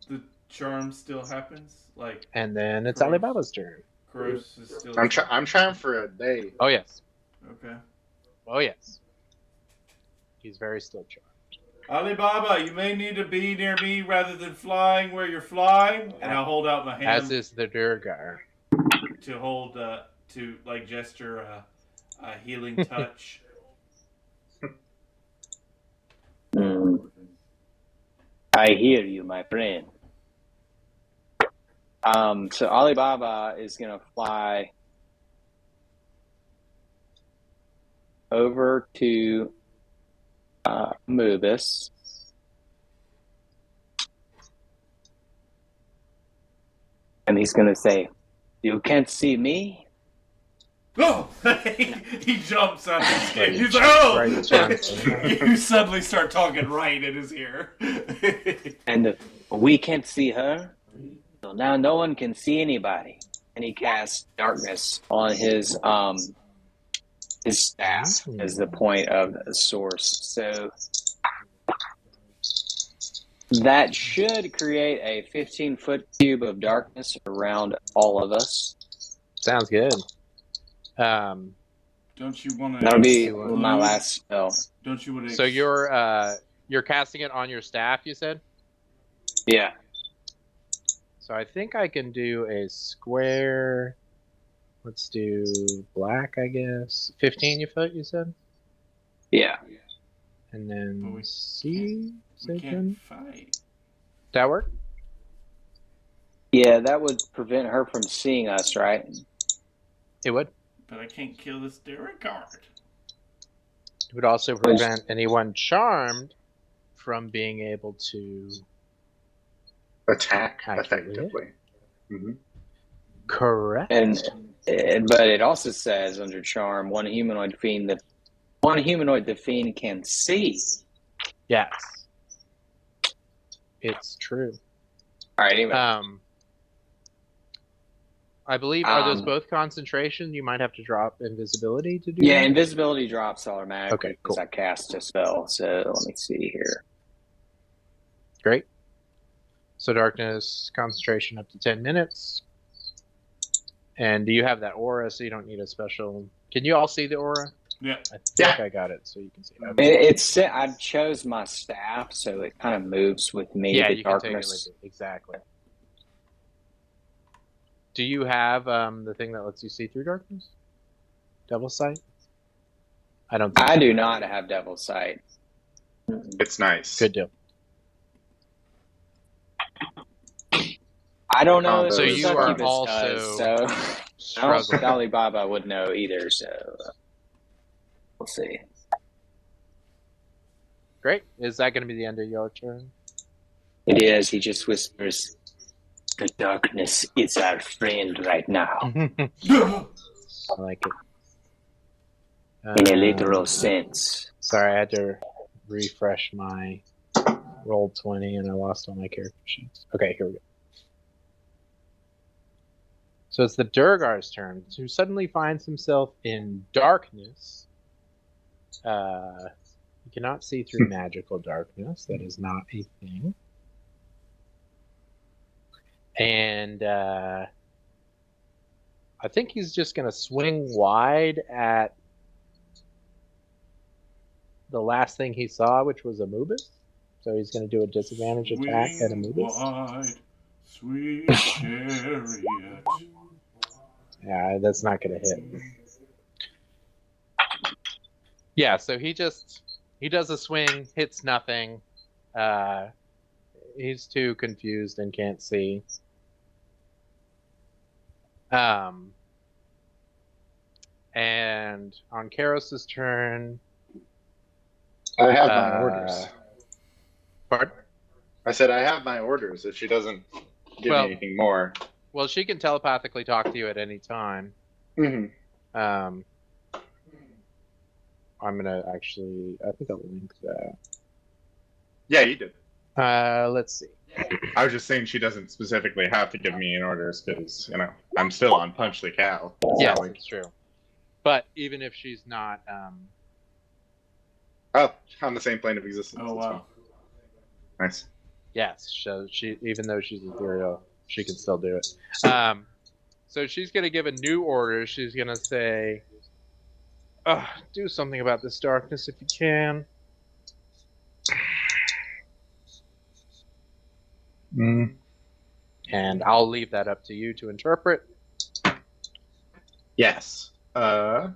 The charm still happens? Like, And then it's Correct. Alibaba's turn. Gross is still. I'm trying for a day. Oh yes, Okay. oh yes. He's very still charmed. Alibaba, you may need to be near me rather than flying where you're flying. And I'll hold out my hand As is the Durgar. to hold, to like gesture a healing touch. I hear you, my friend. So Alibaba is gonna fly over to Mubis. And he's gonna say, "You can't see me, Oh! He jumps out of his skin. Right. He's like, oh! Right in front. You suddenly start talking right in his ear. And we can't see her, so now no one can see anybody. And he casts darkness on his staff as the point of the source. So that should create a 15-foot cube of darkness around all of us. Sounds good. Um, Don't you want to? That'll be my last spell. Don't you want to? so you're casting it on your staff, you said? Yeah. So I think I can do a square. Let's do black, I guess. 15 foot, you said? Yeah. And then But we C. We can't fight. That work? Yeah, that would prevent her from seeing us, right? It would. But I can't kill this Duragard. It would also prevent anyone charmed from being able to Attack Accurately. effectively. Mm-hmm. correct. But it also says under charm, one humanoid the fiend can see. Yes. It's true. All right, anyway. I believe, are those both concentration? You might have to drop invisibility to do Yeah, that? invisibility drops automatically Okay, because cool. I cast a spell. So let me see here. Great. So darkness, concentration up to 10 minutes. And do you have that aura, so you don't need a special... Can you all see the aura? Yeah. I think I got it, so you can see it. It's I chose my staff, so it kind of moves with me. Yeah, the you darkness. can take it with you. Exactly. Do you have the thing that lets you see through darkness? Devil sight? I don't think I so. do not have devil sight. It's nice. Good deal. I don't know. So if you the are succubus also does, so I don't Struggle. think Alibaba would know either. So we'll see. Great. Is that going to be the end of your turn? It is. He just whispers, "The darkness is our friend right now." I like it. In a literal sense. Sorry, I had to refresh my roll 20 and I lost all my character sheets. Okay, here we go. So it's the Durgar's turn, who suddenly finds himself in darkness. You cannot see through magical darkness. That is not a thing. And I think he's just going to swing wide at the last thing he saw, which was Amubis. So he's going to do a disadvantage attack at Amubis. Wide, sweet chariot. Yeah, that's not going to hit. Yeah, so he does a swing, hits nothing. He's too confused and can't see. And on Karos's turn, I have my orders. Pardon? I said I have my orders if she doesn't give me anything more. Well, she can telepathically talk to you at any time. Mm-hmm. I'm gonna actually, I think I'll link that. Yeah, you did. Let's see. I was just saying she doesn't specifically have to give me any orders because, I'm still on Punch the Cow. Yeah, So, it's true. But even if she's not, on the same plane of existence. Oh, that's wow. fine. Nice. yes, so she, even though she's ethereal, she can still do it. So she's gonna give a new order. She's gonna say, do something about this darkness if you can. And I'll leave that up to you to interpret. Yes. So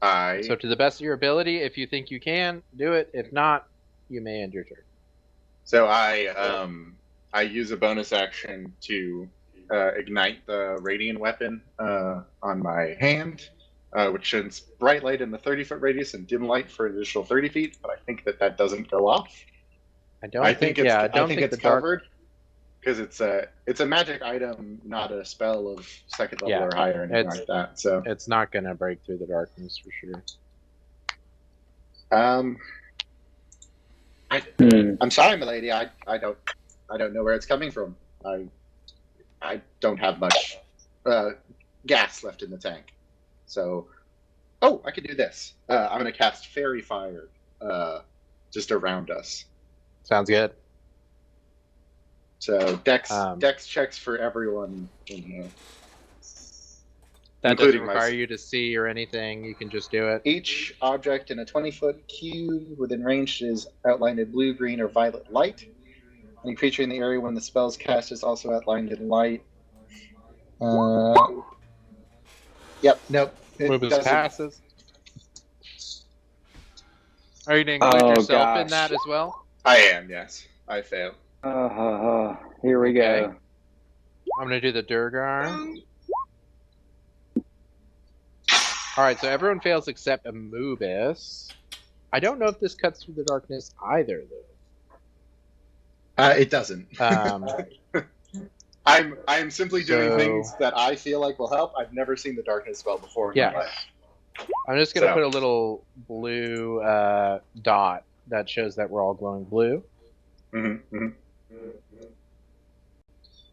to the best of your ability, if you think you can, do it. If not, you may end your turn. So I use a bonus action to ignite the radiant weapon on my hand, which sheds bright light in the 30-foot radius and dim light for an additional 30 feet. But I think that doesn't go off. I don't think it's the dark. covered. because it's a magic item, not a spell of second level Yeah, or higher or anything like that. So It's not gonna break through the darkness for sure. I'm sorry, milady. I don't know where it's coming from. I don't have much gas left in the tank. So, I could do this. I'm going to cast Fairy Fire just around us. Sounds good. So Dex checks for everyone in here. That doesn't require you to see or anything. You can just do it. Each object in a 20-foot cube within range is outlined in blue, green, or violet light. Any creature in the area when the spell is cast is also outlined in light. Yep, nope. Mubus passes. Are you going to include yourself in that as well? I am, yes. I fail. Here we go. I'm going to do the Durgar. Alright, so everyone fails except Amubis. I don't know if this cuts through the darkness either, though. It doesn't. I'm simply doing things that I feel like will help. I've never seen the darkness spell before in my life. I'm just going to put a little blue dot that shows that we're all glowing blue.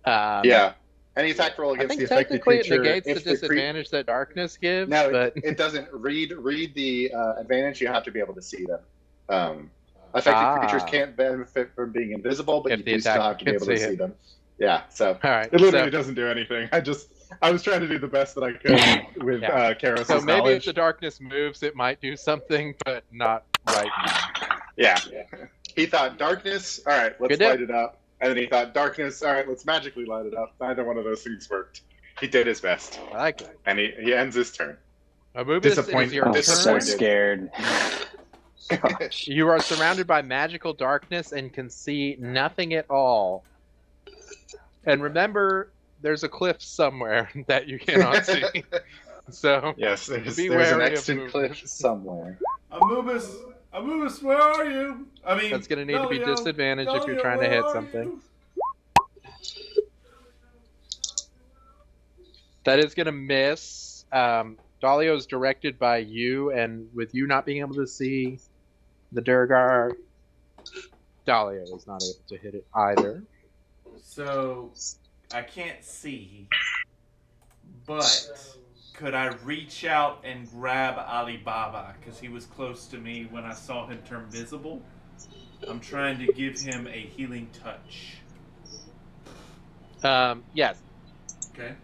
Yeah. Any attack roll against the affected creature. It negates the disadvantage that darkness gives. No, but... it doesn't. Read the advantage. You have to be able to see them. Affected creatures can't benefit from being invisible, but you do still have to be able to see them. Yeah, so it literally doesn't do anything. I was trying to do the best that I could with Karos' So maybe if the darkness moves, it might do something, but not right now. Yeah. He thought darkness, all right, let's light it up. And then he thought darkness, all right, let's magically light it up. Neither one of those things worked. He did his best. I like it. And he ends his turn. Disappointed. I'm so scared. You are surrounded by magical darkness and can see nothing at all. And remember, there's a cliff somewhere that you cannot see. So yes, there's an extant cliff somewhere. Amubis, where are you? I mean, that's going to need to be disadvantaged if you're trying to hit something. That is going to miss. Dalio is directed by you, and with you not being able to see the Durgar, Dalio is not able to hit it either. So, I can't see, but could I reach out and grab Alibaba? Because he was close to me when I saw him turn visible. I'm trying to give him a healing touch. Yes. Okay.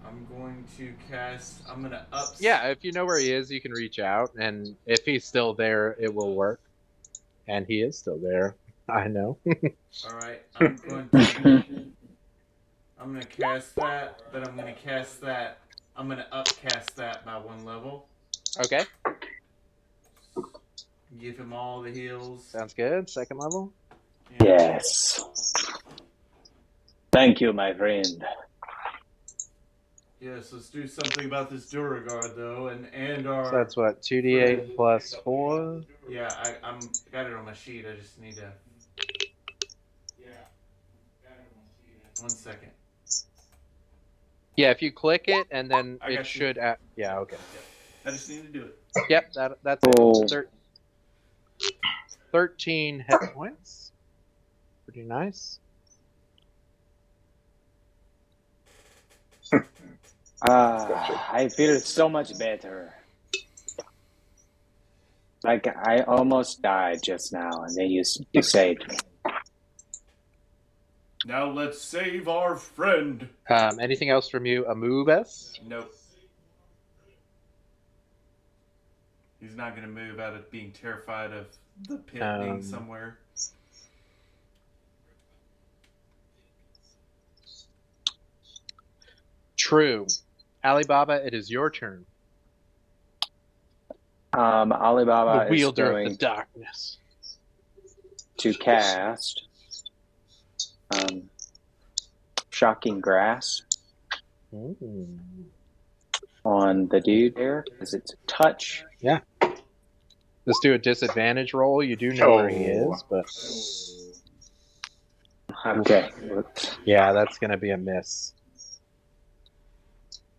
I'm going to cast... I'm going to up... Yeah, if you know where he is, you can reach out, and if he's still there, it will work. And he is still there. I know. Alright, I'm going to cast that, then I'm going to cast that. I'm going to upcast that by 1 level. Okay. Give him all the heals. Sounds good. 2nd level? Yeah. Yes. Thank you, my friend. Yes, let's do something about this Duragard, though, and our... So that's what, 2d8 plus 4? Yeah, I'm got it on my sheet. I just need to... 1 second. Yeah, if you click it, and then it should... yeah, okay. I just need to do it. Yep, that's it. 13 hit points. Pretty nice. I feel so much better. Like I almost died just now, and then you saved me. Now let's save our friend. Anything else from you, Amubis? Nope. He's not going to move out of being terrified of the pit being somewhere. True. Alibaba, it is your turn. Alibaba the wielder is going of the darkness to cast Shocking Grass on the dude there, because it's a touch. Yeah. Let's do a disadvantage roll. You do know where he is, but Okay. Whoops. Yeah, that's gonna be a miss.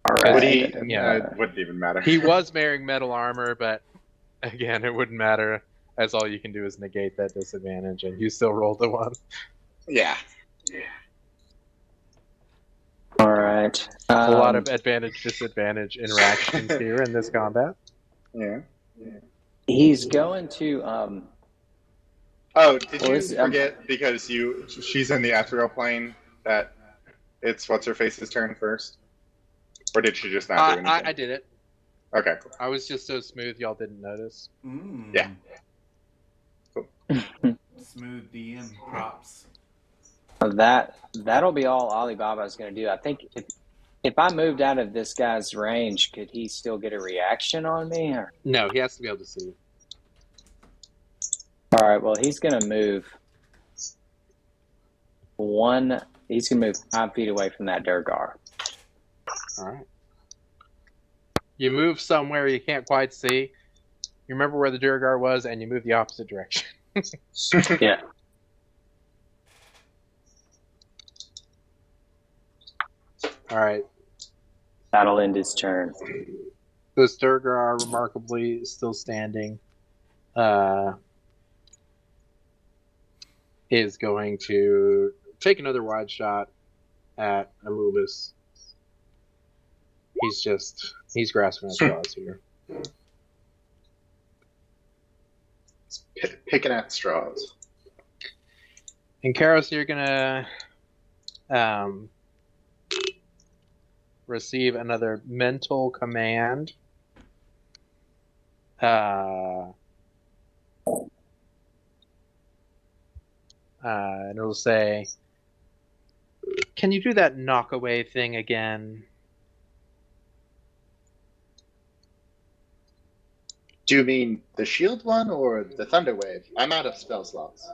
All Would right. he? Yeah. It wouldn't even matter. He was wearing metal armor, but again, it wouldn't matter, as all you can do is negate that disadvantage, and you still rolled a 1. Yeah. All right. A lot of advantage-disadvantage interactions here in this combat. Yeah. He's going to. Oh, did Well, you this- forget because she's in the ethereal plane that it's what's her face's turn first, or did she just not do anything? I did it. Okay, cool. I was just so smooth, y'all didn't notice. Yeah. Smooth DM props. That'll be all Alibaba's going to do. I think if I moved out of this guy's range, could he still get a reaction on me? Or? No, he has to be able to see you. All right. Well, he's going to move He's going to move 5 feet away from that Durgar. All right. You move somewhere you can't quite see. You remember where the Durgar was, and you move the opposite direction. Yeah. All right. That'll end his turn. This Durgar, remarkably still standing, is going to take another wide shot at Anubis. He's grasping at straws here. Picking at straws. And Karos, you're gonna receive another mental command. And it'll say, "Can you do that knock away thing again?" Do you mean the shield one or the thunder wave? I'm out of spell slots.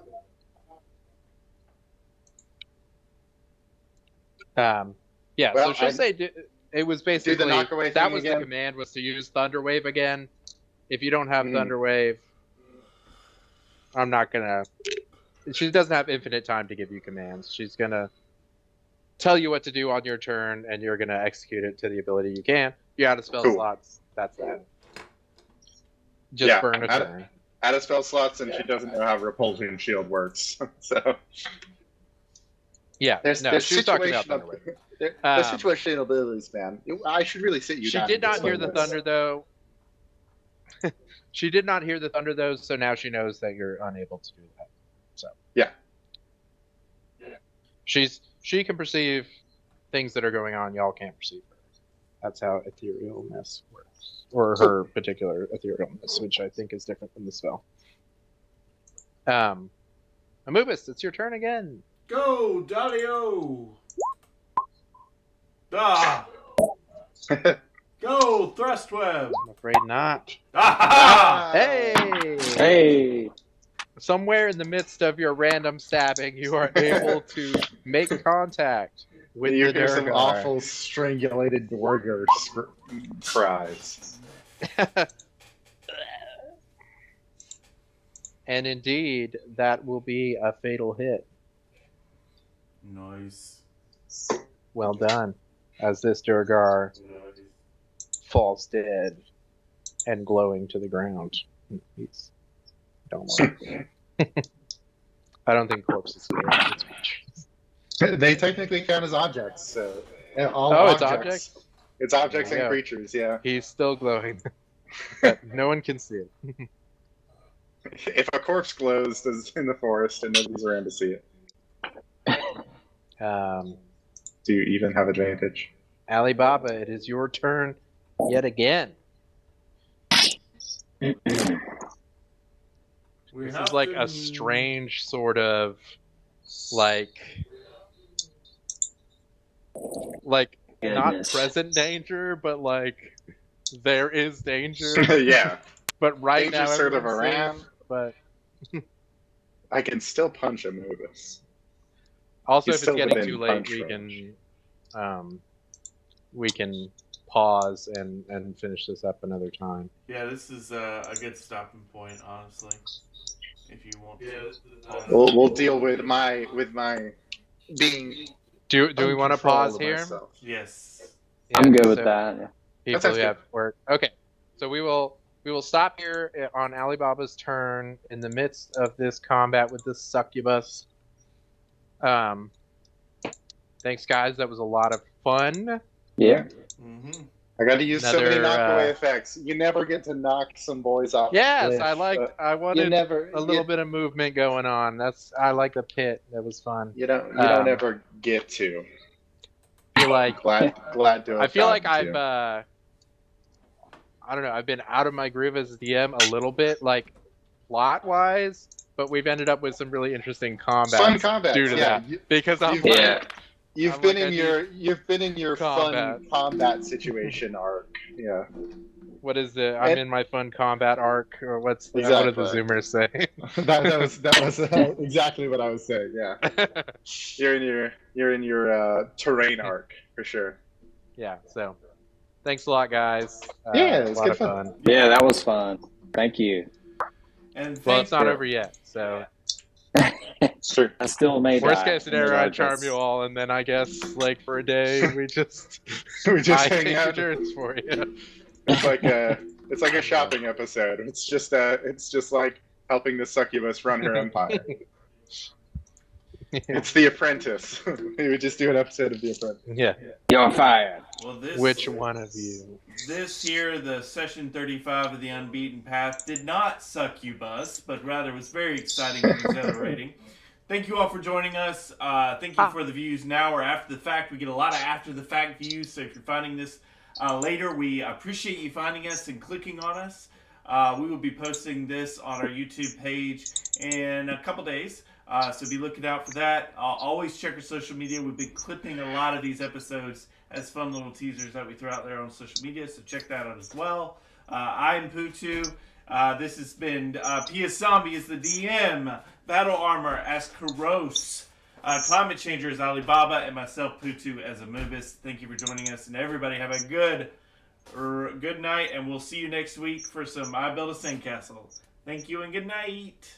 Yeah, Well, so she'll say it was basically knock away that thing was again? the command was to use Thunder Wave again. If you don't have Mhm. Thunder Wave, I'm not gonna. She doesn't have infinite time to give you commands. She's gonna tell you what to do on your turn, and you're gonna execute it to the ability you can. You're out of spell Cool. slots. That's that. Just burn a out turn. of spell slots, and she doesn't know how repulsion shield works. So Yeah, There's she's talking about Thunder Wave. the Um, situational abilities, man. I should really sit you She down. did and not explain hear the this. thunder, though. She did not hear the thunder, though, so now she knows that you're unable to do that. So yeah, she can perceive things that are going on y'all can't perceive. That's how etherealness works, or her particular etherealness, which I think is different from the spell. Anubis, it's your turn again. Go, Daddy-O! Ah! Go, Thrust Web! I'm afraid not. Ah! Hey! Somewhere in the midst of your random stabbing, you are able to make contact with you the hear some Durgar. awful strangulated Dwarger cries. And indeed, that will be a fatal hit. Nice. Well done. As this Durgar falls dead and glowing to the ground. He's don't worry. I don't think corpses can make speech. They technically count as objects, so all It's objects. objects? It's objects and Yeah. creatures. Yeah. He's still glowing. But no one can see it. If a corpse glows in the forest and nobody's around to see it, do you even have advantage? Alibaba, it is your turn yet again. We This have is like to- a strange sort of like not Goodness. present danger, but like there is danger. Yeah. But right Danger's now sort of everyone's around. safe, but I can still punch a Movis. also He's if it's still getting within too late, punch we can pause and finish this up another time. Yeah, this is a good stopping point, honestly. If you want to. We'll deal with my being Do we want to uncontrollable pause of here? myself. Yes. I'm good so with that. Yeah. People sounds who have work. Okay, so we will stop here on Alibaba's turn in the midst of this combat with this succubus. Thanks, guys. That was a lot of fun. Yeah. Mm-hmm. I got to use so many Another, knockaway effects. You never get to knock some boys off. Yes, the cliff. I wanted never- a little bit of movement going on. I like the pit. That was fun. You don't ever get to. I feel like Glad to. I feel like gotten I've to. I don't know. I've been out of my groove as a DM a little bit, like plot wise, but we've ended up with some really interesting combat Fun combats, due to yeah. that. Because I'm you've- like, You've I'm been like, you've been in your combat. fun combat situation arc. Yeah. what is it? I'm in my fun combat arc, or what do the Zoomers say? that was exactly what I was saying. Yeah. You're in your terrain arc for sure. Yeah. So, thanks a lot, guys. Yeah, it a was lot good of fun. Yeah, that was fun. Thank you. And Well, thank it's not you. over yet. So, Sure. I still may worst die case in the scenario, I charm darkness. you all, and then I guess like for a day we just We just I hang take out. your turns for you. It's like a shopping episode. It's just like helping the succubus run her empire. It's The Apprentice. We would just do an episode of The Apprentice. Yeah. You're fired. Well, Which one of you? This year, the session 35 of the Unbeaten Path did not suck you bus, but rather was very exciting and exhilarating. Thank you all for joining us. Thank you for the views now or after the fact. We get a lot of after the fact views, so if you're finding this later, we appreciate you finding us and clicking on us. We will be posting this on our YouTube page in a couple days, so be looking out for that. Always check our social media. We've been clipping a lot of these episodes as fun little teasers that we throw out there on social media, so check that out as well. I'm PU2. This has been Pia Zombie is the DM, Battle Armor as Karos, Climate Changer as Alibaba, and myself, PU2, as Amubis. Thank you for joining us, and everybody have a good night, and we'll see you next week for some I Built a Sandcastle. Thank you and good night.